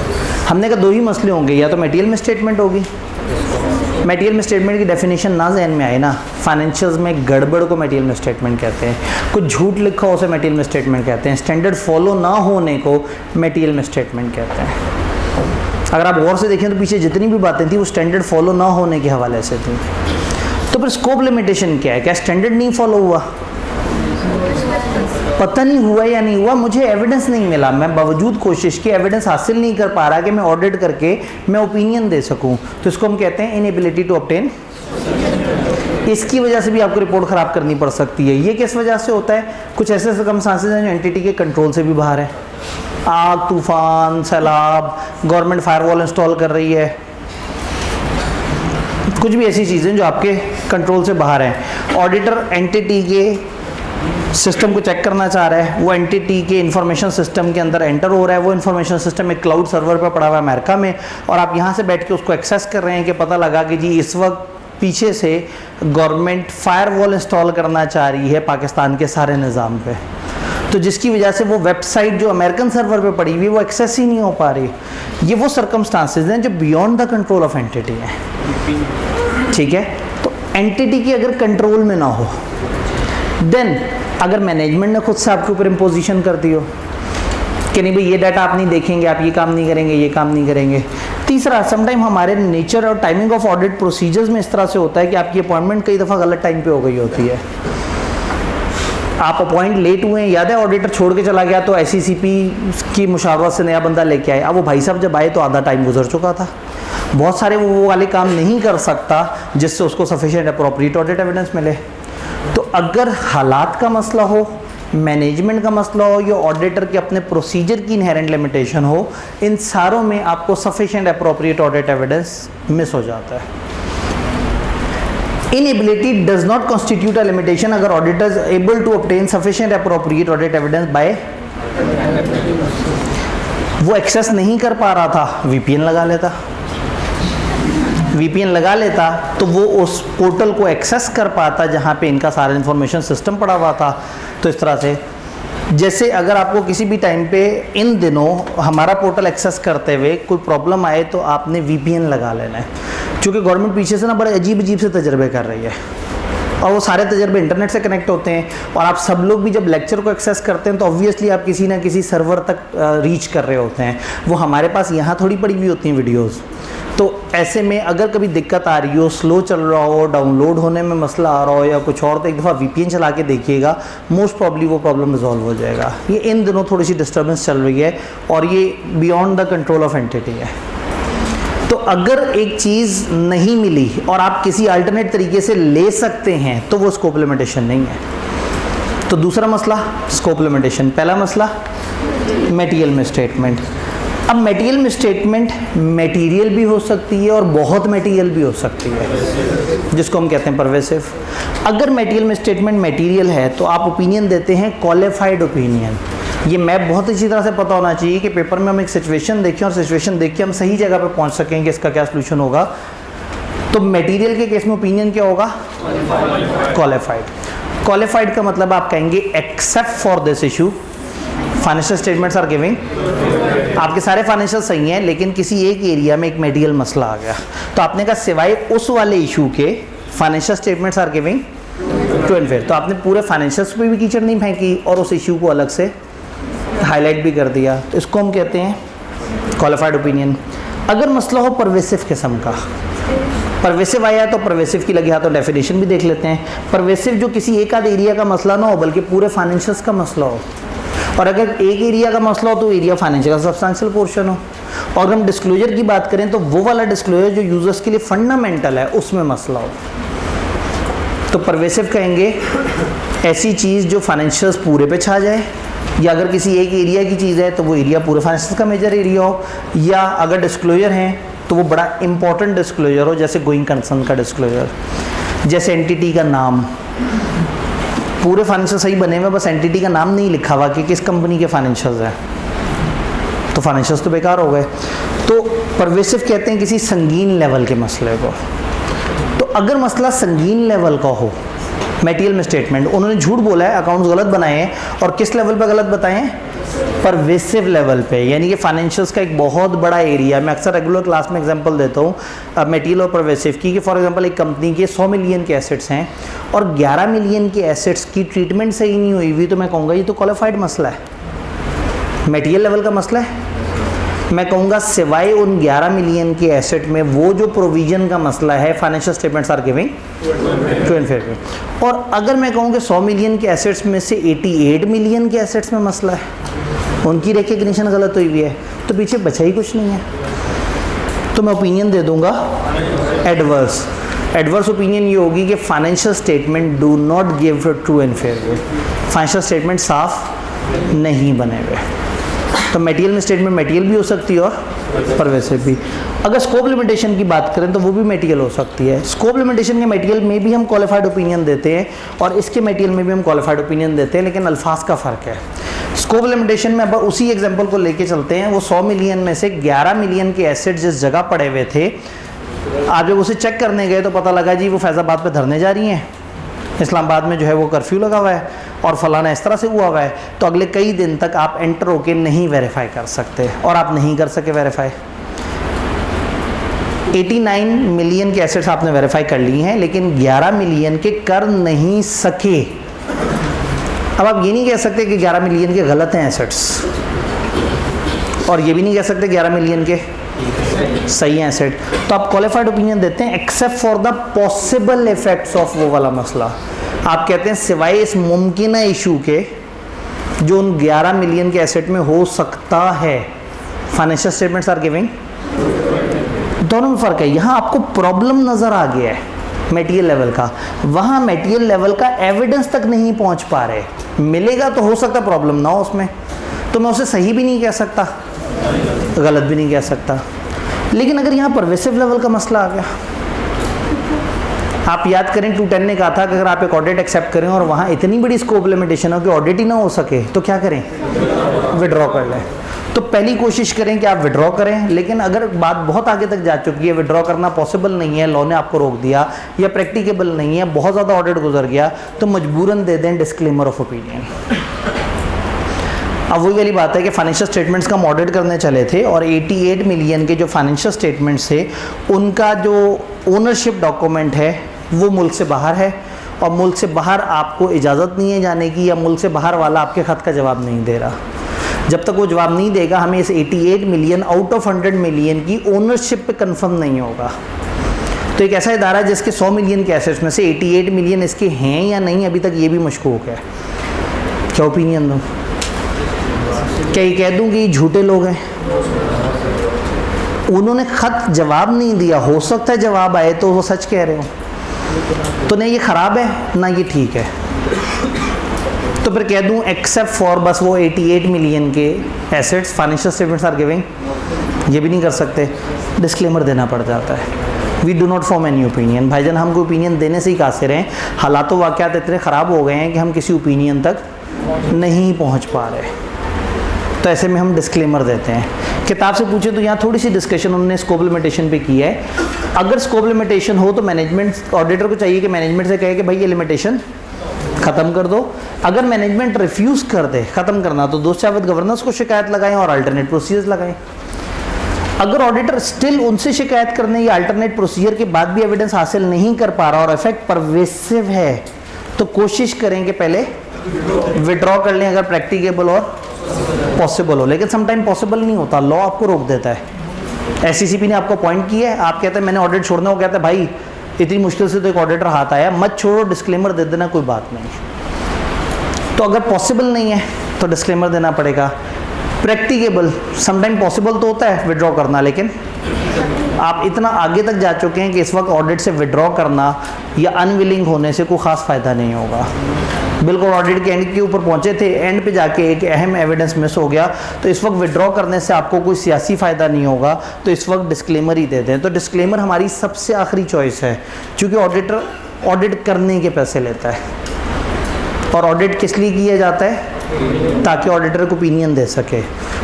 हमने कहा दो ही मसले होंगे, या तो मटेरियल में स्टेटमेंट होगी, मटेरियल में स्टेटमेंट की डेफिनेशन ना जहन में आए ना, फाइनेंशियल्स में गड़बड़ को मटेरियल में स्टेटमेंट कहते हैं, कुछ झूठ लिखा हो उसे मटेरियल में स्टेटमेंट कहते हैं, स्टैंडर्ड फॉलो ना होने को मटेरियल में स्टेटमेंट कहते हैं। अगर आप गौर से देखें तो पीछे जितनी भी बातें थी वो स्टैंडर्ड फॉलो ना होने के हवाले से थी। तो फिर स्कोप लिमिटेशन क्या है? क्या स्टैंडर्ड नहीं फॉलो हुआ? पता नहीं हुआ या नहीं हुआ, मुझे एविडेंस नहीं मिला, मैं बावजूद कोशिश की एविडेंस हासिल नहीं कर पा रहा कि मैं ऑडिट करके मैं ओपिनियन दे सकूं, तो इसको हम कहते हैं इनएबिलिटी टू ऑब्टेन। इसकी वजह से भी आपको रिपोर्ट ख़राब करनी पड़ सकती है। ये किस वजह से होता है? कुछ ऐसे सर्कमस्टांसेस हैं जो एंटिटी के कंट्रोल से भी बाहर है, आग, तूफान, सैलाब, गवर्नमेंट फायरवॉल इंस्टॉल कर रही है, कुछ भी ऐसी चीज़ें जो आपके कंट्रोल से बाहर हैं। ऑडिटर एंटिटी के सिस्टम को चेक करना चाह रहा है, वो एंटिटी के इंफॉर्मेशन सिस्टम के अंदर एंटर हो रहा है, वो इंफॉर्मेशन सिस्टम एक क्लाउड सर्वर पर पड़ा हुआ है अमेरिका में, और आप यहाँ से बैठ के उसको एक्सेस कर रहे हैं कि पता लगा कि जी इस वक्त पीछे से गवर्नमेंट फायरवॉल इंस्टॉल करना चाह रही है पाकिस्तान के सारे निज़ाम पे, तो जिसकी वजह से वो वेबसाइट जो अमेरिकन सर्वर पे पड़ी हुई वो एक्सेस ही नहीं हो पा रही। ये वो सर्कमस्टांसेस हैं जो beyond the control of entity हैं, ठीक है। तो एंटिटी की अगर कंट्रोल में ना हो, देन अगर मैनेजमेंट ने खुद से आपके ऊपर इम्पोजिशन कर दी हो कि नहीं भाई ये डाटा आप नहीं देखेंगे, आप ये काम नहीं करेंगे, ये काम नहीं करेंगे। तीसरा, समटाइम हमारे नेचर और टाइमिंग ऑफ ऑडिट प्रोसीजर्स में इस तरह से होता है कि आपकी अपॉइंटमेंट कई दफ़ा गलत टाइम पे हो गई होती है, आप अपॉइंट लेट हुए हैं, याद है ऑडिटर छोड़ के चला गया तो SECP की मुशावरत से नया बंदा लेके आए, अब वो भाई साहब जब आए तो आधा टाइम गुजर चुका था, बहुत सारे वो वाले काम नहीं कर सकता जिससे उसको सफिशिएंट अप्रोप्रिएट ऑडिट एविडेंस मिले। तो अगर हालात का मसला हो, मैनेजमेंट का मसला हो, या ऑडिटर के अपने प्रोसीजर की इनहेरेंट लिमिटेशन हो, इन सारों में आपको sufficient appropriate audit evidence miss हो जाता है। Inability does not constitute a limitation अगर auditor is able to obtain sufficient appropriate audit evidence by, वो एक्सेस नहीं कर पा रहा था, वीपीएन लगा लेता। वीपीएन लगा लेता तो वो उस पोर्टल को एक्सेस कर पाता जहाँ पे इनका सारा इन्फॉर्मेशन सिस्टम पड़ा हुआ था। तो इस तरह से जैसे अगर आपको किसी भी टाइम पे इन दिनों हमारा पोर्टल एक्सेस करते हुए कोई प्रॉब्लम आए तो आपने वीपीएन लगा लेना है, क्योंकि गवर्नमेंट पीछे से ना बड़े अजीब अजीब से तजर्बे कर रही है और वो सारे तजर्बे इंटरनेट से कनेक्ट होते हैं। और आप सब लोग भी जब लेक्चर को एक्सेस करते हैं तो ऑब्वियसली आप किसी ना किसी सर्वर तक रीच कर रहे होते हैं, वो हमारे पास यहाँ थोड़ी पड़ी हुई होती हैं वीडियोज़। तो ऐसे में अगर कभी दिक्कत आ रही हो, स्लो चल रहा हो, डाउनलोड होने में मसला आ रहा हो या कुछ और, तो एक दफ़ा वीपीएन चला के देखिएगा, मोस्ट प्रॉब्ली वो प्रॉब्लम रिजॉल्व हो जाएगा। ये इन दिनों थोड़ी सी डिस्टर्बेंस चल रही है और ये beyond the control of entity है। तो अगर एक चीज़ नहीं मिली और आप किसी अल्टरनेट तरीके से ले सकते हैं तो वो स्कोप लिमिटेशन नहीं है। तो दूसरा मसला स्कोप लिमिटेशन, पहला मसला मटेरियल मिसस्टेटमेंट। अब मटेरियल मिसस्टेटमेंट मटेरियल भी हो सकती है और बहुत मटेरियल भी हो सकती है, जिसको हम कहते हैं परवेसिव। अगर मटेरियल मिसस्टेटमेंट मटेरियल है तो आप ओपिनियन देते हैं क्वालिफाइड ओपिनियन। ये मैप बहुत अच्छी तरह से पता होना चाहिए कि पेपर में हम एक सिचुएशन देखें और सिचुएशन देख के हम सही जगह पे पहुंच सकें कि इसका क्या सोल्यूशन होगा। तो मटेरियल के केस में ओपिनियन क्या होगा? क्वालिफाइड। क्वालिफाइड का मतलब आप कहेंगे except for this issue financial statements are giving, आपके सारे फाइनेंशियल सही हैं लेकिन किसी एक एरिया में एक मटेरियल मसला आ गया, तो आपने कहा सिवाय उस वाले इशू के financial statements are giving true and fair. तो आपने पूरे फाइनेंशियल्स पे भी कीचड़ नहीं फेंकी और उस इशू को अलग से हाईलाइट भी कर दिया, तो इसको हम कहते हैं क्वालिफाइड ओपिनियन। अगर मसला हो परवेसिव किस्म का, परवेसिव आया तो परवेसिव की लगी हाथों डेफिनेशन भी देख लेते हैं। परवेसिव जो किसी एक आध एरिया का मसला ना हो बल्कि पूरे फाइनेंशियल्स का मसला हो, और अगर एक एरिया का मसला हो तो एरिया फाइनेंशियल का सब्सटेंशियल पोर्शन हो। और अगर हम डिस्क्लोजर की बात करें तो वो वाला डिस्क्लोजर जो यूजर्स के लिए फंडामेंटल है उसमें मसला हो। तो परवेसिव कहेंगे ऐसी चीज़ जो फाइनेंशियल्स पूरे पे छा जाए, या अगर किसी एक एरिया की चीज़ है तो वो एरिया पूरे फाइनेंशियल का मेजर एरिया हो, या अगर डिस्क्लोजर हैं तो वो बड़ा इंपॉर्टेंट डिस्क्लोजर हो, जैसे गोइंग कंसर्न का डिस्क्लोजर, जैसे एंटिटी का नाम। पूरे फाइनेंशियल सही बने हुए, बस एंटिटी का नाम नहीं लिखा हुआ कि किस कंपनी के फाइनेंशियल्स हैं, तो फाइनेंशियल्स तो बेकार हो गए। तो परवेसिव कहते हैं किसी संगीन लेवल के मसले को। तो अगर मसला संगीन लेवल का हो, मटेरियल मिसस्टेटमेंट, उन्होंने झूठ बोला है, अकाउंट्स गलत बनाए हैं, और किस लेवल पे गलत बताए हैं? परवेसिव लेवल पे, यानी कि फाइनेंशियल्स का एक बहुत बड़ा एरिया। मैं अक्सर रेगुलर क्लास में एग्जांपल देता हूँ मटेरियल और परवेसिव की, कि फॉर एग्जांपल एक कंपनी के 100 मिलियन के एसेट्स हैं और 11 मिलियन के एसेट्स की ट्रीटमेंट सही नहीं हुई हुई, तो मैं कहूँगा ये तो क्वालिफाइड मसला है, मटेरियल लेवल का मसला है। मैं कहूँगा सिवाय उन 11 मिलियन के एसेट में वो जो प्रोविजन का मसला है financial statements are giving true and fair. और अगर मैं कहूँ कि 100 मिलियन के एसेट्स में से 88 मिलियन के एसेट्स में मसला है, उनकी रिकग्निशन गलत हुई हुई है, तो पीछे बचा ही कुछ नहीं है, तो मैं ओपिनियन दे दूंगा एडवर्स। एडवर्स ओपिनियन ये होगी कि financial statement do not give true and fair, financial statement साफ नहीं बने हुए। तो मटेरियल में स्टेटमेंट मटेरियल भी हो सकती है और परवेसिव भी। अगर स्कोप लिमिटेशन की बात करें तो वो भी मटेरियल हो सकती है। स्कोप लिमिटेशन के मटेरियल में भी हम क्वालिफाइड ओपिनियन देते हैं और इसके मटेरियल में भी हम क्वालिफाइड ओपिनियन देते हैं, लेकिन अल्फाज का फ़र्क है। स्कोप लिमिटेशन में अब उसी एग्जांपल को लेके चलते हैं। वो 100 मिलियन में से 11 मिलियन के एसेट जिस जगह पड़े हुए थे, आप जब उसे चेक करने गए तो पता लगा जी वो फैज़ाबाद पे धरने जा रही हैं, इस्लामाबाद में जो है वो कर्फ्यू लगा हुआ है और फलाना इस तरह से हुआ है, तो अगले कई दिन तक आप एंटर होके नहीं वेरीफाई कर सकते, और आप नहीं कर सके वेरीफाई। 89 मिलियन के एसेट्स आपने वेरीफाई कर लिए हैं, लेकिन 11 मिलियन के कर नहीं सके। अब आप ये नहीं कह सकते कि 11 मिलियन के गलत हैं एसेट्स, और ये भी नहीं कह सकते 11 मिलियन के सही है एसेट, तो आप क्वालिफाइड ओपिनियन देते हैं except for the possible effects of वो वाला मसला। आप कहते हैं सिवाय इस मुमकिन इशू के जो उन 11 मिलियन के एसेट में हो सकता है, फाइनेंशियल स्टेटमेंट्स आर गिविंग। दोनों में फ़र्क है। यहाँ आपको प्रॉब्लम नज़र आ गया है मटेरियल लेवल का, वहाँ मटेरियल लेवल का एविडेंस तक नहीं पहुँच पा रहे। मिलेगा तो हो सकता प्रॉब्लम ना हो उसमें, तो मैं उसे सही भी नहीं कह सकता, गलत भी नहीं कह सकता। लेकिन अगर यहाँ परवेसिव लेवल का मसला आ गया, आप याद करें 210 ने कहा था कि अगर आप एक ऑडिट एक्सेप्ट करें और वहाँ इतनी बड़ी स्कोप लिमिटेशन हो कि ऑडिट ही ना हो सके तो क्या करें, विड्रॉ कर लें। तो पहली कोशिश करें कि आप विड्रॉ करें, लेकिन अगर बात बहुत आगे तक जा चुकी है, विड्रॉ करना पॉसिबल नहीं है, लॉ ने आपको रोक दिया या प्रैक्टिकेबल नहीं है, बहुत ज़्यादा ऑडिट गुजर गया, तो मजबूरन दे दें डिस्क्लेमर ऑफ ओपिनियन। अब वही वाली बात है कि फाइनेंशियल स्टेटमेंट्स का हम ऑडिट करने चले थे और 88 मिलियन के जो फाइनेंशियल स्टेटमेंट्स थे उनका जो ओनरशिप डॉक्यूमेंट है वो मुल्क से बाहर है, और मुल्क से बाहर आपको इजाज़त नहीं है जाने की, या मुल्क से बाहर वाला आपके ख़त का जवाब नहीं दे रहा। जब तक वो जवाब नहीं देगा हमें इस 88 मिलियन आउट ऑफ 100 मिलियन की ओनरशिप पे कंफर्म नहीं होगा। तो एक ऐसा इदारा जिसके 100 मिलियन के एसेट्स में से 88 मिलियन इसके हैं या नहीं, अभी तक ये भी मशकूक है। क्या ओपिनियन दूँ? क्या ये कह दूँ कि झूठे लोग हैं? उन्होंने ख़त जवाब नहीं दिया, हो सकता है जवाब आए तो वो सच कह रहे हो, तो नहीं ये ख़राब है ना ये ठीक है। तो फिर कह दूँ एक्सेप्ट फॉर बस वो 88 मिलियन के assets financial statements are giving, ये भी नहीं कर सकते, डिस्क्लेमर देना पड़ जाता है। We do not form any opinion. भाईजान हमको ओपिनियन देने से ही कासिर हैं, हालात वाक़यात इतने ख़राब हो गए हैं कि हम किसी ओपिनियन तक नहीं पहुँच पा रहे, तो ऐसे में हम डिस्क्लेमर देते हैं। किताब से पूछे तो यहाँ थोड़ी सी डिस्कशन उन्होंने स्कोप लिमिटेशन पे की है। अगर स्कोप लिमिटेशन हो तो मैनेजमेंट ऑडिटर को चाहिए कि मैनेजमेंट से कहे कि भाई ये लिमिटेशन ख़त्म कर दो। अगर मैनेजमेंट रिफ्यूज़ कर दे ख़त्म करना तो दोस्त चावत गवर्नेंस को शिकायत लगाएं और अल्टरनेट प्रोसीजर्स लगाएं। अगर ऑडिटर स्टिल उनसे शिकायत करने या अल्टरनेट प्रोसीजर के बाद भी एविडेंस हासिल नहीं कर पा रहा और इफेक्ट परवेसिव है तो कोशिश करें कि पहले विड्रॉ कर लें अगर प्रैक्टिकेबल और पॉसिबल हो। लेकिन समटाइम पॉसिबल नहीं होता, लॉ आपको रोक देता है। एससीसीपी ने आपको अपॉइंट किया है, आप कहते हैं मैंने ऑडिट छोड़ना, वो कहता है भाई इतनी मुश्किल से तो एक ऑडिटर हाथ आया, मत छोड़ो, डिस्क्लेमर दे देना, कोई बात नहीं। तो अगर पॉसिबल नहीं है तो डिस्क्लेमर देना पड़ेगा। प्रैक्टिकेबल समटाइम पॉसिबल तो होता है विड्रॉ करना, लेकिन आप इतना आगे तक जा चुके हैं कि इस वक्त ऑडिट से विड्रॉ करना या अनविलिंग होने से कोई ख़ास फ़ायदा नहीं होगा। बिल्कुल ऑडिट के एंड के ऊपर पहुंचे थे, एंड पे जाके एक अहम एविडेंस मिस हो गया, तो इस वक्त विड्रॉ करने से आपको कोई सियासी फ़ायदा नहीं होगा, तो इस वक्त डिस्क्लेमर ही दे दें। तो डिस्क्लेमर हमारी सबसे आखिरी चॉइस है, क्योंकि ऑडिटर ऑडिट करने के पैसे लेता है, और ऑडिट किस लिए किया जाता है? ताकि ऑडिटर को ओपिनियन दे सके,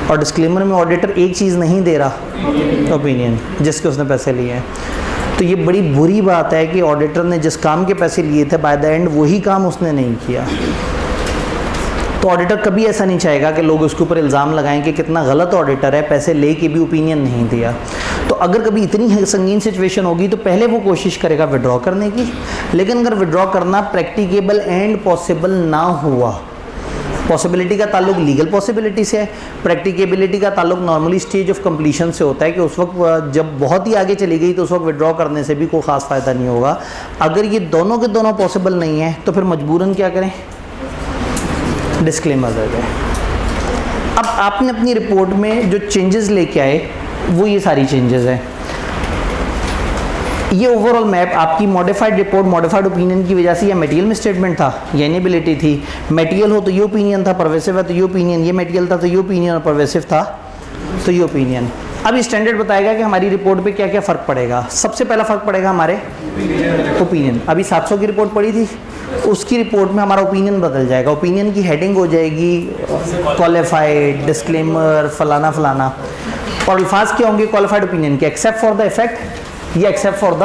और डिस्क्लेमर में ऑडिटर एक चीज़ नहीं दे रहा, ओपिनियन, जिसके उसने पैसे लिए हैं। तो ये बड़ी बुरी बात है कि ऑडिटर ने जिस काम के पैसे लिए थे बाय द एंड वही काम उसने नहीं किया। तो ऑडिटर कभी ऐसा नहीं चाहेगा कि लोग उसके ऊपर इल्ज़ाम लगाएं कि कितना गलत ऑडिटर है, पैसे ले के भी ओपिनियन नहीं दिया। तो अगर कभी इतनी संगीन सिचुएशन होगी तो पहले वो कोशिश करेगा विड्रॉ करने की, लेकिन अगर विड्रॉ करना प्रैक्टिकेबल एंड पॉसिबल ना हुआ, पॉसिबिलिटी का ताल्लुक लीगल पॉसिबिलिटी से है, प्रैक्टिकेबिलिटी का ताल्लुक नॉर्मली स्टेज ऑफ कंप्लीशन से होता है कि उस वक्त जब बहुत ही आगे चली गई तो उस वक्त विड्रॉ करने से भी कोई ख़ास फ़ायदा नहीं होगा। अगर ये दोनों के दोनों पॉसिबल नहीं है तो फिर मजबूरन क्या करें? डिस्क्लेमर दे दें। अब आपने अपनी रिपोर्ट में जो चेंजेस लेके आए वो ये सारी चेंजेस हैं। ये ओवरऑल मैप आपकी मॉडिफाइड रिपोर्ट मॉडिफाइड ओपिनियन की वजह से, या मटेरियल में स्टेटमेंट था या इनेबिलिटी थी। मटेरियल हो तो ये ओपिनियन था, परवेसिव है तो ये ओपिनियन, ये मटेरियल था तो ये ओपिनियन, और परवेसिव था तो ये ओपिनियन। अब स्टैंडर्ड बताएगा कि हमारी रिपोर्ट पे क्या क्या फ़र्क पड़ेगा। सबसे पहला फ़र्क पड़ेगा हमारे ओपिनियन। अभी 700 की रिपोर्ट पड़ी थी, उसकी रिपोर्ट में हमारा ओपिनियन बदल जाएगा। ओपिनियन की हेडिंग हो जाएगी क्वालिफाइड, डिस्क्लेमर, फलाना फलाना, और अल्फाज क्या होंगे क्वालिफाइड ओपिनियन के? एक्सेप्ट फॉर द इफेक्ट या except for the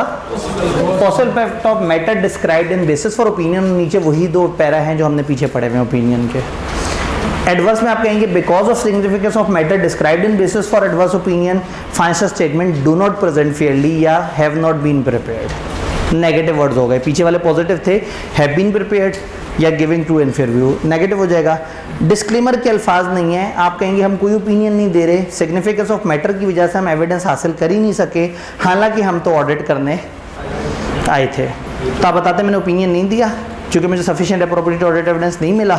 possible effect of matter described in basis for opinion. नीचे वही दो पैरा हैं जो हमने पीछे पढ़े हुए हैं ओपिनियन के। एडवर्स में आप कहेंगे because of significance of matter described in basis for adverse opinion financial statement do not present fairly या have not been prepared. Negative words हो गए, पीछे वाले पॉजिटिव थे, हैव बीन प्रिपेयर्ड या giving true and fair view, negative हो जाएगा। Disclaimer के अल्फाज नहीं है, आप कहेंगे हम कोई ओपिनियन नहीं दे रहे, सिग्निफिकेंस ऑफ मैटर की वजह से हम एविडेंस हासिल कर ही नहीं सके, हालांकि हम तो ऑडिट करने आए थे। तो आप बताते मैंने ओपिनियन नहीं दिया क्योंकि मुझे सफिशिएंट अप्रोप्रिएट ऑडिट एविडेंस नहीं मिला,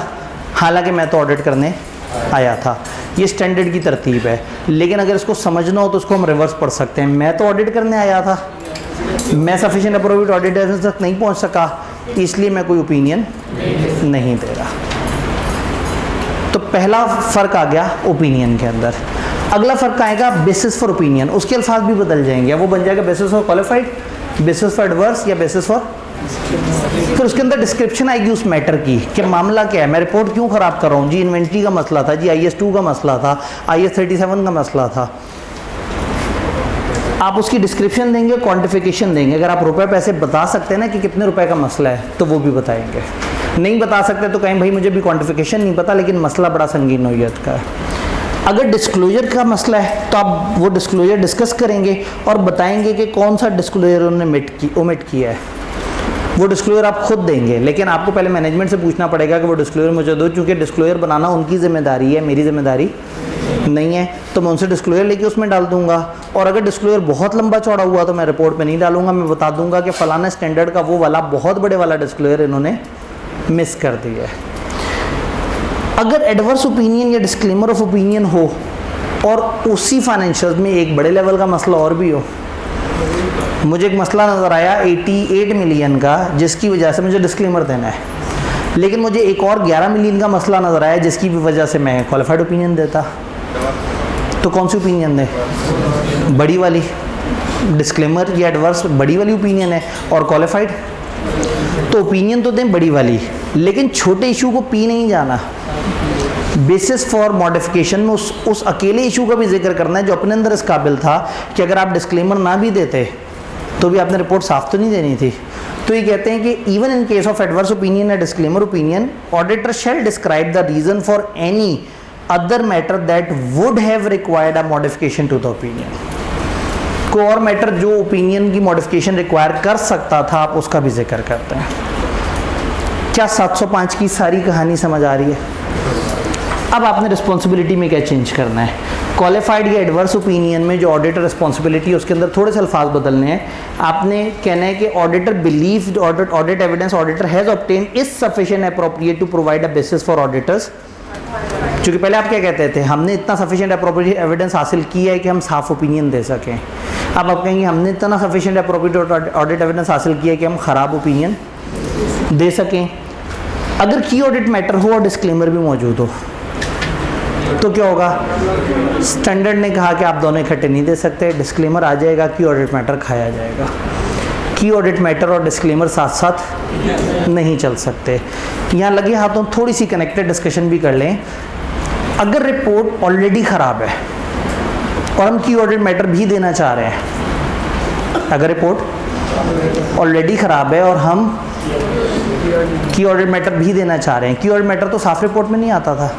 हालांकि मैं तो ऑडिट करने आया था। ये स्टैंडर्ड की तरतीब है, लेकिन अगर इसको समझना हो तो उसको हम रिवर्स पढ़ सकते हैं। मैं तो ऑडिट करने आया था, मैं सफिशिएंट अप्रोप्रिएट ऑडिट एविडेंस तक नहीं पहुंच सका, इसलिए मैं कोई ओपिनियन नहीं दे रहा। तो पहला फ़र्क आ गया ओपिनियन के अंदर। अगला फ़र्क आएगा बेसिस फॉर ओपिनियन, उसके अल्फाज भी बदल जाएंगे, वो बन जाएगा basis for qualified, basis for adverse या बेसिस फॉर फिर उसके अंदर डिस्क्रिप्शन आएगी उस मैटर की कि मामला क्या है, मैं रिपोर्ट क्यों ख़राब कर रहा हूँ जी, इन्वेंट्री का मसला था जी, IS2 का मसला था, IS 37 का मसला था। आप उसकी डिस्क्रिप्शन देंगे, क्वांटिफिकेशन देंगे। अगर आप रुपए पैसे बता सकते हैं ना कि कितने रुपए का मसला है तो वो भी बताएंगे। नहीं बता सकते तो कहें भाई मुझे भी क्वांटिफिकेशन नहीं पता लेकिन मसला बड़ा संगीन नौइयत का है। अगर डिस्क्लोजर का मसला है तो आप वो डिस्क्लोजर डिस्कस करेंगे और बताएंगे कि कौन सा डिस्क्लोजर उन्होंने ओमिट किया है। वो डिस्क्लोजर आप खुद देंगे, लेकिन आपको पहले मैनेजमेंट से पूछना पड़ेगा कि वो डिस्क्लोजर मुझे दो, चूँकि डिस्क्लोजर बनाना उनकी ज़िम्मेदारी है, मेरी ज़िम्मेदारी नहीं है। तो मैं उनसे डिस्क्लोजर लेके उसमें डाल दूंगा। और अगर डिस्क्लोजर बहुत लंबा चौड़ा हुआ तो मैं रिपोर्ट में नहीं डालूंगा, मैं बता दूंगा कि फ़लाना स्टैंडर्ड का वो वाला बहुत बड़े वाला डिस्क्लोजर इन्होंने मिस कर दिया है। अगर एडवर्स ओपिनियन या डिस्क्लेमर ऑफ ओपिनियन हो और उसी फाइनेंशियल्स में एक बड़े लेवल का मसला और भी हो, मुझे एक मसला नज़र आया 88 मिलियन का जिसकी वजह से मुझे डिस्क्लेमर देना है, लेकिन मुझे एक और 11 मिलियन का मसला नज़र आया जिसकी भी वजह से मैं क्वालिफाइड ओपिनियन देता, तो कौन सी ओपिनियन दें? बड़ी वाली। डिस्क्लेमर या एडवर्स बड़ी वाली ओपिनियन है और क्वालिफाइड, तो ओपिनियन तो दें बड़ी वाली, लेकिन छोटे इशू को पी नहीं जाना। बेसिस फॉर मॉडिफिकेशन में उस अकेले इशू का भी जिक्र करना है जो अपने अंदर इस काबिल था कि अगर आप डिस्क्लेमर ना भी देते तो भी आपने रिपोर्ट साफ तो नहीं देनी थी। तो ये कहते हैं कि even in case of adverse opinion या disclaimer opinion, auditor shall describe the reason for any other matter that would have required a modification to the opinion. कोई और मैटर जो ओपिनियन की मॉडिफिकेशन रिक्वायर कर सकता था, आप उसका भी जिक्र करते हैं। क्या 705 की सारी कहानी समझ आ रही है? अब आपने रिस्पॉन्सिबिलिटी में क्या चेंज करना है। क्वालिफाइड या एडवर्स ओपिनियन में जो ऑडिटर रिस्पॉन्सिबिलिटी है उसके अंदर थोड़े से अल्फाज बदलने हैं। आपने कहना है कि auditor believe audit evidence auditor has obtain is sufficient appropriate to provide a basis for auditors. क्योंकि पहले आप क्या कहते थे, हमने इतना सफिशिएंट अप्रोप्रिएट एविडेंस हासिल किया है कि हम साफ ओपिनियन दे सकें। अब आप कहेंगे हमने इतना सफिशिएंट अप्रोप्रिएट ऑडिट एविडेंस हासिल किया है कि हम ख़राब ओपिनियन दे सकें। अगर की ऑडिट मैटर हो और डिस्क्लेमर भी मौजूद हो तो क्या होगा? स्टैंडर्ड ने कहा कि आप दोनों इकट्ठे नहीं दे सकते, डिस्क्लेमर आ जाएगा, की ऑडिट मैटर खाया जाएगा। की ऑडिट मैटर और डिस्क्लेमर साथ साथ नहीं चल सकते। यहाँ लगे हाथों थोड़ी सी कनेक्टेड डिस्कशन भी कर लें। अगर रिपोर्ट ऑलरेडी ख़राब है और हम की ऑडिट मैटर भी देना चाह रहे हैं, अगर रिपोर्ट ऑलरेडी ख़राब है और हम की ऑडिट मैटर भी देना चाह रहे हैं, की ऑडिट मैटर तो साफ रिपोर्ट में नहीं आता था।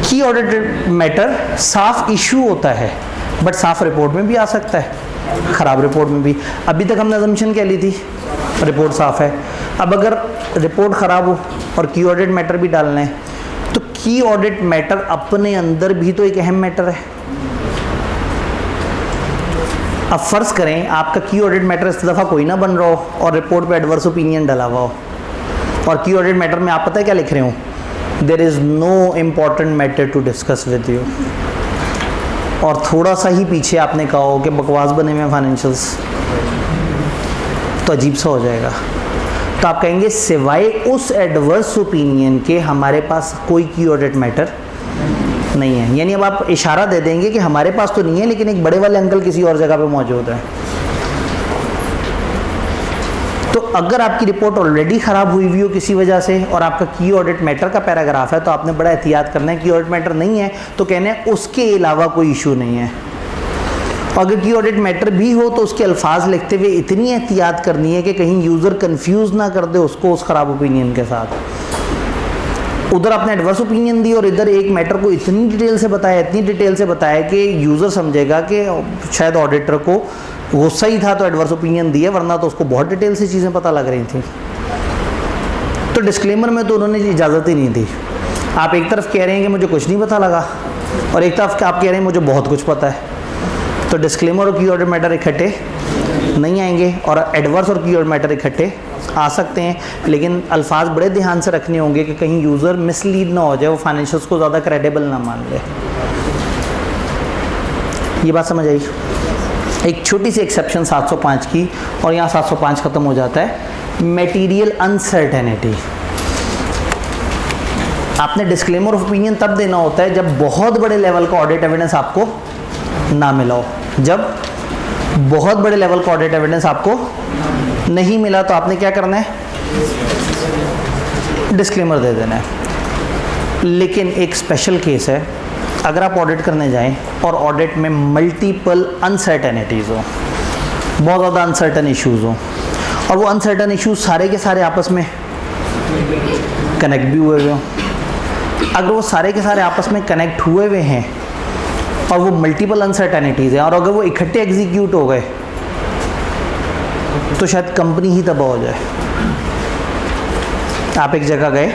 की ऑडिट मैटर साफ इशू होता है बट साफ रिपोर्ट में भी आ सकता है, ख़राब रिपोर्ट में भी। अभी तक हमने अजम्पशन क्या ली थी? रिपोर्ट साफ है। अब अगर रिपोर्ट ख़राब हो और की ऑडिट मैटर भी डालना है तो की ऑडिट मैटर अपने अंदर भी तो एक अहम मैटर है। अब फ़र्ज़ करें आपका की ऑडिट मैटर इस दफ़ा कोई ना बन रहा हो और रिपोर्ट पे एडवर्स ओपिनियन डला हुआ हो, और की ऑडिट मैटर में आप पता है क्या लिख रहे हो? There is no important matter to discuss with you, और थोड़ा सा ही पीछे आपने कहा हो कि बकवास बने हुए फाइनेंशियल्स, तो अजीब सा हो जाएगा। तो आप कहेंगे सिवाय उस एडवर्स ओपिनियन के हमारे पास कोई की ऑडिट मैटर नहीं है। यानी अब आप इशारा दे देंगे कि हमारे पास तो नहीं है लेकिन एक बड़े वाले अंकल किसी और जगह पे मौजूद है। तो अगर आपकी रिपोर्ट ऑलरेडी ख़राब हुई हो किसी वजह से और आपका की ऑडिट मैटर का पैराग्राफ है तो आपने बड़ा एहतियात करना है। की ऑडिट मैटर नहीं है तो कहना है उसके अलावा कोई इशू नहीं है। अगर की ऑडिट मैटर भी हो तो उसके अल्फाज लिखते हुए इतनी एहतियात करनी है कि कहीं यूज़र कंफ्यूज ना कर दे उसको उस ख़राब ओपिनियन के साथ। उधर आपने एडवर्स ओपिनियन दी और इधर एक मैटर को इतनी डिटेल से बताया, इतनी डिटेल से बताया कि यूज़र समझेगा कि शायद ऑडिटर को गुस्सा ही था तो एडवर्स ओपिनियन दिया, वरना तो उसको बहुत डिटेल से चीज़ें पता लग रही थी। तो डिस्क्लेमर में तो उन्होंने इजाज़त ही नहीं दी। आप एक तरफ कह रहे हैं कि मुझे कुछ नहीं पता लगा और एक तरफ आप कह रहे हैं मुझे बहुत कुछ पता है। तो डिस्क्लेमर और की ऑडिट मैटर इकट्ठे नहीं आएंगे और एडवर्स और की ऑडिट मैटर इकट्ठे आ सकते हैं, लेकिन अल्फाज बड़े ध्यान से रखने होंगे कि कहीं यूज़र मिसलीड ना हो जाए, वो फाइनेंशियल्स को ज़्यादा क्रेडिबल ना मान ले। ये बात समझ आई? एक छोटी सी एक्सेप्शन 705 की और यहाँ 705 ख़त्म हो जाता है। Material uncertainty. आपने डिस्क्लेमर ऑफ ओपिनियन तब देना होता है जब बहुत बड़े लेवल का ऑडिट एविडेंस आपको ना मिला हो। जब बहुत बड़े लेवल का ऑडिट एविडेंस आपको नहीं मिला तो आपने क्या करना है, डिस्क्लेमर दे देना है। लेकिन एक स्पेशल केस है, अगर आप ऑडिट करने जाएं और ऑडिट में मल्टीपल अनसर्टेनिटीज़ हो, बहुत ज़्यादा अनसर्टन इश्यूज़ हो, और वो अनसर्टन इश्यूज सारे के सारे आपस में कनेक्ट भी हुए हुए हों, अगर वो सारे के सारे आपस में कनेक्ट हुए हुए हैं और वो मल्टीपल अनसर्टेनिटीज़ हैं, और अगर वो इकट्ठे एग्जीक्यूट हो गए तो शायद कंपनी ही तबाह हो जाए। आप एक जगह गए,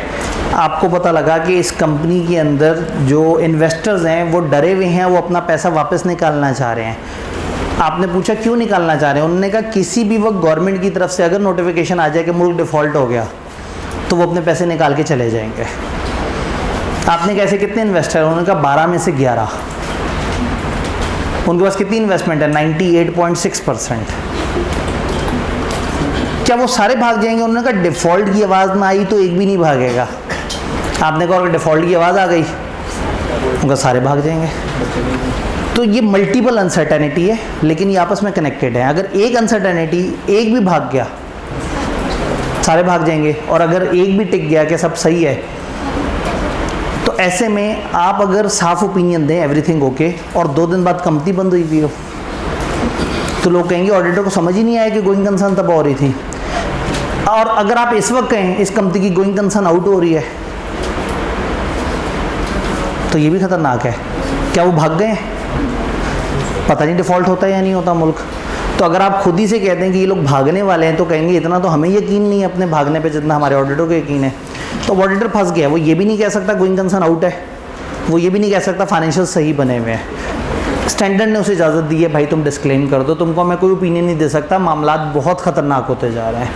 आपको पता लगा कि इस कंपनी के अंदर जो इन्वेस्टर्स हैं वो डरे हुए हैं, वो अपना पैसा वापस निकालना चाह रहे हैं। आपने पूछा क्यों निकालना चाह रहे हैं, उन्होंने कहा किसी भी वक्त गवर्नमेंट की तरफ से अगर नोटिफिकेशन आ जाए कि मुल्क डिफ़ॉल्ट हो गया तो वो अपने पैसे निकाल के चले जाएंगे। आपने कैसे कितने इन्वेस्टर हैं, उन्होंने कहा 12 में से 11। उनके पास कितनी इन्वेस्टमेंट है, 98.6%। क्या वो सारे भाग जाएंगे? उन्होंने कहा डिफ़ॉल्ट की आवाज़ ना आई तो एक भी नहीं भागेगा। आपने कहा अगर डिफ़ॉल्ट की आवाज़ आ गई उनका सारे भाग जाएंगे। तो ये मल्टीपल अनसर्टेनिटी है, लेकिन ये आपस में कनेक्टेड है। अगर एक अनसर्टेनिटी एक भी भाग गया सारे भाग जाएंगे, और अगर एक भी टिक गया कि सब सही है, तो ऐसे में आप अगर साफ ओपिनियन दें एवरीथिंग ओके और 2 दिन बाद कंपनी बंद हुई हुई हो तो लोग कहेंगे ऑडिटर को समझ ही नहीं आया कि गोइंग कंसर्न तब हो रही थी। और अगर आप इस वक्त कहें इस कंपनी की गोइंग कंसर्न आउट हो रही है तो ये भी खतरनाक है। क्या वो भाग गए? पता नहीं डिफ़ॉल्ट होता है या नहीं होता मुल्क। तो अगर आप खुद ही से कहते हैं कि ये लोग भागने वाले हैं तो कहेंगे इतना तो हमें यकीन नहीं है अपने भागने पे जितना हमारे ऑडिटर को यकीन है। तो ऑडिटर फंस गया। वो ये भी नहीं कह सकता गोइंग कंसर्न आउट है, वो ये भी नहीं कह सकता फाइनेंशियल सही बने हुए हैं। स्टैंडर्ड ने उसे इजाज़त दी है भाई तुम डिस्क्लेम कर दो, तुमको मैं कोई ओपिनियन नहीं दे सकता, मामला बहुत ख़तरनाक होते जा रहे हैं।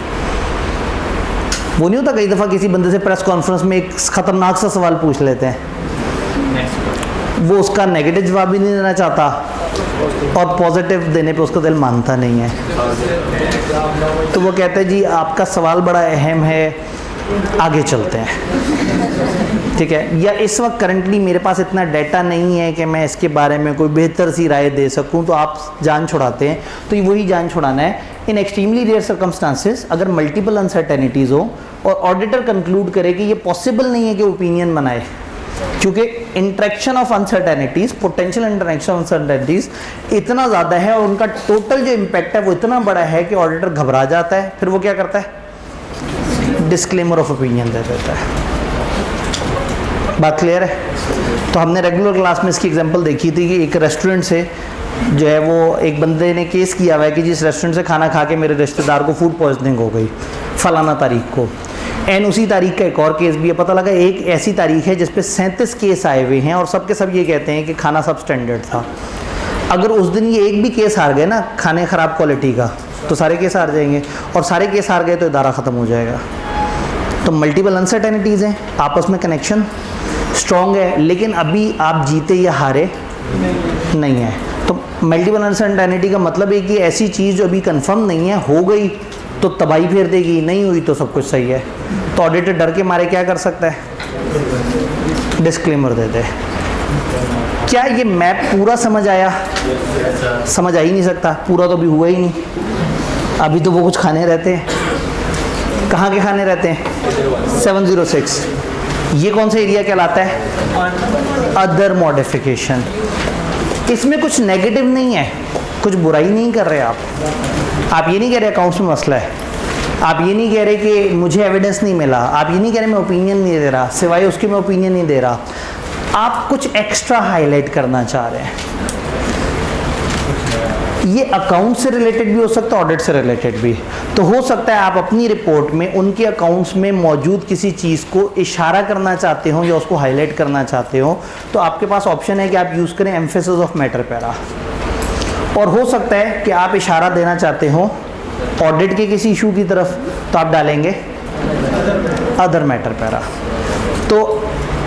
वो नहीं होता कई दफ़ा किसी बंदे से प्रेस कॉन्फ्रेंस में एक ख़तरनाक सा सवाल पूछ लेते हैं, वो उसका नेगेटिव जवाब भी नहीं देना चाहता और पॉजिटिव देने पे उसका दिल मानता नहीं है। तो वो कहते हैं जी आपका सवाल बड़ा अहम है, आगे चलते हैं, ठीक है। या इस वक्त करंटली मेरे पास इतना डाटा नहीं है कि मैं इसके बारे में कोई बेहतर सी राय दे सकूं, तो आप जान छुड़ाते हैं। तो ये वही जान छुड़ाना है। इन एक्सट्रीमली रेयर सर्कमस्टांसेस अगर मल्टीपल अनसर्टेनिटीज़ हो और ऑडिटर कंक्लूड करे कि ये पॉसिबल नहीं है कि ओपिनियन बनाए, क्योंकि interaction of uncertainties, potential interaction of uncertainties इतना ज़्यादा है और उनका टोटल जो इम्पैक्ट है वो इतना बड़ा है कि ऑडिटर घबरा जाता है। फिर वो क्या करता है, डिस्क्लेमर ऑफ ओपिनियन दे देता है। बात क्लियर है? तो हमने रेगुलर क्लास में इसकी एग्जांपल देखी थी कि एक रेस्टोरेंट से जो है वो एक बंदे ने केस किया हुआ है कि जिस रेस्टोरेंट से खाना खा के मेरे रिश्तेदार को फूड पॉइजनिंग हो गई फलाना तारीख को। एंड उसी तारीख का एक और केस भी है। पता लगा एक ऐसी तारीख है जिस पे 37 केस आए हुए हैं और सब के सब ये कहते हैं कि खाना सब स्टैंडर्ड था। अगर उस दिन ये एक भी केस हार गए ना खाने ख़राब क्वालिटी का, तो सारे केस हार जाएंगे, और सारे केस हार गए तो इदारा ख़त्म हो जाएगा। तो मल्टीपल अनसर्टेनिटीज़ हैं, आपस में कनेक्शन स्ट्रॉन्ग है, लेकिन अभी आप जीते या हारे नहीं है। तो मल्टीपल अनसर्टेनिटी का मतलब है कि ऐसी चीज़ जो अभी कंफर्म नहीं है, हो गई तो तबाही फेर देगी, नहीं हुई तो सब कुछ सही है। तो ऑडिटर डर के मारे क्या कर सकता है, डिस्क्लेमर दे दे। क्या ये मैप पूरा समझ आया? समझ आ ही नहीं सकता, पूरा तो अभी हुआ ही नहीं। अभी तो वो कुछ खाने रहते हैं। कहाँ के खाने रहते हैं? 706। ये कौन सा एरिया कहलाता है? Other modification. इसमें कुछ नेगेटिव नहीं है, कुछ बुराई नहीं कर रहे आप ये नहीं कह रहे अकाउंट्स में मसला है, आप ये नहीं कह रहे कि मुझे एविडेंस नहीं मिला, आप ये नहीं कह रहे मैं ओपिनियन नहीं दे रहा, सिवाय उसके मैं ओपिनियन नहीं दे रहा। आप कुछ एक्स्ट्रा हाईलाइट करना चाह रहे हैं। ये अकाउंट से रिलेटेड भी हो सकता है, ऑडिट से रिलेटेड भी। तो हो सकता है आप अपनी रिपोर्ट में उनके अकाउंट्स में मौजूद किसी चीज़ को इशारा करना चाहते हो या उसको हाईलाइट करना चाहते हो, तो आपके पास ऑप्शन है कि आप यूज़ करें एम्फेसिस ऑफ मैटर पैरा। और हो सकता है कि आप इशारा देना चाहते हो ऑडिट के किसी इशू की तरफ, तो आप डालेंगे अदर मैटर पैरा। तो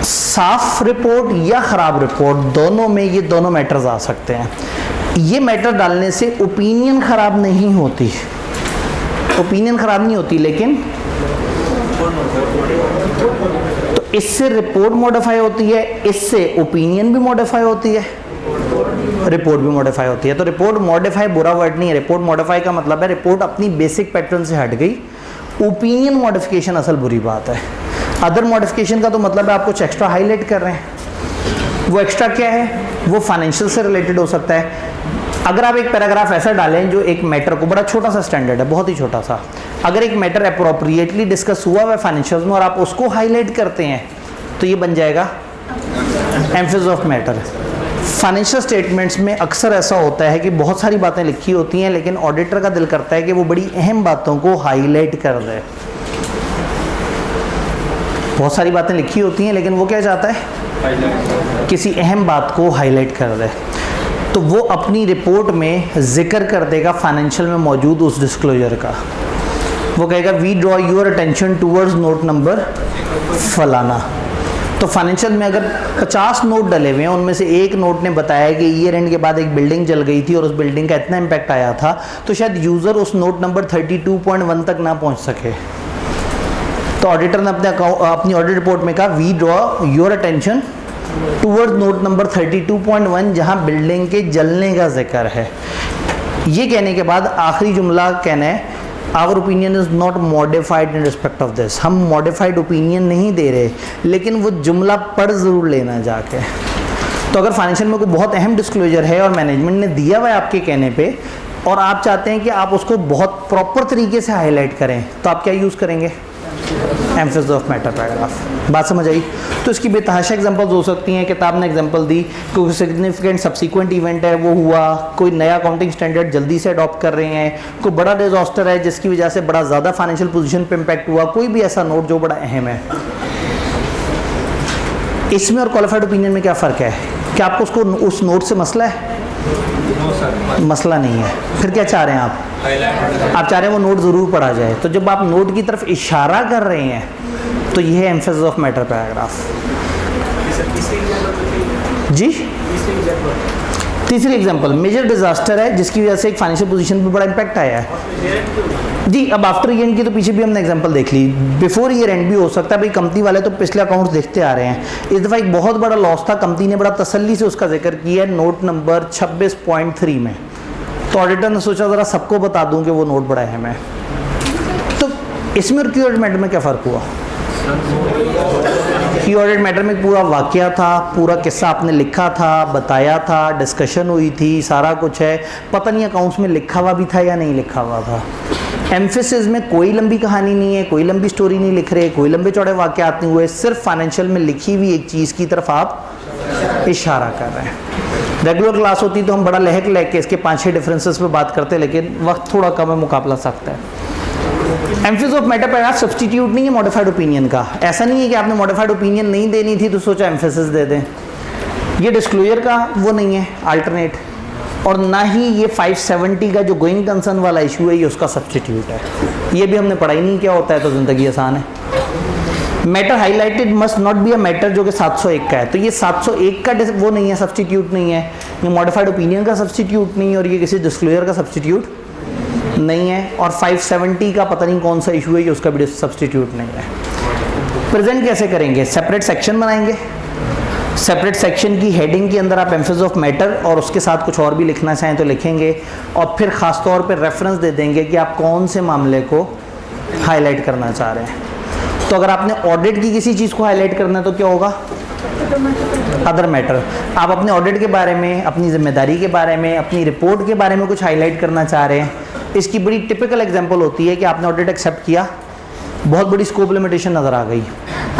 साफ रिपोर्ट या ख़राब रिपोर्ट, दोनों में ये दोनों मैटर्स आ सकते हैं। ये मैटर डालने से ओपिनियन ख़राब नहीं होती, ओपिनियन ख़राब नहीं होती, लेकिन तो इससे रिपोर्ट मॉडिफाई होती है, इससे ओपिनियन भी मॉडिफाई होती है। रिपोर्ट भी मॉडिफाई होती है। तो रिपोर्ट मॉडिफाई बुरा वर्ड नहीं है, रिपोर्ट मॉडिफाई का मतलब है रिपोर्ट अपनी बेसिक पैटर्न से हट गई। ओपिनियन मॉडिफिकेशन असल बुरी बात है। अदर मॉडिफिकेशन का तो मतलब है आप कुछ एक्स्ट्रा हाईलाइट कर रहे हैं। वो एक्स्ट्रा क्या है? वो फाइनेंशियल से रिलेटेड हो सकता है। अगर आप एक पैराग्राफ ऐसा डालें जो एक मैटर को, बड़ा छोटा सा स्टैंडर्ड है, बहुत ही छोटा सा, अगर एक मैटर अप्रोप्रिएटली डिस्कस हुआ है फाइनेंशियल में और आप उसको हाईलाइट करते हैं तो ये बन जाएगा emphasis of matter. Financial statements में अक्सर ऐसा होता है कि बहुत सारी बातें लिखी होती हैं लेकिन ऑडिटर का दिल करता है कि वो बड़ी अहम बातों को हाईलाइट कर दे। बहुत सारी बातें लिखी होती हैं लेकिन वो क्या चाहता है? किसी अहम बात को हाईलाइट कर दे। तो वो अपनी रिपोर्ट में जिक्र कर देगा फाइनेंशियल में मौजूद उस डिस्क्लोजर का। वो कहेगा we draw your attention towards note number फलाना। तो फाइनेंशियल में अगर 50 नोट डले हुए हैं, उनमें से एक नोट ने बताया कि ईयर एंड के बाद एक बिल्डिंग जल गई थी और उस बिल्डिंग का इतना इम्पैक्ट आया था, तो शायद यूज़र उस नोट नंबर 32.1 तक ना पहुंच सके। तो ऑडिटर ने अपनी ऑडिट रिपोर्ट में कहा we draw your attention toward note number 32.1 जहां बिल्डिंग के जलने का जिक्र है। ये कहने के बाद आखिरी जुमला कहना है our opinion is not modified in respect of this. हम मॉडिफाइड ओपिनियन नहीं दे रहे, लेकिन वो जुमला पढ़ ज़रूर लेना जाके। तो अगर फाइनेंशियल में कोई बहुत अहम डिस्क्लोजर है और मैनेजमेंट ने दिया हुआ है आपके कहने पे और आप चाहते हैं कि आप उसको बहुत प्रॉपर तरीके से हाईलाइट करें, तो आप क्या यूज़ करेंगे? Emphasis of matter paragraph. बात समझ आई? तो इसकी बेतहाशा एग्जांपल्स हो सकती हैं। किताब ने एग्जांपल दी, कोई सिग्निफिकेंट सब्सिक्वेंट इवेंट है वो हुआ, कोई नया अकाउंटिंग स्टैंडर्ड जल्दी से अडॉप्ट कर रहे हैं, कोई बड़ा डिजास्टर है जिसकी वजह से बड़ा ज़्यादा फाइनेंशियल पोजीशन पे इम्पैक्ट हुआ, कोई भी ऐसा नोट जो बड़ा अहम है। इसमें और क्वालिफाइड ओपिनियन में क्या फ़र्क है? क्या आपको उसको उस नोट से मसला है? मसला नहीं है। फिर क्या चाह रहे हैं आप? आप चाह रहे हैं वो नोट ज़रूर पढ़ा जाए। तो जब आप नोट की तरफ इशारा कर रहे हैं तो यह है एम्फेसिस ऑफ मैटर पैराग्राफ। जी तीसरी एग्जांपल मेजर डिजास्टर है जिसकी वजह से एक फाइनेंशियल पोजीशन पे बड़ा इम्पैक्ट आया है। जी अब आफ्टर ईयर एंड की तो पीछे भी हमने एग्जांपल देख ली, बिफोर ईयर एंड भी हो सकता है। भाई कंपनी वाले तो पिछले अकाउंट्स देखते आ रहे हैं। इस दफ़ा एक बहुत बड़ा लॉस था, कंपनी ने बड़ा तसल्ली से उसका जिक्र किया है नोट नंबर 26.3 में। तो ऑडिटर ने सोचा ज़रा सबको बता दूं कि वो नोट बड़ा अहम है। तो इसमें और क्यू ऑडिट मैटर में क्या फ़र्क हुआ? क्यू ऑडिट मैटर में पूरा वाकया था, पूरा किस्सा आपने लिखा था, बताया था, डिस्कशन हुई थी, सारा कुछ है। पता नहीं अकाउंट्स में लिखा हुआ भी था या नहीं लिखा हुआ था। एम्फेसिस में कोई लंबी कहानी नहीं है, कोई लंबी स्टोरी नहीं लिख रहे, कोई लंबे चौड़े वाकयात नहीं हुए, सिर्फ फाइनेंशियल में लिखी हुई एक चीज़ की तरफ आप इशारा कर रहे हैं। रेगुलर क्लास होती तो हम बड़ा लहक लहक के इसके 5-6 डिफरेंसेस पे बात करते, लेकिन वक्त थोड़ा कम है, मुकाबला सख्त है। Emphasis of matter paragraph substitute नहीं है मॉडिफाइड ओपिनियन का। ऐसा नहीं है कि आपने मॉडिफाइड ओपिनियन नहीं देनी थी तो सोचा एम्फेसिस दे दें। ये डिस्क्लोजर का वो नहीं है अल्टरनेट, और ना ही ये 570 का जो गोइंग कंसर्न वाला इशू है ये उसका सब्स्टिट्यूट है। ये भी हमने पढ़ा ही नहीं क्या होता है, तो ज़िंदगी आसान है। Matter highlighted must not be a matter जो कि 701 का है, तो ये 701 का वो नहीं है, सब्स्टिट्यूट नहीं है। ये मॉडिफाइड ओपिनियन का सब्स्टिट्यूट नहीं है और ये किसी डिस्क्लोजर का सब्स्टिट्यूट नहीं है। और 570 का पता नहीं कौन सा इशू है, ये उसका भी सब्स्टिट्यूट नहीं है। प्रेजेंट कैसे करेंगे? सेपरेट सेक्शन बनाएंगे। सेपरेट सेक्शन की हेडिंग के अंदर आप एम्फेसिस ऑफ मैटर और उसके साथ कुछ और भी लिखना चाहें तो लिखेंगे, और फिर ख़ास तौर पे रेफरेंस दे देंगे कि आप कौन से मामले को हाईलाइट करना चाह रहे हैं। तो अगर आपने ऑडिट की किसी चीज़ को हाईलाइट करना है तो क्या होगा? Other matter. आप अपने ऑडिट के बारे में, अपनी जिम्मेदारी के बारे में, अपनी रिपोर्ट के बारे में कुछ हाईलाइट करना चाह रहे हैं। इसकी बड़ी टिपिकल एग्जांपल होती है कि आपने ऑडिट एक्सेप्ट किया, बहुत बड़ी स्कोप लिमिटेशन नज़र आ गई,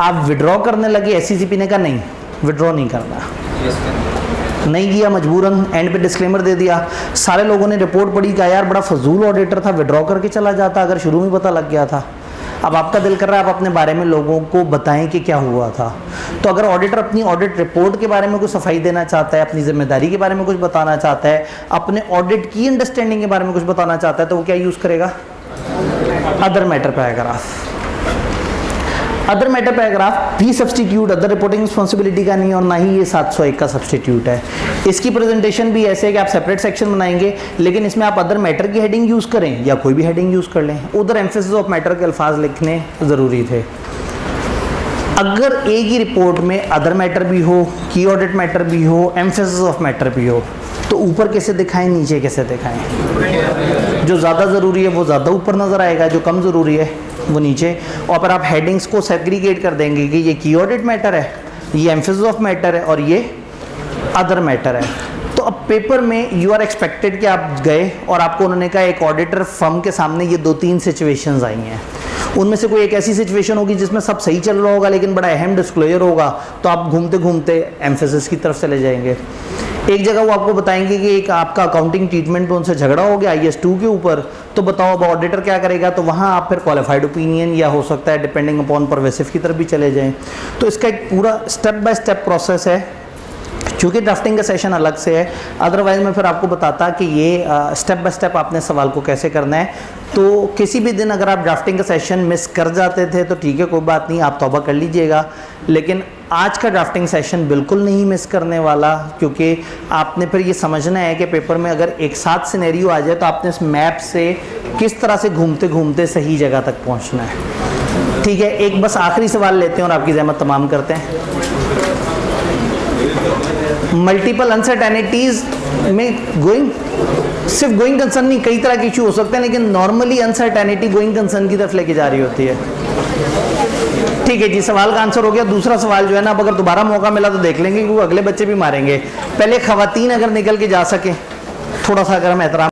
आप विड्रॉ करने लगे, एससीसीपी ने कहा नहीं विड्रॉ नहीं करना, नहीं किया मजबूरन, एंड पे डिस्क्लेमर दे दिया। सारे लोगों ने रिपोर्ट पढ़ी, कहा यार बड़ा फजूल ऑडिटर था, विड्रॉ करके चला जाता अगर शुरू में पता लग गया था। अब आपका दिल कर रहा है आप अपने बारे में लोगों को बताएं कि क्या हुआ था। तो अगर ऑडिटर अपनी ऑडिट रिपोर्ट के बारे में कुछ सफाई देना चाहता है, अपनी जिम्मेदारी के बारे में कुछ बताना चाहता है, अपने ऑडिट की अंडरस्टैंडिंग के बारे में कुछ बताना चाहता है, तो वो क्या यूज़ करेगा? Other matter paragraph. Other matter paragraph भी सब्स्टिट्यूट अदर रिपोर्टिंग रिस्पॉन्सिबिलिटी का नहीं है और ना ही ये 701 का सब्स्टिट्यूट है। इसकी प्रेजेंटेशन भी ऐसे है कि आप सेपरेट सेक्शन बनाएंगे, लेकिन इसमें आप अदर मैटर की हेडिंग यूज़ करें या कोई भी हेडिंग यूज़ कर लें, उधर एम्फेसिस ऑफ मैटर के अल्फाज लिखने ज़रूरी थे। अगर एक ही रिपोर्ट में अदर मैटर भी हो, की ऑडिट मैटर भी हो, एम्फेसिस ऑफ मैटर भी हो, तो ऊपर कैसे दिखाएं, नीचे कैसे दिखाएं। जो ज़्यादा ज़रूरी है वो ज़्यादा ऊपर नज़र आएगा, जो कम ज़रूरी है वो नीचे। और फिर आप हेडिंग्स को सेग्रीगेट कर देंगे कि ये कीवर्डेड मैटर है, ये एम्फेसिस ऑफ मैटर है और ये अदर मैटर है। तो अब पेपर में यू आर एक्सपेक्टेड कि आप गए और आपको उन्होंने कहा एक ऑडिटर फर्म के सामने ये 2-3 सिचुएशंस आई हैं, उनमें से कोई एक ऐसी सिचुएशन होगी जिसमें सब सही चल रहा होगा लेकिन बड़ा अहम डिस्क्लोजर होगा, तो आप घूमते घूमते एम्फेसिस की तरफ चले जाएंगे। एक जगह वो आपको बताएंगे कि एक आपका अकाउंटिंग ट्रीटमेंट पे उनसे झगड़ा हो गया IAS 2 के ऊपर, तो बताओ अब ऑडिटर क्या करेगा, तो वहाँ आप फिर क्वालिफाइड ओपिनियन या हो सकता है डिपेंडिंग अपॉन परवेसिव की तरफ भी चले जाएं। तो इसका एक पूरा स्टेप बाय स्टेप प्रोसेस है। चूँकि ड्राफ्टिंग का सेशन अलग से है, अदरवाइज मैं फिर आपको बताता कि ये स्टेप बाय स्टेप आपने सवाल को कैसे करना है। तो किसी भी दिन अगर आप ड्राफ्टिंग का सेशन मिस कर जाते थे तो ठीक है, कोई बात नहीं, आप तौबा कर लीजिएगा, लेकिन आज का ड्राफ्टिंग सेशन बिल्कुल नहीं मिस करने वाला, क्योंकि आपने फिर ये समझना है कि पेपर में अगर एक साथ सिनेरियो आ जाए तो आपने इस मैप से किस तरह से घूमते घूमते सही जगह तक पहुँचना है। ठीक है, एक बस आखिरी सवाल लेते हैं और आपकी ज़हमत तमाम करते हैं। मल्टीपल अनसर्टेनिटीज में सिर्फ गोइंग कंसर्न नहीं, कई तरह के इशू हो सकते हैं, लेकिन नॉर्मली अनसर्टेनिटी गोइंग कंसर्न की तरफ लेके जा रही होती है। ठीक है जी, सवाल का आंसर हो गया। दूसरा सवाल जो है ना, अब अगर दोबारा मौका मिला तो देख लेंगे, क्योंकि अगले बच्चे भी मारेंगे। पहले खवातीन अगर निकल के जा सके, थोड़ा सा अगर हम एहतराम